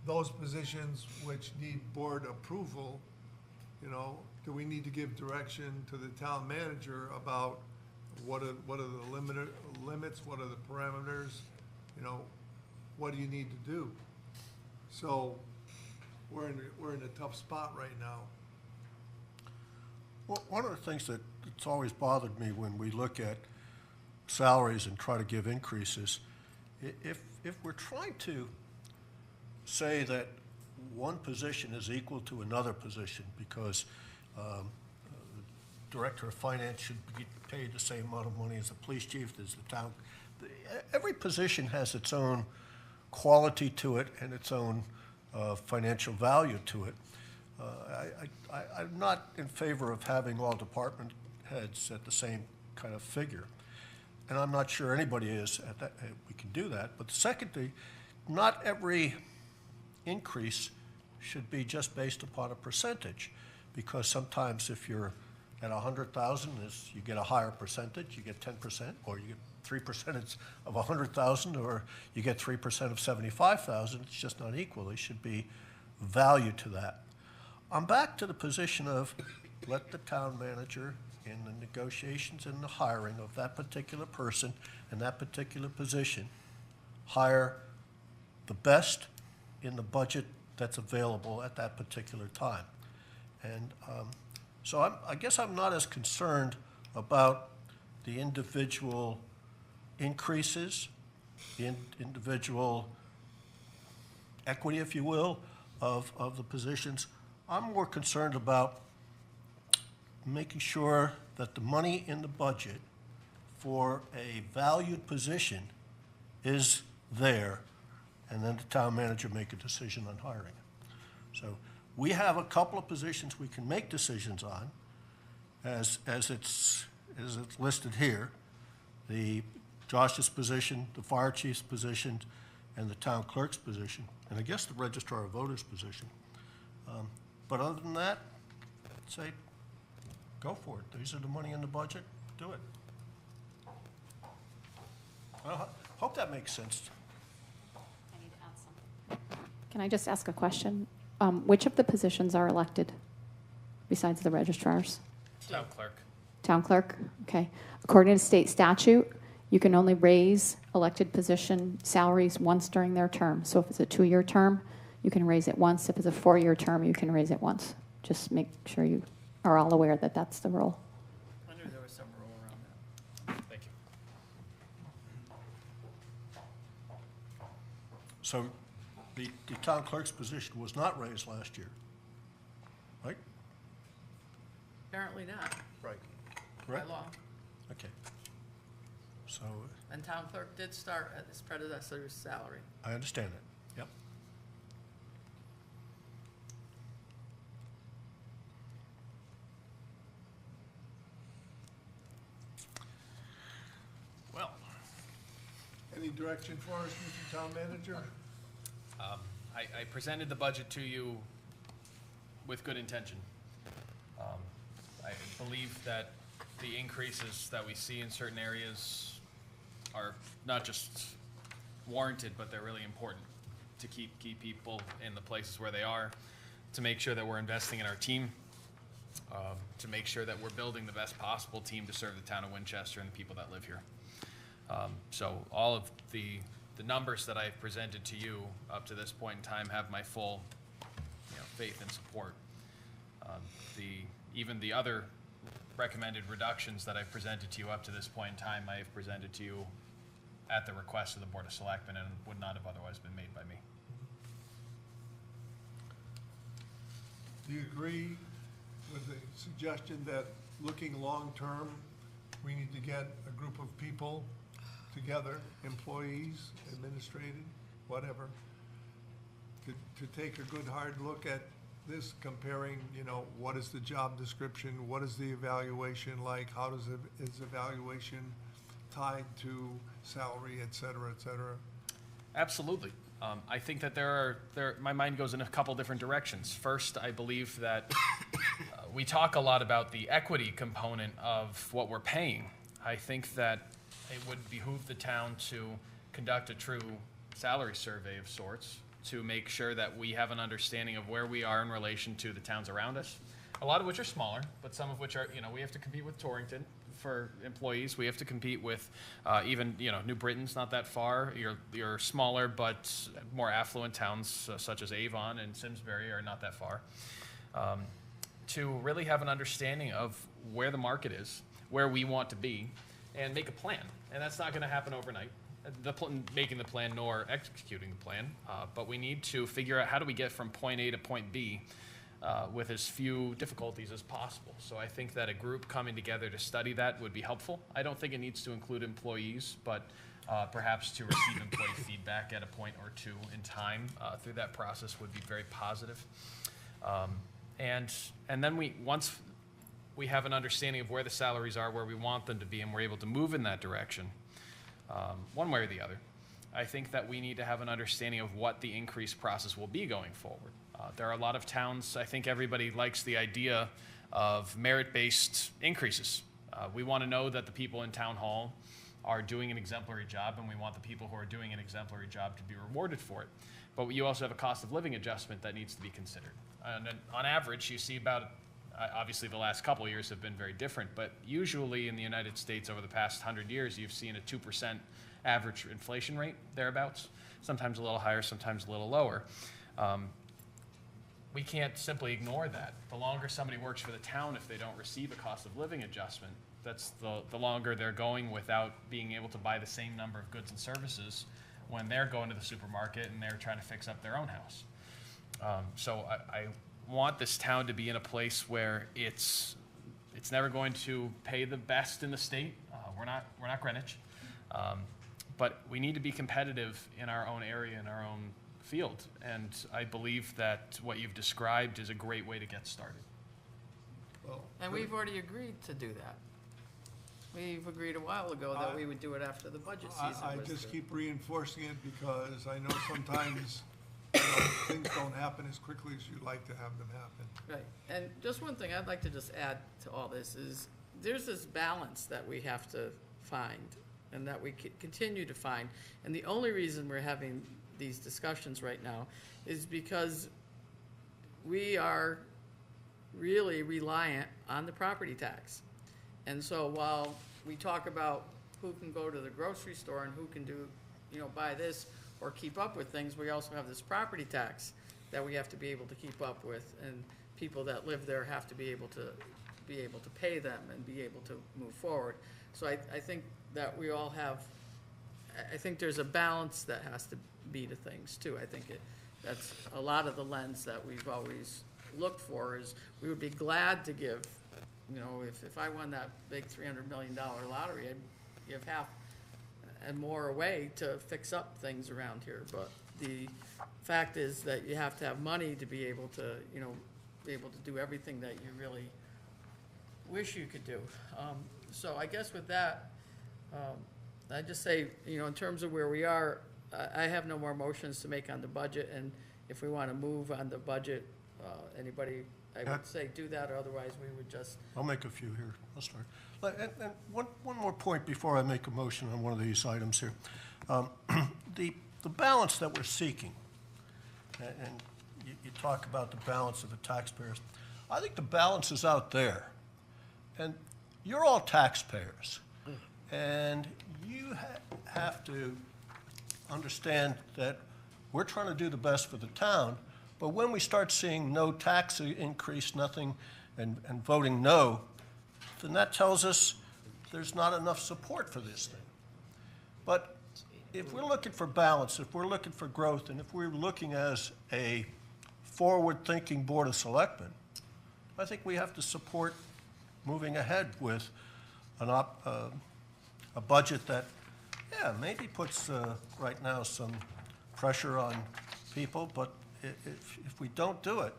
those positions which need board approval, you know, do we need to give direction to the town manager about what are the limits, what are the parameters, you know, what do you need to do? So we're in a tough spot right now. Well, one of the things that's always bothered me when we look at salaries and try to give increases, if we're trying to say that one position is equal to another position because the director of finance should be paid the same amount of money as the police chief, as the town, every position has its own quality to it and its own financial value to it. I'm not in favor of having all department heads at the same kind of figure. And I'm not sure anybody is at that, we can do that. But secondly, not every increase should be just based upon a percentage, because sometimes if you're at 100,000, you get a higher percentage, you get 10%, or you get 3% of 100,000, or you get 3% of 75,000. It's just not equal. There should be value to that. I'm back to the position of let the town manager in the negotiations and the hiring of that particular person and that particular position hire the best in the budget that's available at that particular time. And so I guess I'm not as concerned about the individual increases, the individual equity, if you will, of the positions. I'm more concerned about making sure that the money in the budget for a valued position is there, and then the town manager make a decision on hiring it. So we have a couple of positions we can make decisions on, as it's listed here. The Josh's position, the fire chief's position, and the town clerk's position, and I guess the registrar of voters' position. But other than that, I'd say, go for it. These are the money in the budget, do it. I hope that makes sense. I need to add something. Can I just ask a question? Which of the positions are elected besides the registrars? Town clerk. Town clerk, okay. According to state statute, you can only raise elected position salaries once during their term. So if it's a 2-year term, you can raise it once. If it's a 4-year term, you can raise it once. Just make sure you are all aware that that's the rule. I knew there was some rule around that. Thank you. So the town clerk's position was not raised last year, right? Apparently not, Right. by Correct? law. Okay. So And town clerk did start at his predecessor's salary. I understand it. Yep. Well, any direction for us, Mr. Town Manager? I presented the budget to you with good intention. I believe that the increases that we see in certain areas are not just warranted, but they're really important to keep people in the places where they are, to make sure that we're investing in our team, to make sure that we're building the best possible team to serve the town of Winchester and the people that live here. So all of the numbers that I've presented to you up to this point in time have my full faith and support. Even the other recommended reductions that I've presented to you up to this point in time, I have presented to you at the request of the Board of Selectmen and would not have otherwise been made by me. Do you agree with the suggestion that looking long-term, we need to get a group of people together, employees, administrative, whatever, to take a good hard look at this, comparing, what is the job description, what is the evaluation like, how does is evaluation tied to salary, et cetera, et cetera? Absolutely. I think that my mind goes in a couple different directions. First, I believe that we talk a lot about the equity component of what we're paying. I think that it would behoove the town to conduct a true salary survey of sorts to make sure that we have an understanding of where we are in relation to the towns around us, a lot of which are smaller, but some of which are, we have to compete with Torrington for employees. We have to compete with even, New Britain's not that far. Your smaller but more affluent towns such as Avon and Simsbury are not that far. To really have an understanding of where the market is, where we want to be, and make a plan. And that's not going to happen overnight, making the plan nor executing the plan. But we need to figure out how do we get from point A to point B with as few difficulties as possible. So I think that a group coming together to study that would be helpful. I don't think it needs to include employees, but perhaps to receive employee feedback at a point or two in time through that process would be very positive. And then once we have an understanding of where the salaries are, where we want them to be, and we're able to move in that direction, one way or the other, I think that we need to have an understanding of what the increase process will be going forward. There are a lot of towns, I think everybody likes the idea of merit-based increases. We want to know that the people in town hall are doing an exemplary job, and we want the people who are doing an exemplary job to be rewarded for it. But you also have a cost of living adjustment that needs to be considered. And on average, you see about, obviously the last couple of years have been very different, but usually in the United States over the past 100 years, you've seen a 2% average inflation rate, thereabouts, sometimes a little higher, sometimes a little lower. We can't simply ignore that. The longer somebody works for the town, if they don't receive a cost of living adjustment, that's the longer they're going without being able to buy the same number of goods and services when they're going to the supermarket and they're trying to fix up their own house. So I want this town to be in a place where it's never going to pay the best in the state. We're not Greenwich, but we need to be competitive in our own area, in our own field. And I believe that what you've described is a great way to get started. And we've already agreed to do that. We've agreed a while ago that we would do it after the budget season I was just through. keep reinforcing it because I know sometimes you know, things don't happen as quickly as you'd like to have them happen. Right, and just one thing I'd like to just add to all this is, there's this balance that we have to find, and that we continue to find, and the only reason we're having these discussions right now is because we are really reliant on the property tax. And so while we talk about who can go to the grocery store and who can do, you know, buy this or keep up with things, we also have this property tax that we have to be able to keep up with, and people that live there have to be able to pay them and be able to move forward. So I think that we all have, I think there's a balance that has to be to things too. I think that's a lot of the lens that we've always looked for, is we would be glad to give, you know, if I won that big $300 million lottery, I'd give half and more away to fix up things around here. But the fact is that you have to have money to be able to, you know, be able to do everything that you really wish you could do. So I guess with that, I just say, you know, in terms of where we are, I have no more motions to make on the budget, and if we want to move on the budget, anybody, I would say do that, or otherwise we would just. I'll make a few here. I'll start. And one more point before I make a motion on one of these items here. The balance that we're seeking, and you talk about the balance of the taxpayers, I think the balance is out there. And you're all taxpayers, and you have to understand that we're trying to do the best for the town, but when we start seeing no tax increase, nothing, and voting no, then that tells us there's not enough support for this thing. But if we're looking for balance, if we're looking for growth, and if we're looking as a forward-thinking Board of Selectmen, I think we have to support moving ahead with a budget that, yeah, maybe puts right now some pressure on people, but if we don't do it,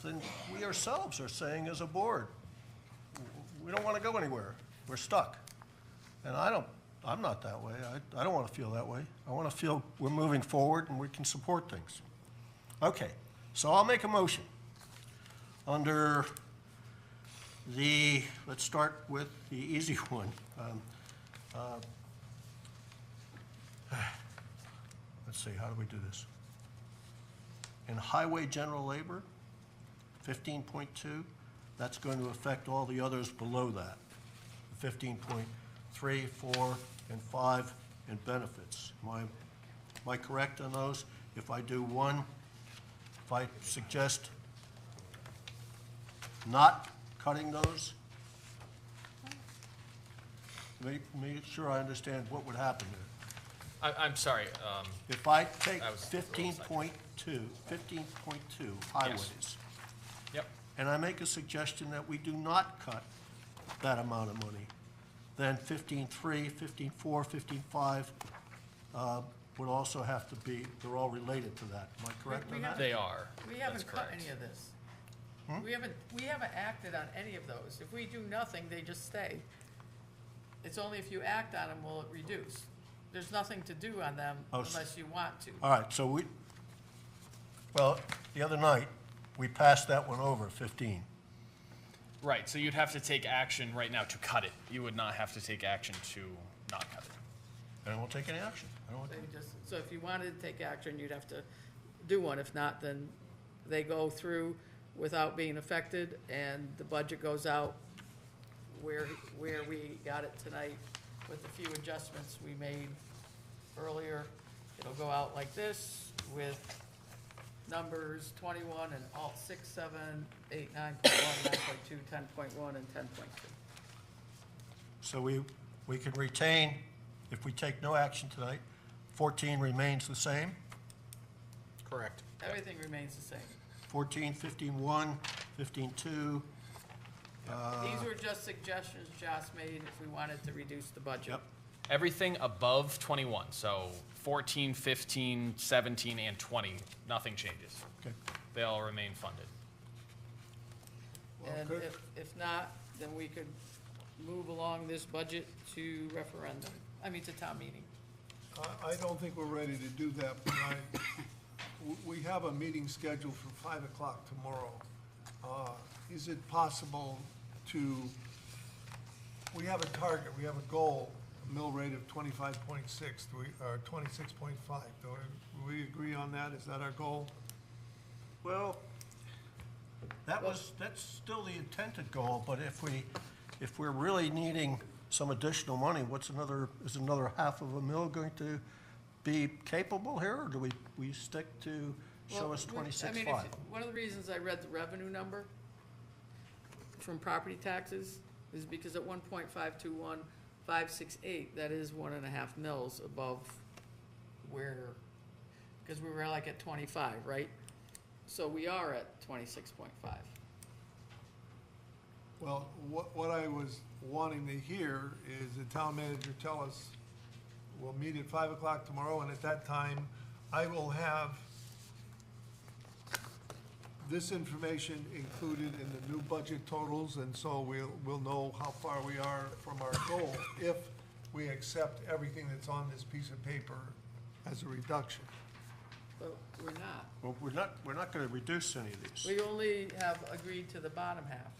then we ourselves are saying as a board, we don't want to go anywhere. We're stuck. And I'm not that way. I don't want to feel that way. I want to feel we're moving forward and we can support things. Okay, so I'll make a motion under let's start with the easy one. Let's see, how do we do this? In highway general labor, 15.2, that's going to affect all the others below that. 15.3, 4, and 5 in benefits. Am I correct on those? If I do one, if I suggest not cutting those, make sure I understand what would happen there. I'm sorry. If I take I was 15.2 highways. Yes. Yep. And I make a suggestion that we do not cut that amount of money, then 15.3, 15.4, 15.5 would also have to be, they're all related to that. Am I correct on that? They are. We haven't That's cut correct. any of this. Hmm? We haven't acted on any of those. If we do nothing, they just stay. It's only if you act on them will it reduce. There's nothing to do on them unless you want to. All right, so well, the other night, we passed that one over, 15. Right, so you'd have to take action right now to cut it. You would not have to take action to not cut it. And I won't take any action. So if you wanted to take action, you'd have to do one. If not, then they go through without being affected, and the budget goes out where we got it tonight with the few adjustments we made earlier. It'll go out like this with numbers 21 and alt 6, 7, 8, 9.1, 9.2, 10.1, and 10.2. So we can retain, if we take no action tonight, 14 remains the same? Correct. Everything remains the same. 14, 15.1, 15.2. These were just suggestions Joss made if we wanted to reduce the budget. Yep. Everything above 21, so 14, 15, 17, and 20, nothing changes. Okay. They all remain funded. And if not, then we could move along this budget to referendum, to town meeting. I don't think we're ready to do that, but we have a meeting scheduled for 5 o'clock tomorrow. Is it possible to, we have a target, we have a goal, a mill rate of 25.6, or 26.5. Do we agree on that? Is that our goal? Well, that's still the intended goal, but if we're really needing some additional money, is another half of a mil going to be capable here, or do we stick to show us 26.5? One of the reasons I read the revenue number from property taxes is because at 1.521568, that is 1.5 mils above where, because we were like at 25, right? So we are at 26.5. Well, what I was wanting to hear is the town manager tell us, we'll meet at 5 o'clock tomorrow, and at that time, I will have this information included in the new budget totals, and so we'll know how far we are from our goal if we accept everything that's on this piece of paper as a reduction. But we're not. Well, we're not going to reduce any of these. We only have agreed to the bottom half.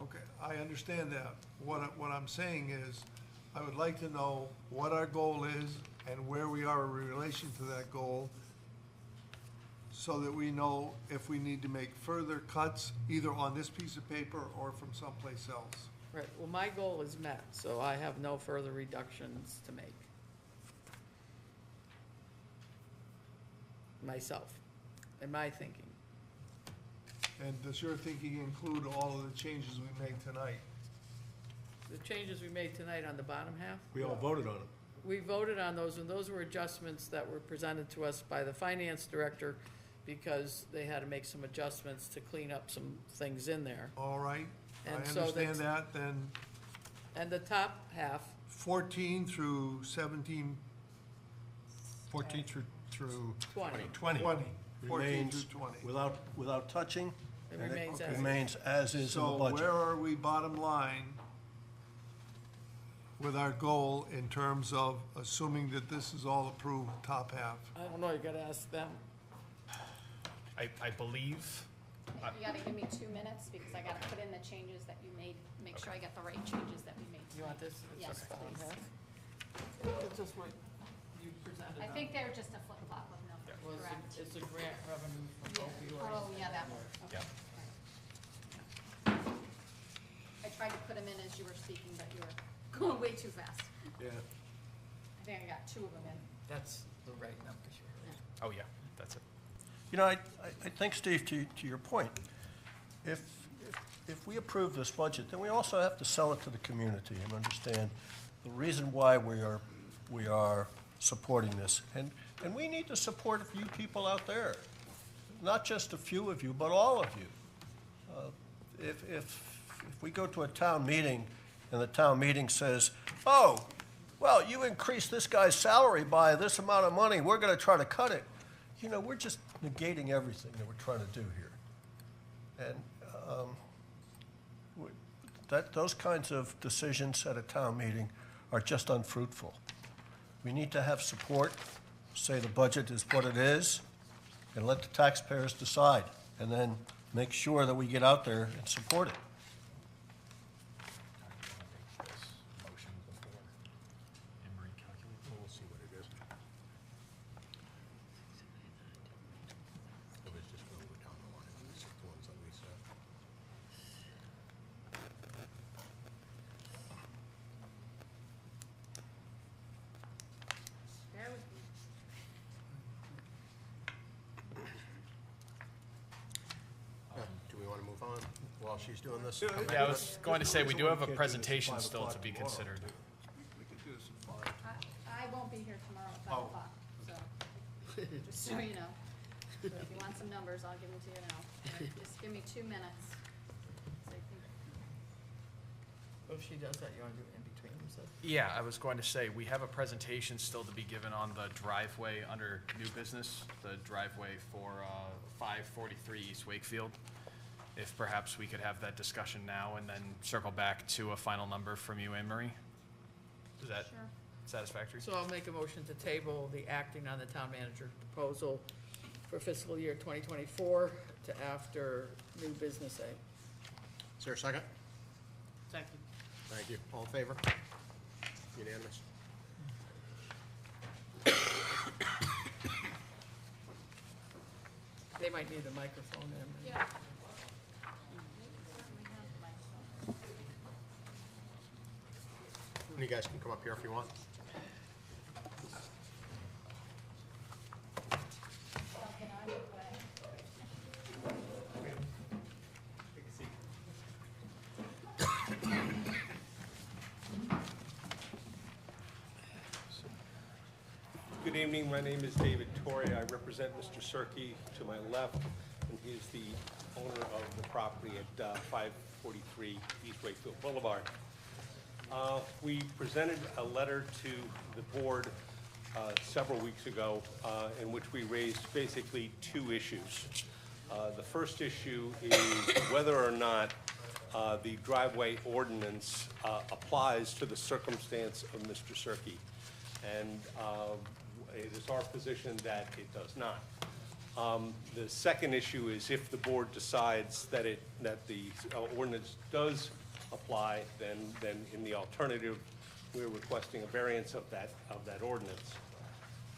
Okay, I understand that. What I'm saying is, I would like to know what our goal is and where we are in relation to that goal, so that we know if we need to make further cuts, either on this piece of paper or from someplace else. Right, well, my goal is met, so I have no further reductions to make. Myself, in my thinking. And does your thinking include all of the changes we made tonight? The changes we made tonight on the bottom half? We all voted on them. We voted on those, and those were adjustments that were presented to us by the finance director, because they had to make some adjustments to clean up some things in there. All right, I And so understand that's- that, then And the top half, 14 through 17, 14 through 20. 20. 14 Remains through 20. without touching. It and remains as is. Remains as is in the So budget. where are we bottom line with our goal in terms of assuming that this is all approved, top half? I don't know, you gotta ask them. I believe, You gotta give me 2 minutes, because I gotta put in the changes that you made, make sure I get the right changes that we made. You want this? Yes, Okay. please. It's just what you presented. I think they're just a flip-flop of Well, numbers, correct? it's a grant revenue from opioids. Oh, yeah, that one, okay. yeah. I tried to put them in as you were speaking, but you were going way too fast. Yeah. I think I got 2 of them in. That's the right numbers. Oh, yeah, that's it. You know, I think, Steve, to your point, if we approve this budget, then we also have to sell it to the community and understand the reason why we are supporting this. And we need the support of you people out there, not just a few of you, but all of you. If we go to a town meeting and the town meeting says, oh, well, you increased this guy's salary by this amount of money, we're going to try to cut it. You know, we're just negating everything that we're trying to do here. And those kinds of decisions at a town meeting are just unfruitful. We need to have support, say the budget is what it is, and let the taxpayers decide, and then make sure that we get out there and support it. We'll see what it is. It was just going to go down the line, the ones that we said. Bear with me. Do we want to move on while she's doing this? Yeah, I was going to say, we do have a presentation still to be considered. We could do this at 5. I won't be here tomorrow at 5 Oh. o'clock, so, just so you know. So if you want some numbers, I'll give them to you now. Just give me 2 minutes. So I think- If she does that, you wanna do it in between, said. Yeah, I was going to say, we have a presentation still to be given on the driveway under new business, the driveway for 543 East Wakefield. If perhaps we could have that discussion now and then circle back to a final number from you, Anne Marie? Is that satisfactory? So I'll make a motion to table the acting on the town manager proposal for fiscal year 2024 to after new business A. Is there a second? Second. Thank you. All in favor? Unanimous. They might need a microphone in. Yeah. You guys can come up here if you want. Good evening, my name is David Torrey. I represent Mr. Cirque to my left, and he is the owner of the property at 543 East Wakefield Boulevard. We presented a letter to the board several weeks ago in which we raised basically two issues. The first issue is whether or not the driveway ordinance applies to the circumstance of Mr. Cirque. And it is our position that it does not. The second issue is if the board decides that the ordinance does apply, then in the alternative, we're requesting a variance of that ordinance.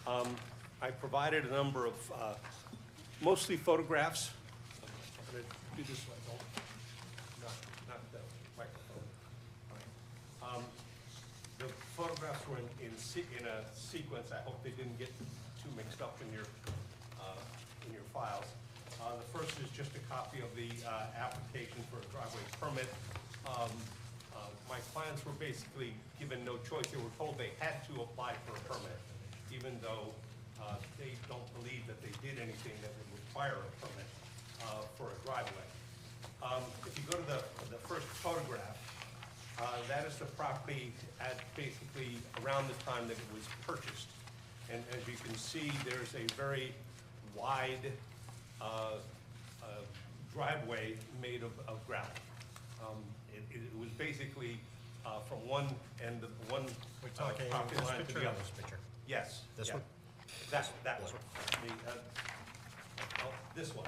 I provided a number of mostly photographs. I'm going to do this one. Not the microphone. The photographs were in a sequence. I hope they didn't get too mixed up in your files. The first is just a copy of the application for a driveway permit. My clients were basically given no choice. They were told they had to apply for a permit, even though they don't believe that they did anything that would require a permit for a driveway. If you go to the first photograph, that is the property at basically around the time that it was purchased. And as you can see, there's a very wide driveway made of gravel. It was basically from one end of one property line to the other. This picture? Yes. This yeah. one? That This one. This one.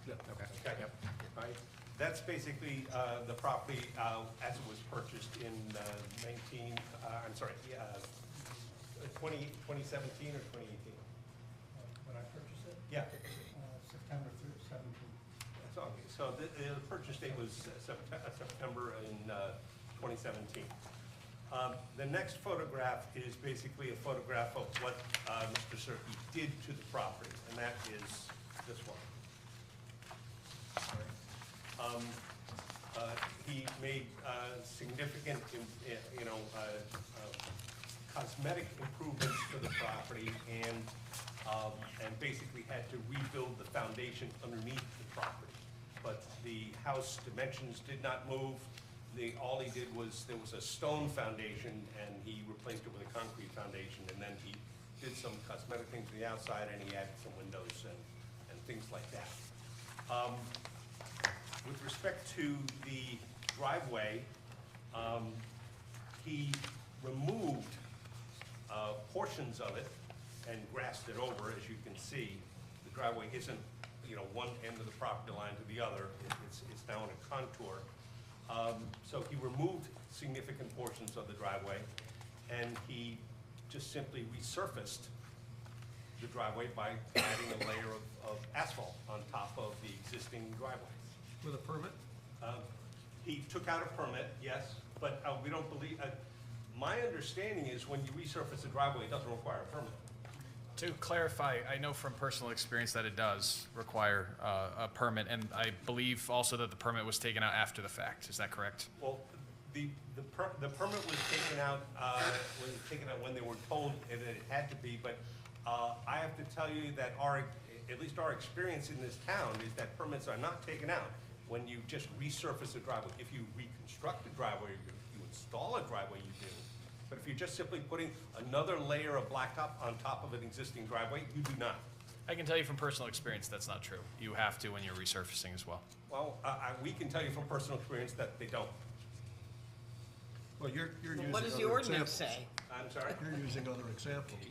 Okay. Okay. Yep. Right. That's basically the property as it was purchased in 2017 or 2018? When I purchased it? Yeah. September 17th. So the purchase date was September in 2017. The next photograph is basically a photograph of what Mr. Cirque did to the property, and that is this one. He made significant, cosmetic improvements to the property, and basically had to rebuild the foundation underneath the property. But the house dimensions did not move. All he did was, there was a stone foundation, and he replaced it with a concrete foundation, and then he did some cosmetic things to the outside, and he added some windows and things like that. With respect to the driveway, he removed portions of it and grassed it over. As you can see, the driveway isn't, one end of the property line to the other. It's now in a contour. So he removed significant portions of the driveway, and he just simply resurfaced the driveway by adding a layer of asphalt on top of the existing driveway. With a permit? He took out a permit, yes, but we don't believe, my understanding is when you resurface a driveway, it doesn't require a permit. To clarify, I know from personal experience that it does require a permit, and I believe also that the permit was taken out after the fact. Is that correct? Well, the permit was taken out when they were told that it had to be, but I have to tell you that at least our experience in this town is that permits are not taken out when you just resurface a driveway. If you reconstruct a driveway, you install a driveway, you do. But if you're just simply putting another layer of blacktop on top of an existing driveway, you do not. I can tell you from personal experience that's not true. You have to when you're resurfacing as well. Well, we can tell you from personal experience that they don't. Well, you're using What does the other ordinance examples. say? I'm sorry? You're using other examples.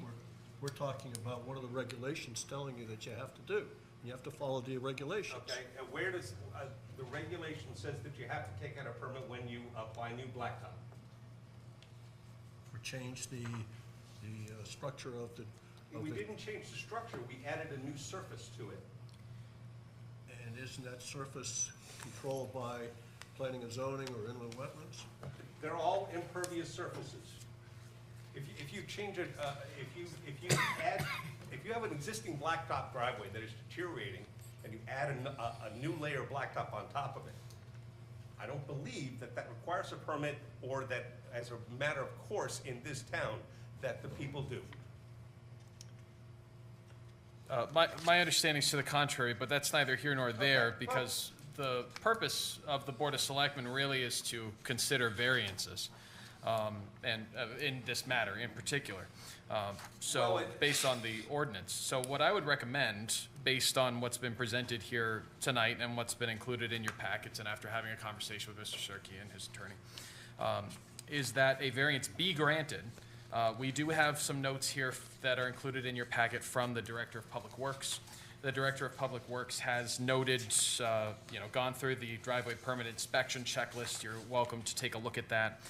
We're talking about what are the regulations telling you that you have to do. You have to follow the regulations. Okay, and where does, the regulation says that you have to take out a permit when you apply new blacktop? Or change the structure of the. We didn't change the structure, we added a new surface to it. And isn't that surface controlled by planning and zoning or inland wetlands? They're all impervious surfaces. If you change it, if you have an existing blacktop driveway that is deteriorating and you add a new layer of blacktop on top of it, I don't believe that that requires a permit or that as a matter of course in this town that the people do. My understanding is to the contrary, but that's neither here nor there because the purpose of the Board of Selectmen really is to consider variances, and in this matter in particular. Based on the ordinance. So what I would recommend, based on what's been presented here tonight and what's been included in your packets and after having a conversation with Mr. Serkey and his attorney, is that a variance be granted. We do have some notes here that are included in your packet from the Director of Public Works. The Director of Public Works has noted, gone through the driveway permit inspection checklist. You're welcome to take a look at that.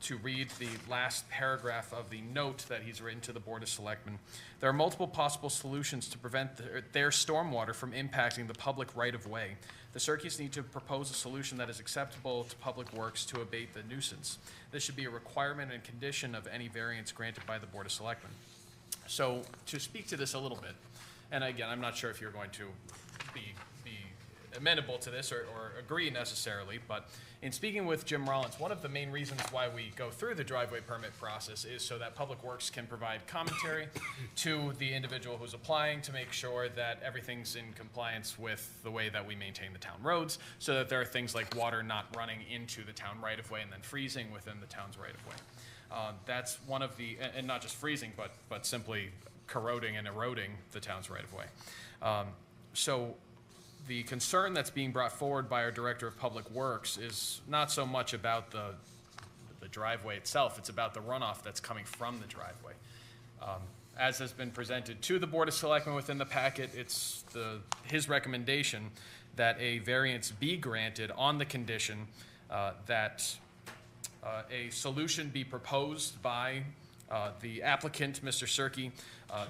To read the last paragraph of the note that he's written to the Board of Selectmen. There are multiple possible solutions to prevent their stormwater from impacting the public right-of-way. The Serkeys need to propose a solution that is acceptable to Public Works to abate the nuisance. This should be a requirement and condition of any variance granted by the Board of Selectmen. So to speak to this a little bit, and again, I'm not sure if you're going to be amenable to this or agree necessarily, but in speaking with Jim Rollins, one of the main reasons why we go through the driveway permit process is so that Public Works can provide commentary to the individual who's applying to make sure that everything's in compliance with the way that we maintain the town roads, so that there are things like water not running into the town right-of-way and then freezing within the town's right-of-way. That's one of the, and not just freezing, but simply corroding and eroding the town's right-of-way. So the concern that's being brought forward by our Director of Public Works is not so much about the driveway itself, it's about the runoff that's coming from the driveway. As has been presented to the Board of Selectmen within the packet, it's his recommendation that a variance be granted on the condition that a solution be proposed by the applicant, Mr. Serkey,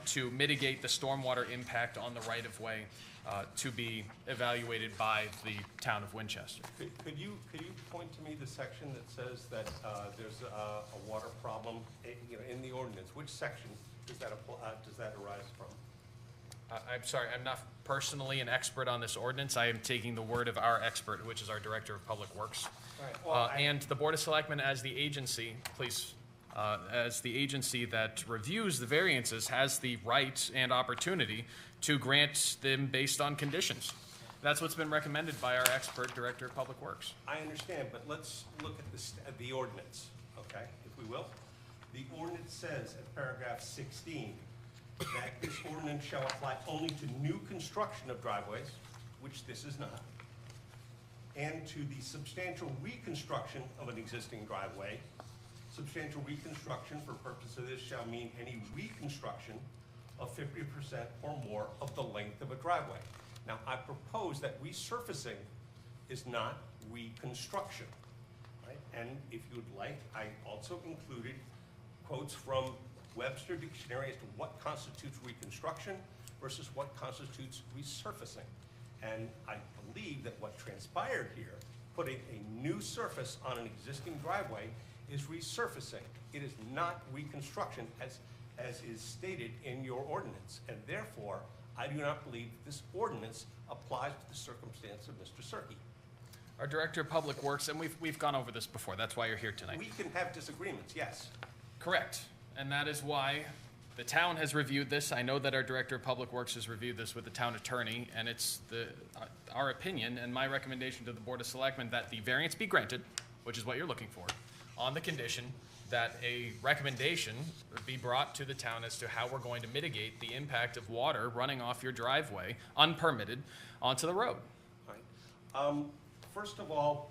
to mitigate the stormwater impact on the right-of-way to be evaluated by the town of Winchester. Could you point to me the section that says that there's a water problem in the ordinance? Which section does that arise from? I'm sorry, I'm not personally an expert on this ordinance. I am taking the word of our expert, which is our Director of Public Works. Right. Well, and the Board of Selectmen as the agency, please, as the agency that reviews the variances has the right and opportunity to grant them based on conditions. That's what's been recommended by our expert Director of Public Works. I understand, but let's look at the ordinance, okay, if we will. The ordinance says at paragraph 16 that this ordinance shall apply only to new construction of driveways, which this is not, and to the substantial reconstruction of an existing driveway. Substantial reconstruction for purpose of this shall mean any reconstruction of 50% or more of the length of a driveway. Now, I propose that resurfacing is not reconstruction, right? And if you would like, I also included quotes from Webster Dictionary as to what constitutes reconstruction versus what constitutes resurfacing. And I believe that what transpired here, putting a new surface on an existing driveway, is resurfacing. It is not reconstruction as is stated in your ordinance. And therefore, I do not believe this ordinance applies to the circumstance of Mr. Serkey. Our Director of Public Works, and we've gone over this before, that's why you're here tonight. We can have disagreements, yes. Correct. And that is why the town has reviewed this. I know that our Director of Public Works has reviewed this with the town attorney, and it's our opinion and my recommendation to the Board of Selectmen that the variance be granted, which is what you're looking for, on the condition that a recommendation be brought to the town as to how we're going to mitigate the impact of water running off your driveway, unpermitted, onto the road. All right. First of all,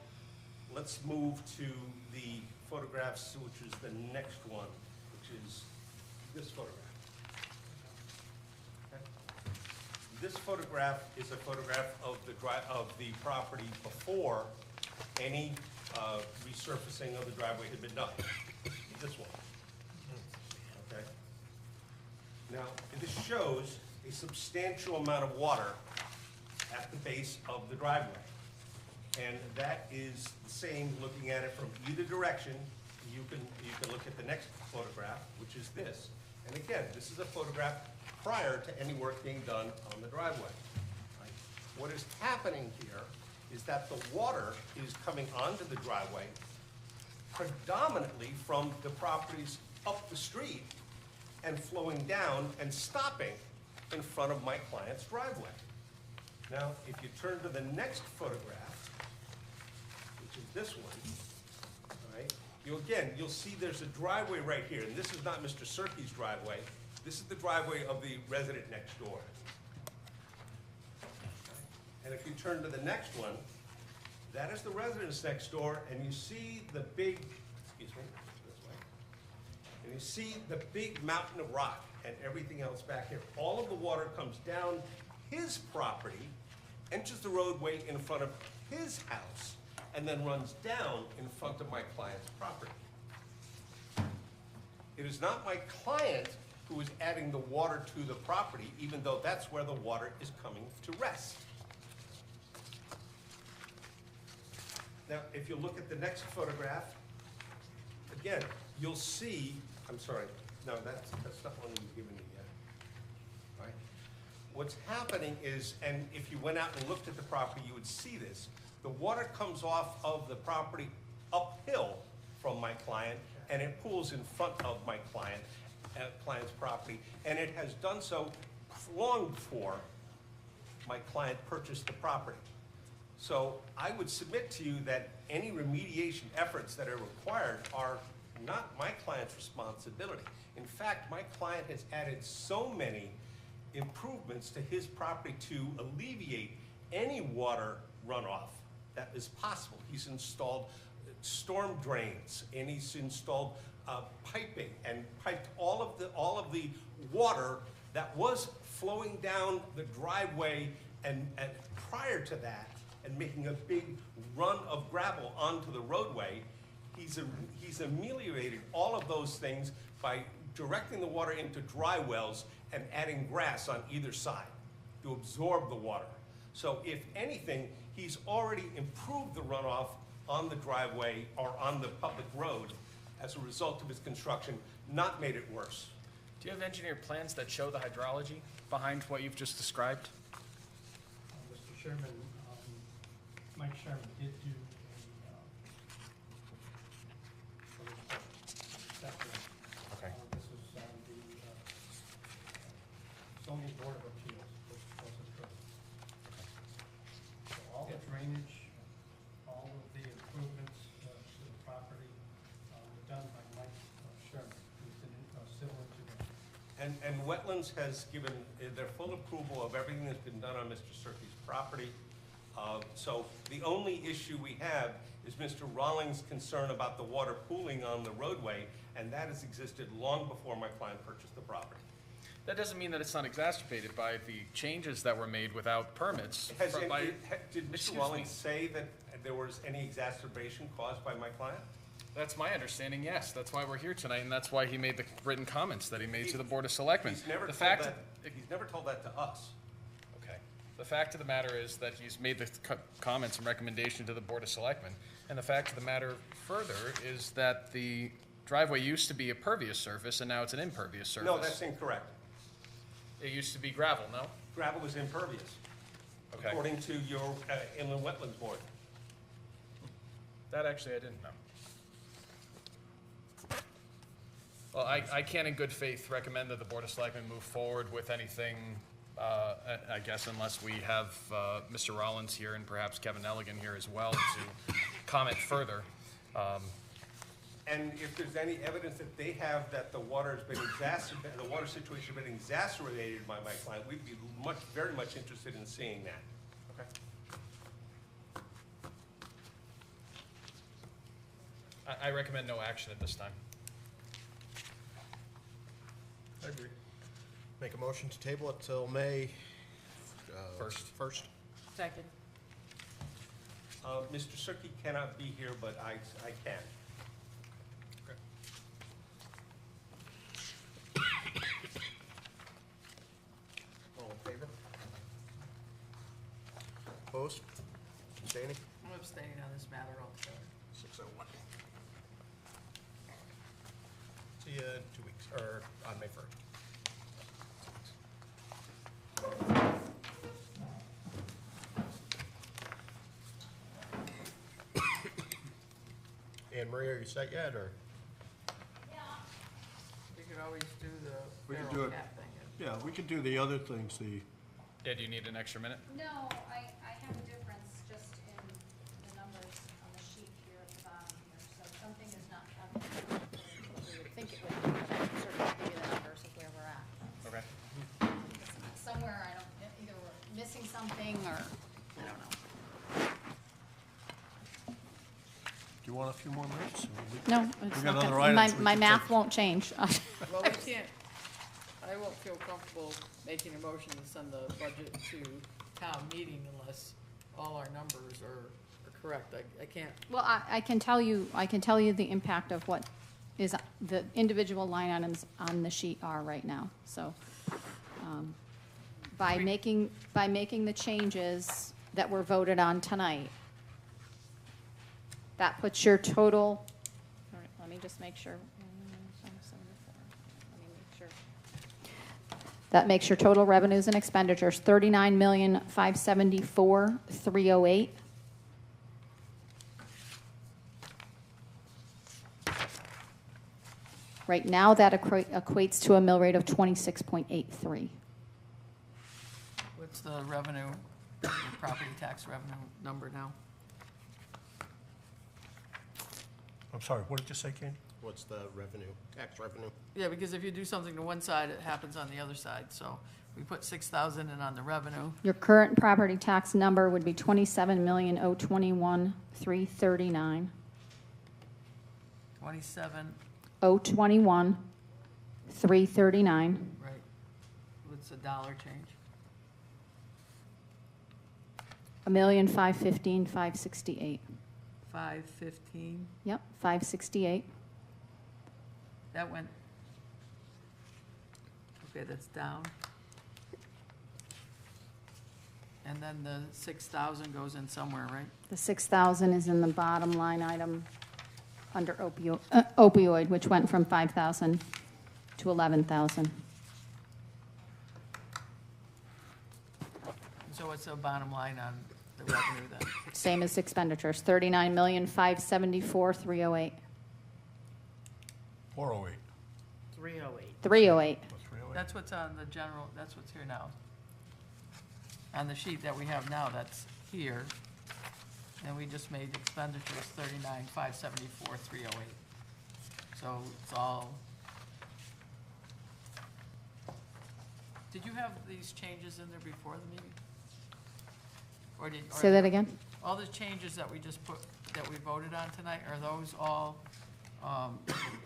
let's move to the photographs, which is the next one, which is this photograph. Okay. This photograph is a photograph of the property before any resurfacing of the driveway had been done. This one. Okay. Now, this shows a substantial amount of water at the base of the driveway. And that is the same looking at it from either direction. You can look at the next photograph, which is this. And again, this is a photograph prior to any work being done on the driveway. Right? What is happening here is that the water is coming onto the driveway predominantly from the properties up the street and flowing down and stopping in front of my client's driveway. Now, if you turn to the next photograph, which is this one, all right, you'll see there's a driveway right here, and this is not Mr. Serkey's driveway. This is the driveway of the resident next door. And if you turn to the next one, that is the residence next door, and you see the big, excuse me, this way, and you see the big mountain of rock and everything else back here. All of the water comes down his property, enters the roadway in front of his house, and then runs down in front of my client's property. It is not my client who is adding the water to the property, even though that's where the water is coming to rest. Now, if you look at the next photograph, again, you'll see, I'm sorry, no, that's not one you've given me yet, right? What's happening is, and if you went out and looked at the property, you would see this. The water comes off of the property uphill from my client, and it pools in front of my client's property, and it has done so long before my client purchased the property. So I would submit to you that any remediation efforts that are required are not my client's responsibility. In fact, my client has added so many improvements to his property to alleviate any water runoff that is possible. He's installed storm drains, and he's installed piping and piped all of the water that was flowing down the driveway and prior to that, and making a big run of gravel onto the roadway. He's ameliorated all of those things by directing the water into dry wells and adding grass on either side to absorb the water. So if anything, he's already improved the runoff on the driveway or on the public road as a result of his construction, not made it worse. Do you have engineered plans that show the hydrology behind what you've just described? Mr. Sherman, Mike Sherman did do a Okay. This is on the zoning board of appeals, which was approved. So all the drainage, all of the improvements to the property were done by Mike Sherman, who's a civil engineer. And Wetlands has given their full approval of everything that's been done on Mr. Serkey's property. So the only issue we have is Mr. Rawlings' concern about the water pooling on the roadway, and that has existed long before my client purchased the property. That doesn't mean that it's not exacerbated by the changes that were made without permits. Did Mr. Rawlings say that there was any exacerbation caused by my client? That's my understanding, yes. That's why we're here tonight, and that's why he made the written comments that he made to the Board of Selectmen. He's never told that to us. Okay. The fact of the matter is that he's made the comments and recommendation to the Board of Selectmen. And the fact of the matter further is that the driveway used to be a pervious surface, and now it's an impervious surface. No, that's incorrect. It used to be gravel, no? Gravel is impervious, Okay. according to your Inland Wetlands Board. That actually I didn't know. Well, I can't in good faith recommend that the Board of Selectmen move forward with anything, I guess, unless we have Mr. Rollins here and perhaps Kevin Nelligan here as well to comment further. And if there's any evidence that they have that the water has been exacerbated, the water situation has been exacerbated by my client, we'd be very much interested in seeing that. Okay. I recommend no action at this time. I agree. Make a motion to table it till May first. Second. Mr. Surkey cannot be here, but I can. All in favor? Opposed? Abstaining? I'm abstaining on this matter altogether. 601. See you in 2 weeks, or on May 1st. Anne Marie, are you set yet, or? We could always do the We could feral do it. cat thing. Yeah, we could do the other things, the, Yeah, do you need an extra minute? No, I have a difference just in the numbers on the sheet here at the bottom here, so something is not calculated. We would think it would be, but I can sort of give you the numbers of where we're at. Okay. Somewhere, I don't, either we're missing something or, I don't know. do you want a few more minutes? No, We it's got not other gonna, items we my can math take. won't change. Well, we can't, I won't feel comfortable making a motion to send the budget to town meeting unless all our numbers are correct. I can't. Well, I can tell you the impact of what is the individual line items on the sheet are right now. So, by making the changes that were voted on tonight, that puts your total, all right, let me just make sure. Let me make sure. That makes your total revenues and expenditures $39,574,308. Right now, that equates to a mill rate of 26.83. What's the revenue, the property tax revenue number now? I'm sorry, what did you say, Kane? What's the revenue, tax revenue? Yeah, because if you do something to one side, it happens on the other side. So we put 6,000 in on the revenue. Your current property tax number would be $27,021,339. 27, 021,339. right. What's the dollar change? $1,515,568. 515. Yep, 568. That went, okay, that's down. And then the 6,000 goes in somewhere, right? The 6,000 is in the bottom line item under opioid, which went from 5,000 to 11,000. So what's the bottom line on the revenue then? Same as expenditures, $39,574,308. 408. 308. 308. That's what's on the general, that's what's here now. On the sheet that we have now, that's here. And we just made expenditures 39,574,308. So it's all. Did you have these changes in there before the meeting? Or did? Say that again? All the changes that we just put, that we voted on tonight, are those all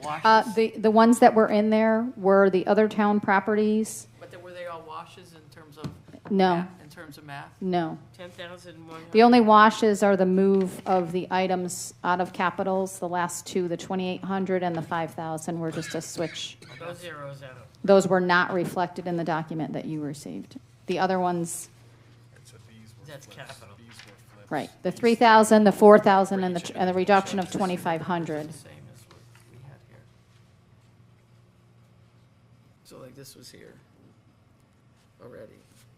washes? The ones that were in there were the other town properties. But were they all washes in terms of? No. Math, in terms of math? No. 10,100. The only washes are the move of the items out of capitals. The last two, the 2,800 and the 5,000, were just a switch. Those zeros out. Those were not reflected in the document that you received. The other ones, That's capital. right, the 3,000, the 4,000, and the reduction of 2,500. The same as what we had here. So like this was here already.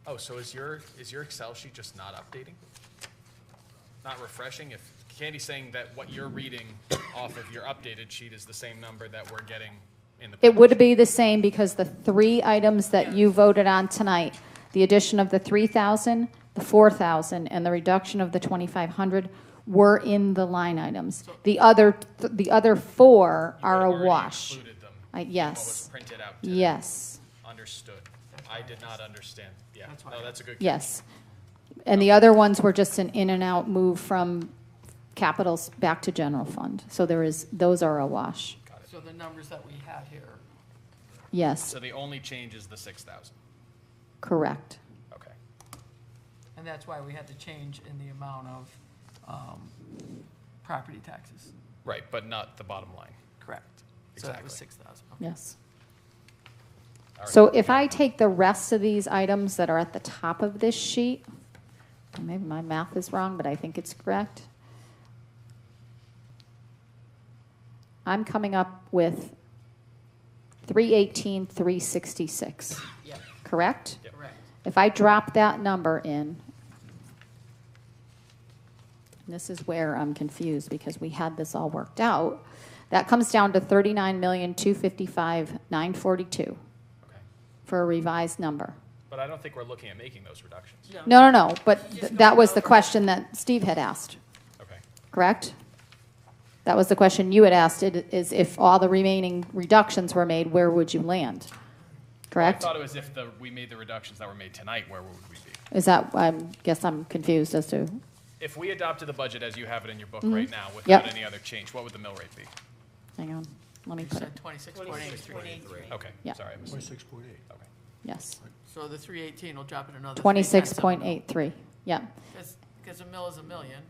Oh, so is your Excel sheet just not updating? Not refreshing? If Candy's saying that what you're reading off of your updated sheet is the same number that we're getting in the. It would be the same because the three items that you voted on tonight, the addition of the 3,000, the 4,000, and the reduction of the 2,500 were in the line items. The other 4 are a already wash. included them Yes. What was printed out today. Yes. Understood. I did not understand. Yeah, no, that's a good catch. Yes. And the other ones were just an in and out move from capitals back to general fund. So those are a wash. So the numbers that we had here, Yes, So the only change is the 6,000. correct. Okay. and that's why we had to change in the amount of property taxes. Right, but not the bottom line. Correct. So that was Exactly. 6,000. Yes. All right. So if I take the rest of these items that are at the top of this sheet, maybe my math is wrong, but I think it's correct. I'm coming up with 318, 366. Yep. Correct? Correct. If I drop that number in, and this is where I'm confused because we had this all worked out, that comes down to 39,255,942 Okay. for a revised number. But I don't think we're looking at making those reductions. No, but that was the question that Steve had asked, Okay. correct? That was the question you had asked, is if all the remaining reductions were made, where would you land? Correct? I thought it was if we made the reductions that were made tonight, where would we be? Is that, I guess I'm confused as to, If we adopted the budget as you have it in your book Mhm. right now, without Yep. any other change, what would the mill rate be? hang on, let me You put it, said 26.83. Okay, Yeah. sorry, I missed. 26.8. Okay. yes. So the 318 will drop it another 26.83, yeah. Because a mill is a million.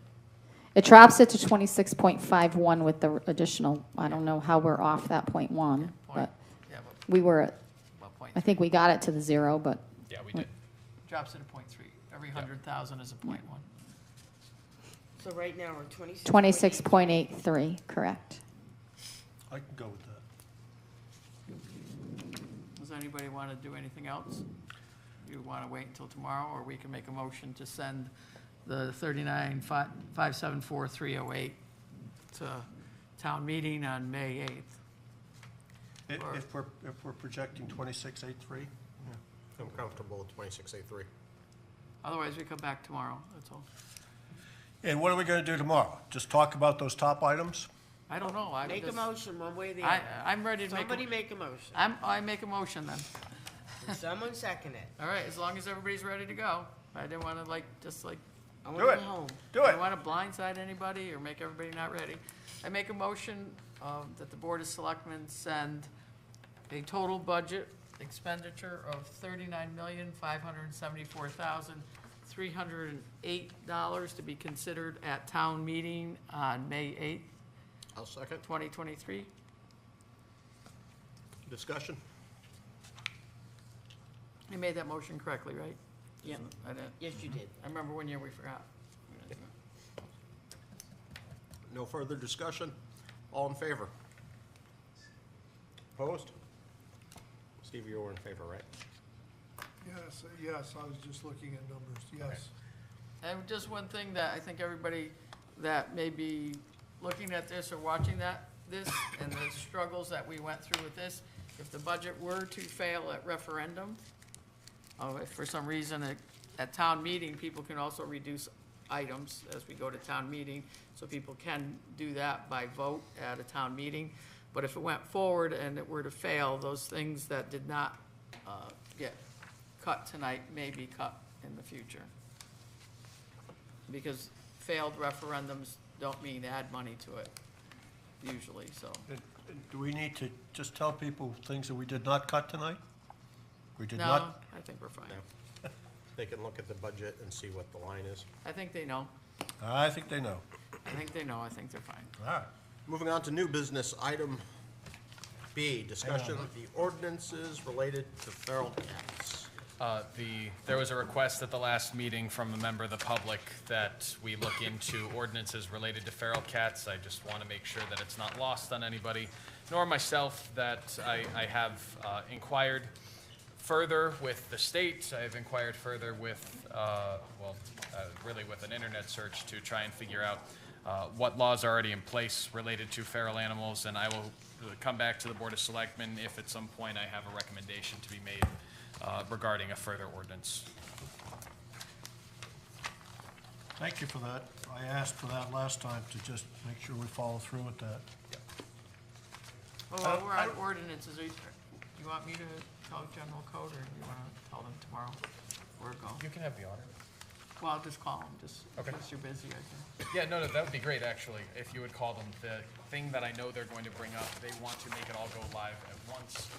It drops it to 26.51 with the additional, I don't know how we're off that .1, but Yeah, but we were at, about point I think we got it to the 0, but. Yeah, we did. drops it to 0.3. Every 100,000 is a 0.1. So right now, we're 26. 26.83, correct. I can go with that. Does anybody want to do anything else? You want to wait until tomorrow, or we can make a motion to send the 39,574,308 to town meeting on May 8th? If we're projecting 26.83, I'm comfortable with 26.83. Otherwise, we come back tomorrow, that's all. and what are we going to do tomorrow? Just talk about those top items? I don't know. I Make a just- motion one way or the I- other. I'm ready to make a- Somebody make a motion. I make a motion then. Someone second it. All right, as long as everybody's ready to go. I didn't want to just I want Do to it. go home. Do I it. don't want to blindside anybody or make everybody not ready. I make a motion that the Board of Selectmen send a total budget expenditure of $39,574,308 to be considered at town meeting on May 8th, I'll second. 2023. Discussion? I made that motion correctly, right? Yeah. I did. Yes, you did. I remember one year we forgot. No further discussion? All in favor? Opposed? Steve, you were in favor, right? Yes, I was just looking at numbers, yes. And just one thing that I think everybody that may be looking at this or watching this and the struggles that we went through with this, if the budget were to fail at referendum, if for some reason at town meeting, people can also reduce items as we go to town meeting, so people can do that by vote at a town meeting. But if it went forward and it were to fail, those things that did not get cut tonight may be cut in the future. Because failed referendums don't mean add money to it, usually, so. And do we need to just tell people things that we did not cut tonight? We did No, not? I think we're fine. They can look at the budget and see what the line is. I think they know. I think they know. I think they know. I think they're fine. All right. Moving on to new business, item B, discussion of the ordinances related to feral cats. There was a request at the last meeting from a member of the public that we look into ordinances related to feral cats. I just want to make sure that it's not lost on anybody, nor myself, that I have inquired further with the state. I've inquired further with, really with an internet search to try and figure out what laws are already in place related to feral animals, and I will come back to the Board of Selectmen if at some point I have a recommendation to be made regarding a further ordinance. Thank you for that. I asked for that last time to just make sure we follow through with that. Well, while we're on ordinances, you want me to tell general code, or you want to tell them tomorrow where to go? You can have the honor. Well, I'll just call them, just Okay. because you're busy, I can. Yeah, no, that would be great, actually, if you would call them. The thing that I know they're going to bring up, they want to make it all go live at once,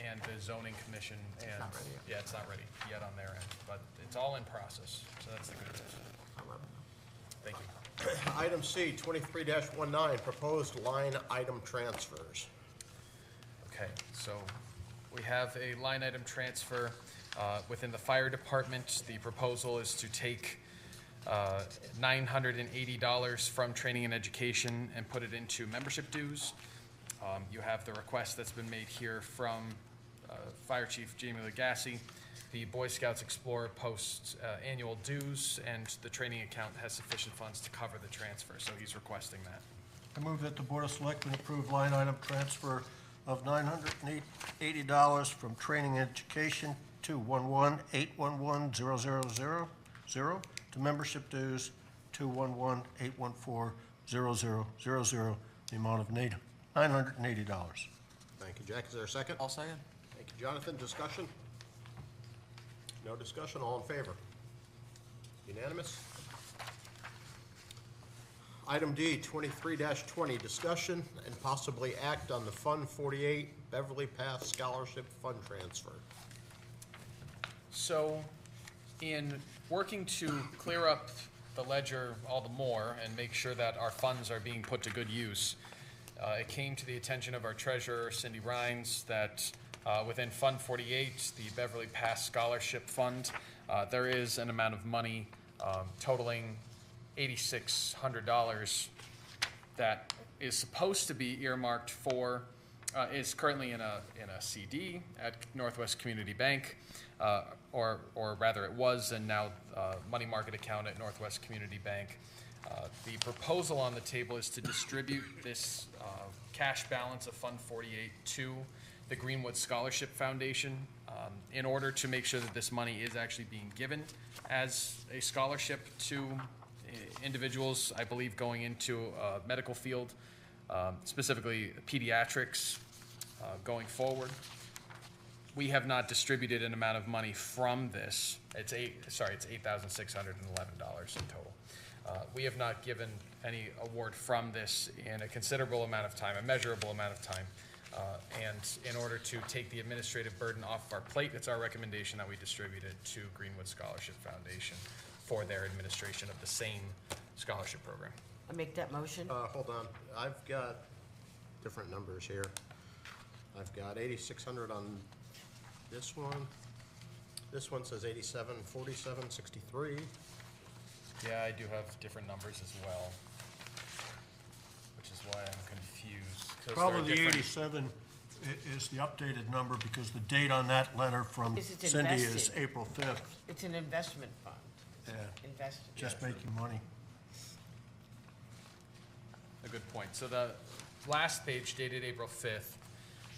and the zoning commission, and, not ready yet. yeah, it's not ready yet on their end, but it's all in process, so that's the good news. I'll let them know. Thank you. Item C, 23-19, proposed line item transfers. Okay, so we have a line item transfer within the fire department. The proposal is to take $980 from training and education and put it into membership dues. You have the request that's been made here from Fire Chief Jamie Legassi. The Boy Scouts Explorer posts annual dues, and the training account has sufficient funds to cover the transfer, so he's requesting that. I move that the Board of Selectmen approve line item transfer of $980 from training and education to 118110000 to membership dues 211-814-0000, the amount of $980. Thank you, Jack. Is there a second? I'll second. Thank you, Jonathan. Discussion? No discussion. All in favor? Unanimous? Item D, 23-20, discussion and possibly act on the Fund 48 Beverly Path Scholarship Fund Transfer. So, in working to clear up the ledger all the more and make sure that our funds are being put to good use, it came to the attention of our treasurer, Cindy Rhines, that within Fund 48, the Beverly Path Scholarship Fund, there is an amount of money totaling $8,600 that is supposed to be earmarked for, is currently in a CD at Northwest Community Bank, or rather it was, and now money market account at Northwest Community Bank. The proposal on the table is to distribute this cash balance of Fund 48 to the Greenwood Scholarship Foundation in order to make sure that this money is actually being given as a scholarship to individuals, I believe, going into medical field, specifically pediatrics, going forward. We have not distributed an amount of money from this. It's $8,611 in total. We have not given any award from this in a considerable amount of time, a measurable amount of time. And in order to take the administrative burden off of our plate, it's our recommendation that we distribute it to Greenwood Scholarship Foundation for their administration of the same scholarship program. I make that motion. Hold on. I've got different numbers here. I've got 8,600 on this one. This one says 8747.63. Yeah, I do have different numbers as well, which is why I'm confused. 'cause there are Probably the different- 87 is the updated number because the date on that letter from Is it Cindy is invested? April 5th. It's an investment fund. Yeah, Invested. just making money. A good point. So the last page dated April 5th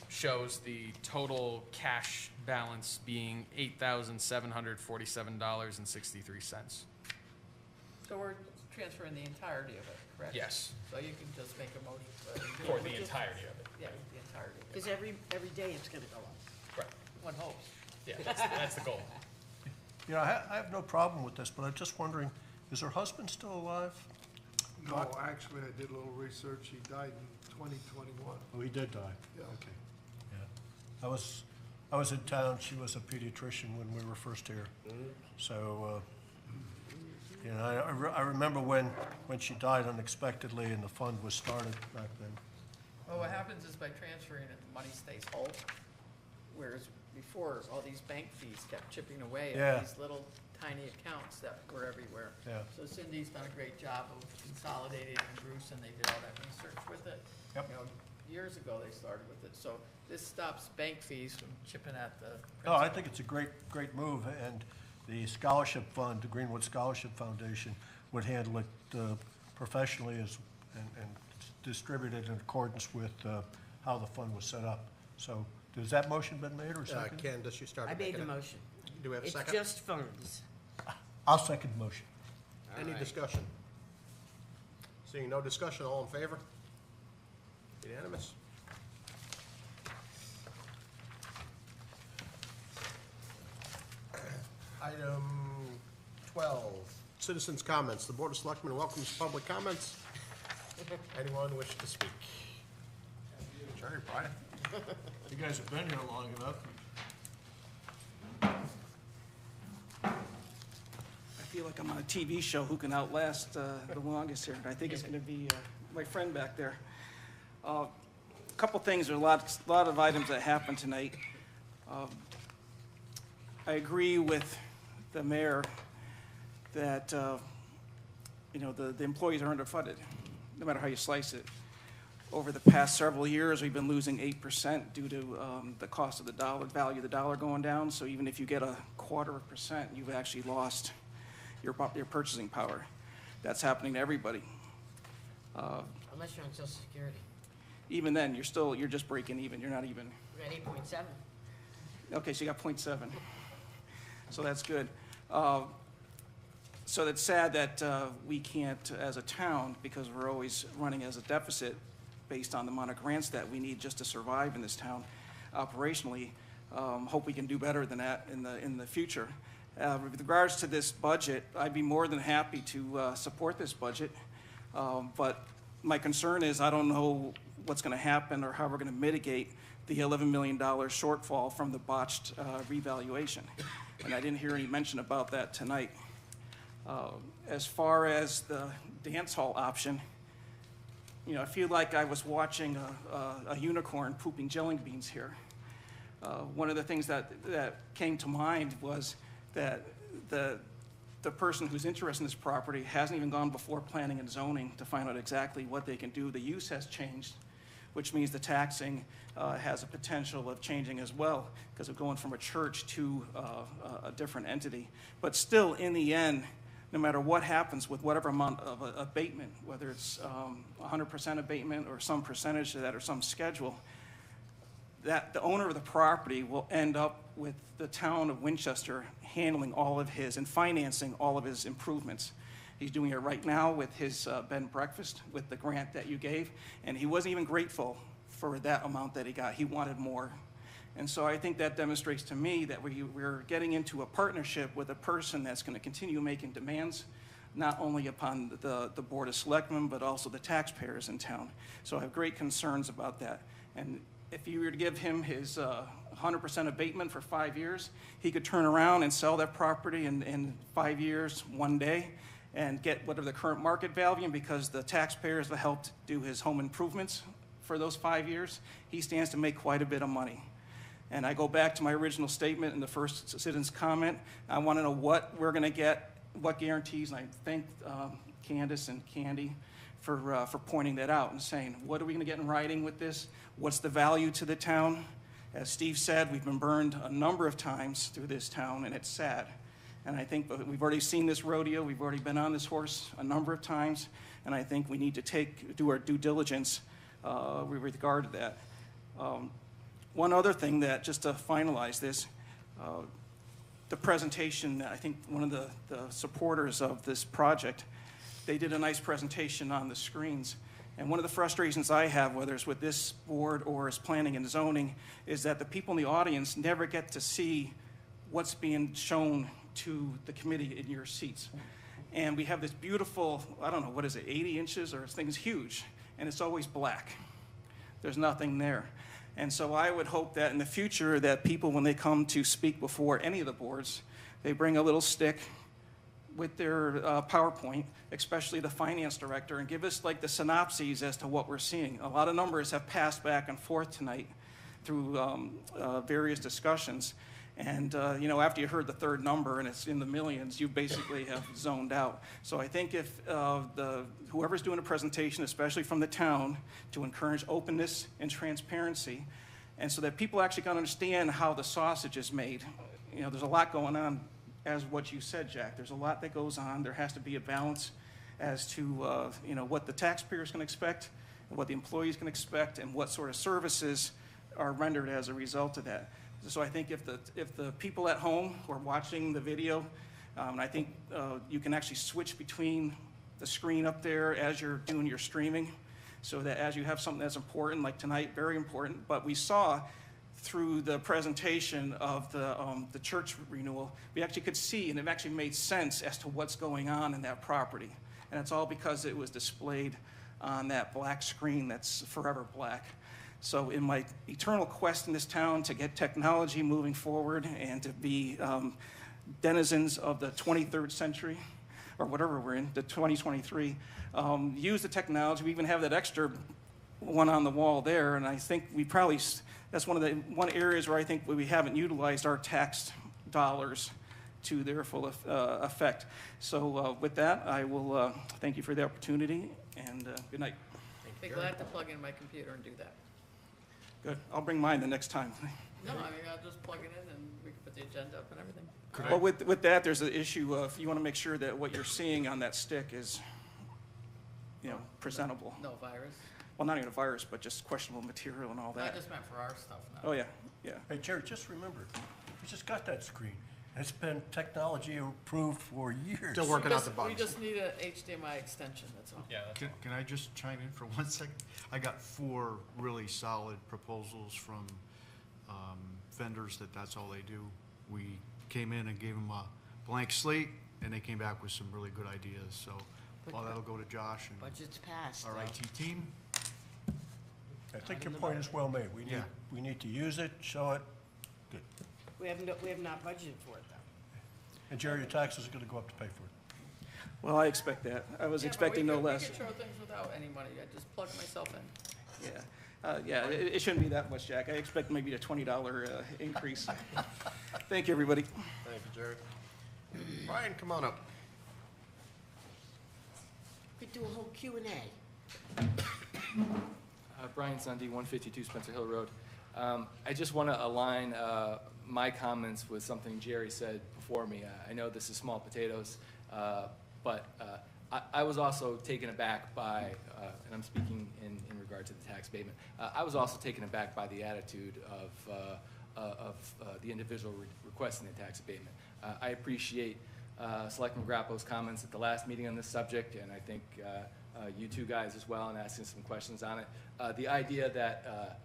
shows the total cash balance being $8,747.63. So we're transferring the entirety of it, correct? Yes. So you can just make a motion. For the entirety of it. Yeah, the entirety of it. Because every day it's gonna go up. Right. One hopes. Yeah, that's the goal. Yeah, I have no problem with this, but I'm just wondering, is her husband still alive? No, actually, I did a little research. He died in 2021. Oh, he did die? Yeah. Okay. Yeah. I was in town. She was a pediatrician when we were first here. So, you know, I remember when she died unexpectedly and the fund was started back then. Well, what happens is by transferring it, the money stays whole, whereas before, all these bank fees kept chipping away Yeah. at these little tiny accounts that were everywhere. Yeah. So Cindy's done a great job of consolidating, and Bruce, and they did all that research with it. Yep. You know, years ago, they started with it, so this stops bank fees from chipping at the No, I principal. think it's a great move, and the scholarship fund, the Greenwood Scholarship Foundation, would handle it professionally and distribute it in accordance with how the fund was set up. So, has that motion been made or seconded? Candace, you started I made making the it. motion. Do we have a second? It's just funds. I'll second the motion. Any right. discussion? Seeing no discussion, all in favor? Unanimous. Item 12, citizens' comments. The Board of Selectmen welcomes public comments. Anyone wish to speak? Attorney Pryor. You guys have been here long enough. I feel like I'm on a TV show, who can outlast the longest here. I think it's going to be my friend back there. A couple things, there are a lot of items that happened tonight. I agree with the mayor that the employees are underfunded, no matter how you slice it. Over the past several years, we've been losing 8% due to the cost of the dollar, value of the dollar going down. So even if you get 0.25%, you've actually lost your purchasing power. That's happening to everybody. Unless you're on Social Security. Even then, you're just breaking even. You're not even. We're at 8.7. Okay, so you got 0.7. So that's good. So it's sad that we can't, as a town, because we're always running as a deficit based on the amount of grants that we need just to survive in this town operationally. Hope we can do better than that in the future. With regards to this budget, I'd be more than happy to support this budget. But my concern is I don't know what's going to happen or how we're going to mitigate the $11 million shortfall from the botched revaluation. And I didn't hear any mention about that tonight. As far as the dance hall option, I feel like I was watching a unicorn pooping jelly beans here. One of the things that came to mind was that the person who's interested in this property hasn't even gone before planning and zoning to find out exactly what they can do. The use has changed, which means the taxing has a potential of changing as well because of going from a church to a different entity. But still, in the end, no matter what happens with whatever amount of abatement, whether it's 100% abatement or some percentage of that or some schedule, that the owner of the property will end up with the town of Winchester handling all of his and financing all of his improvements. He's doing it right now with his bed and breakfast, with the grant that you gave, and he wasn't even grateful for that amount that he got. He wanted more. And so I think that demonstrates to me that we're getting into a partnership with a person that's going to continue making demands, not only upon the Board of Selectmen, but also the taxpayers in town. So I have great concerns about that. And if you were to give him his 100% abatement for 5 years, he could turn around and sell that property in 5 years, one day, and get whatever the current market value, and because the taxpayers have helped do his home improvements for those 5 years, he stands to make quite a bit of money. And I go back to my original statement in the first citizen's comment. I want to know what we're going to get, what guarantees, and I thank Candace and Candy for pointing that out and saying, what are we going to get in writing with this? What's the value to the town? As Steve said, we've been burned a number of times through this town, and it's sad. And I think we've already seen this rodeo. We've already been on this horse a number of times, and I think we need to do our due diligence with regard to that. One other thing that, just to finalize this, the presentation, I think one of the supporters of this project, they did a nice presentation on the screens. And one of the frustrations I have, whether it's with this board or as planning and zoning, is that the people in the audience never get to see what's being shown to the committee in your seats. And we have this beautiful, I don't know, what is it, 80 inches, or this thing's huge, and it's always black. There's nothing there. And so I would hope that in the future that people, when they come to speak before any of the boards, they bring a little stick with their PowerPoint, especially the finance director, and give us like the synopses as to what we're seeing. A lot of numbers have passed back and forth tonight through various discussions. And after you heard the third number and it's in the millions, you basically have zoned out. So I think if whoever's doing a presentation, especially from the town, to encourage openness and transparency, and so that people actually can understand how the sausage is made. There's a lot going on, as what you said, Jack. There's a lot that goes on. There has to be a balance as to what the taxpayers can expect, what the employees can expect, and what sort of services are rendered as a result of that. So I think if the people at home who are watching the video, and I think you can actually switch between the screen up there as you're doing your streaming, so that as you have something that's important, like tonight, very important, but we saw through the presentation of the church renewal, we actually could see, and it actually made sense as to what's going on in that property. And it's all because it was displayed on that black screen that's forever black. So in my eternal quest in this town to get technology moving forward and to be denizens of the 23rd century, or whatever we're in, the 2023, use the technology. We even have that extra one on the wall there, and I think we probably, that's one areas where I think we haven't utilized our tax dollars to their full effect. So with that, I will thank you for the opportunity, and good night. Be glad to plug in my computer and do that. Good. I'll bring mine the next time. No, I mean, I'll just plug it in and we can put the agenda up and everything. Well, with that, there's an issue of you want to make sure that what you're seeing on that stick is, presentable. No virus? Well, not even a virus, but just questionable material and all that. I just meant for our stuff now. Oh, yeah, yeah. Hey, Jerry, just remember, we just got that screen. It's been technology approved for years. Still working out the bugs. We just need a HDMI extension, that's all. Yeah, that's all. Can I just chime in for 1 second? I got 4 really solid proposals from vendors that's all they do. We came in and gave them a blank slate, and they came back with some really good ideas. So that'll go to Josh and Budget's passed. our IT team. I think your point is well made. We need to use it, show it. Good. We have not budgeted for it, though. And Jerry, your taxes are going to go up to pay for it. Well, I expect that. I was expecting no less. We can show things without any money. I just plug myself in. Yeah. It shouldn't be that much, Jack. I expect maybe a $20 increase. Thank you, everybody. Thank you, Jerry. Brian, come on up. We could do a whole Q&A. Brian Sunday, 152 Spencer Hill Road. I just want to align my comments with something Jerry said before me. I know this is small potatoes, but I was also taken aback by, and I'm speaking in regard to the tax abatement, I was also taken aback by the attitude of the individual requesting the tax abatement. I appreciate Selectman Grappo's comments at the last meeting on this subject, and I think you two guys as well, and asking some questions on it. The idea that,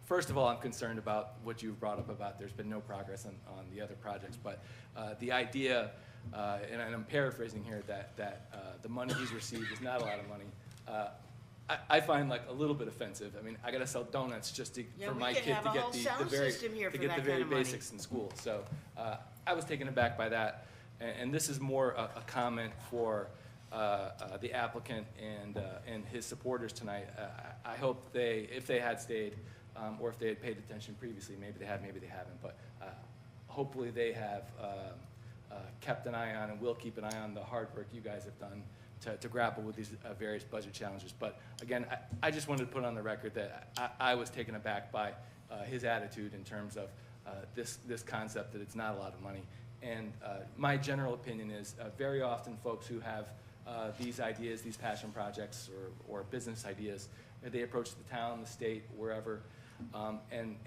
first of all, I'm concerned about what you've brought up about there's been no progress on the other projects, but the idea, and I'm paraphrasing here, that the money he's received is not a lot of money, I find like a little bit offensive. I mean, I gotta sell donuts just for my kid to get the very basics in school. So I was taken aback by that, and this is more a comment for the applicant and his supporters tonight. I hope if they had stayed, or if they had paid attention previously, maybe they have, maybe they haven't, but hopefully they have kept an eye on and will keep an eye on the hard work you guys have done to grapple with these various budget challenges. But again, I just wanted to put on the record that I was taken aback by his attitude in terms of this concept that it's not a lot of money. And my general opinion is very often folks who have these ideas, these passion projects or business ideas, they approach the town, the state, wherever, and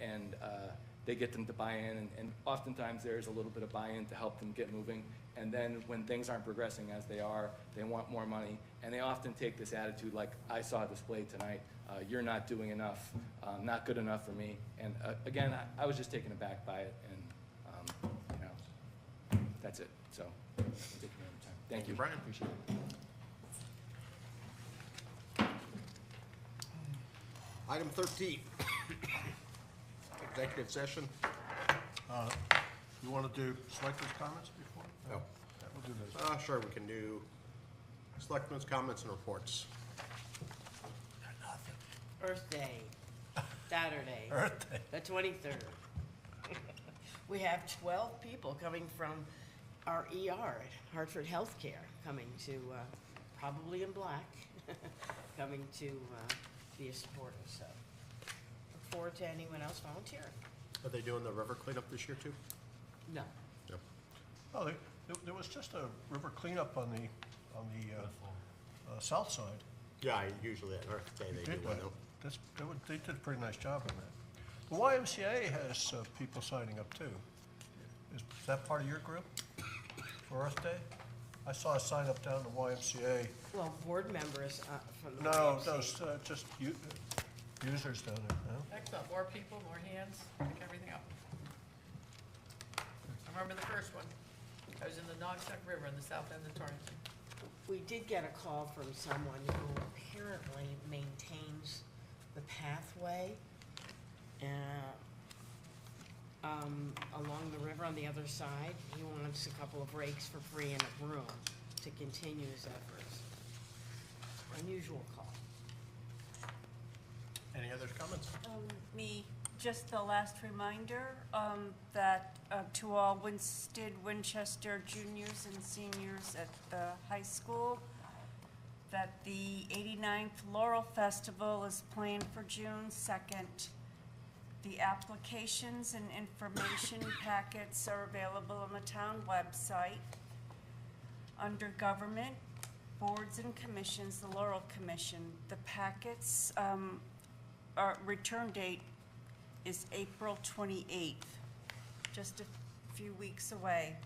they get them to buy in, and oftentimes there's a little bit of buy-in to help them get moving, and then when things aren't progressing as they are, they want more money, and they often take this attitude like I saw displayed tonight, you're not doing enough, not good enough for me, and again, I was just taken aback by it, and that's it, so I'm taking your time. Thank you, Brian. Appreciate it. Item 13, executive session. You want to do selectors' comments before? No. We'll do those. Sure, we can do selectmen's comments and reports. Earth Day, Saturday. Earth Day. The 23rd. We have 12 people coming from our ER at Hartford Healthcare, coming to, probably in black, coming to be a supporter, so look forward to anyone else volunteering. Are they doing the river cleanup this year too? No. No. Oh, there was just a river cleanup on the south side. Yeah, usually at Earth Day they do one. They did a pretty nice job on that. The YMCA has people signing up too. Is that part of your group for Earth Day? I saw a sign up down the YMCA. Well, board members from the No, YMCA. those, just users down there, no? Excellent, more people, more hands, pick everything up. I remember the first one. I was in the Naugatuck River in the south end of Torrington. We did get a call from someone who apparently maintains the pathway along the river on the other side. He wants a couple of rakes for free and a broom to continue his efforts. Unusual call. Any other comments? Just the last reminder, that to all Winchester juniors and seniors at the high school, that the 89th Laurel Festival is planned for June 2nd. The applications and information packets are available on the town website. Under government, boards and commissions, the Laurel Commission, the packets, our return date is April 28th, just a few weeks away.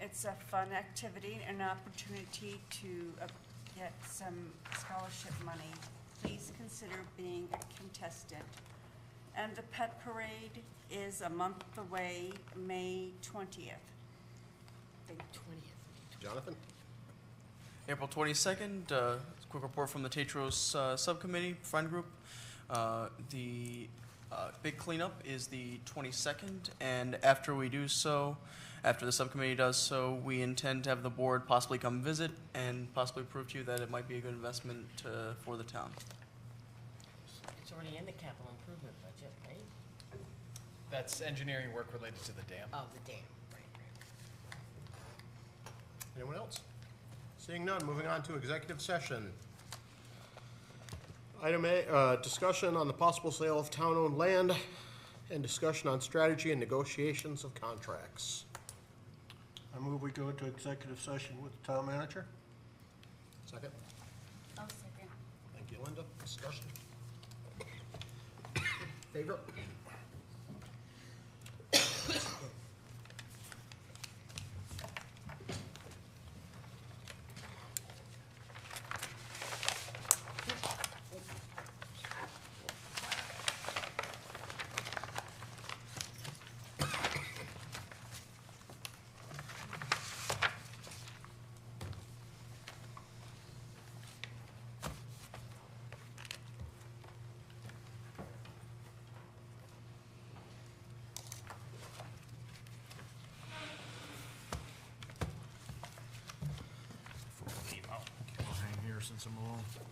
It's a fun activity, an opportunity to get some scholarship money. Please consider being a contestant. And the pet parade is a month away, May 20th. May 20th. Jonathan? April 22nd, quick report from the Tetros Subcommittee, Friend Group. The big cleanup is the 22nd, and after we do so, after the subcommittee does so, we intend to have the board possibly come visit and possibly prove to you that it might be a good investment for the town. It's already in the capital improvement budget, right? That's engineering work related to the dam. Oh, the dam, right. Anyone else? Seeing none, moving on to executive session. Item A, discussion on the possible sale of town-owned land and discussion on strategy and negotiations of contracts. I move we go into executive session with the town manager. Second? I'll second. Thank you, Linda. Discussion? Favor? I'll hang here since I'm alone.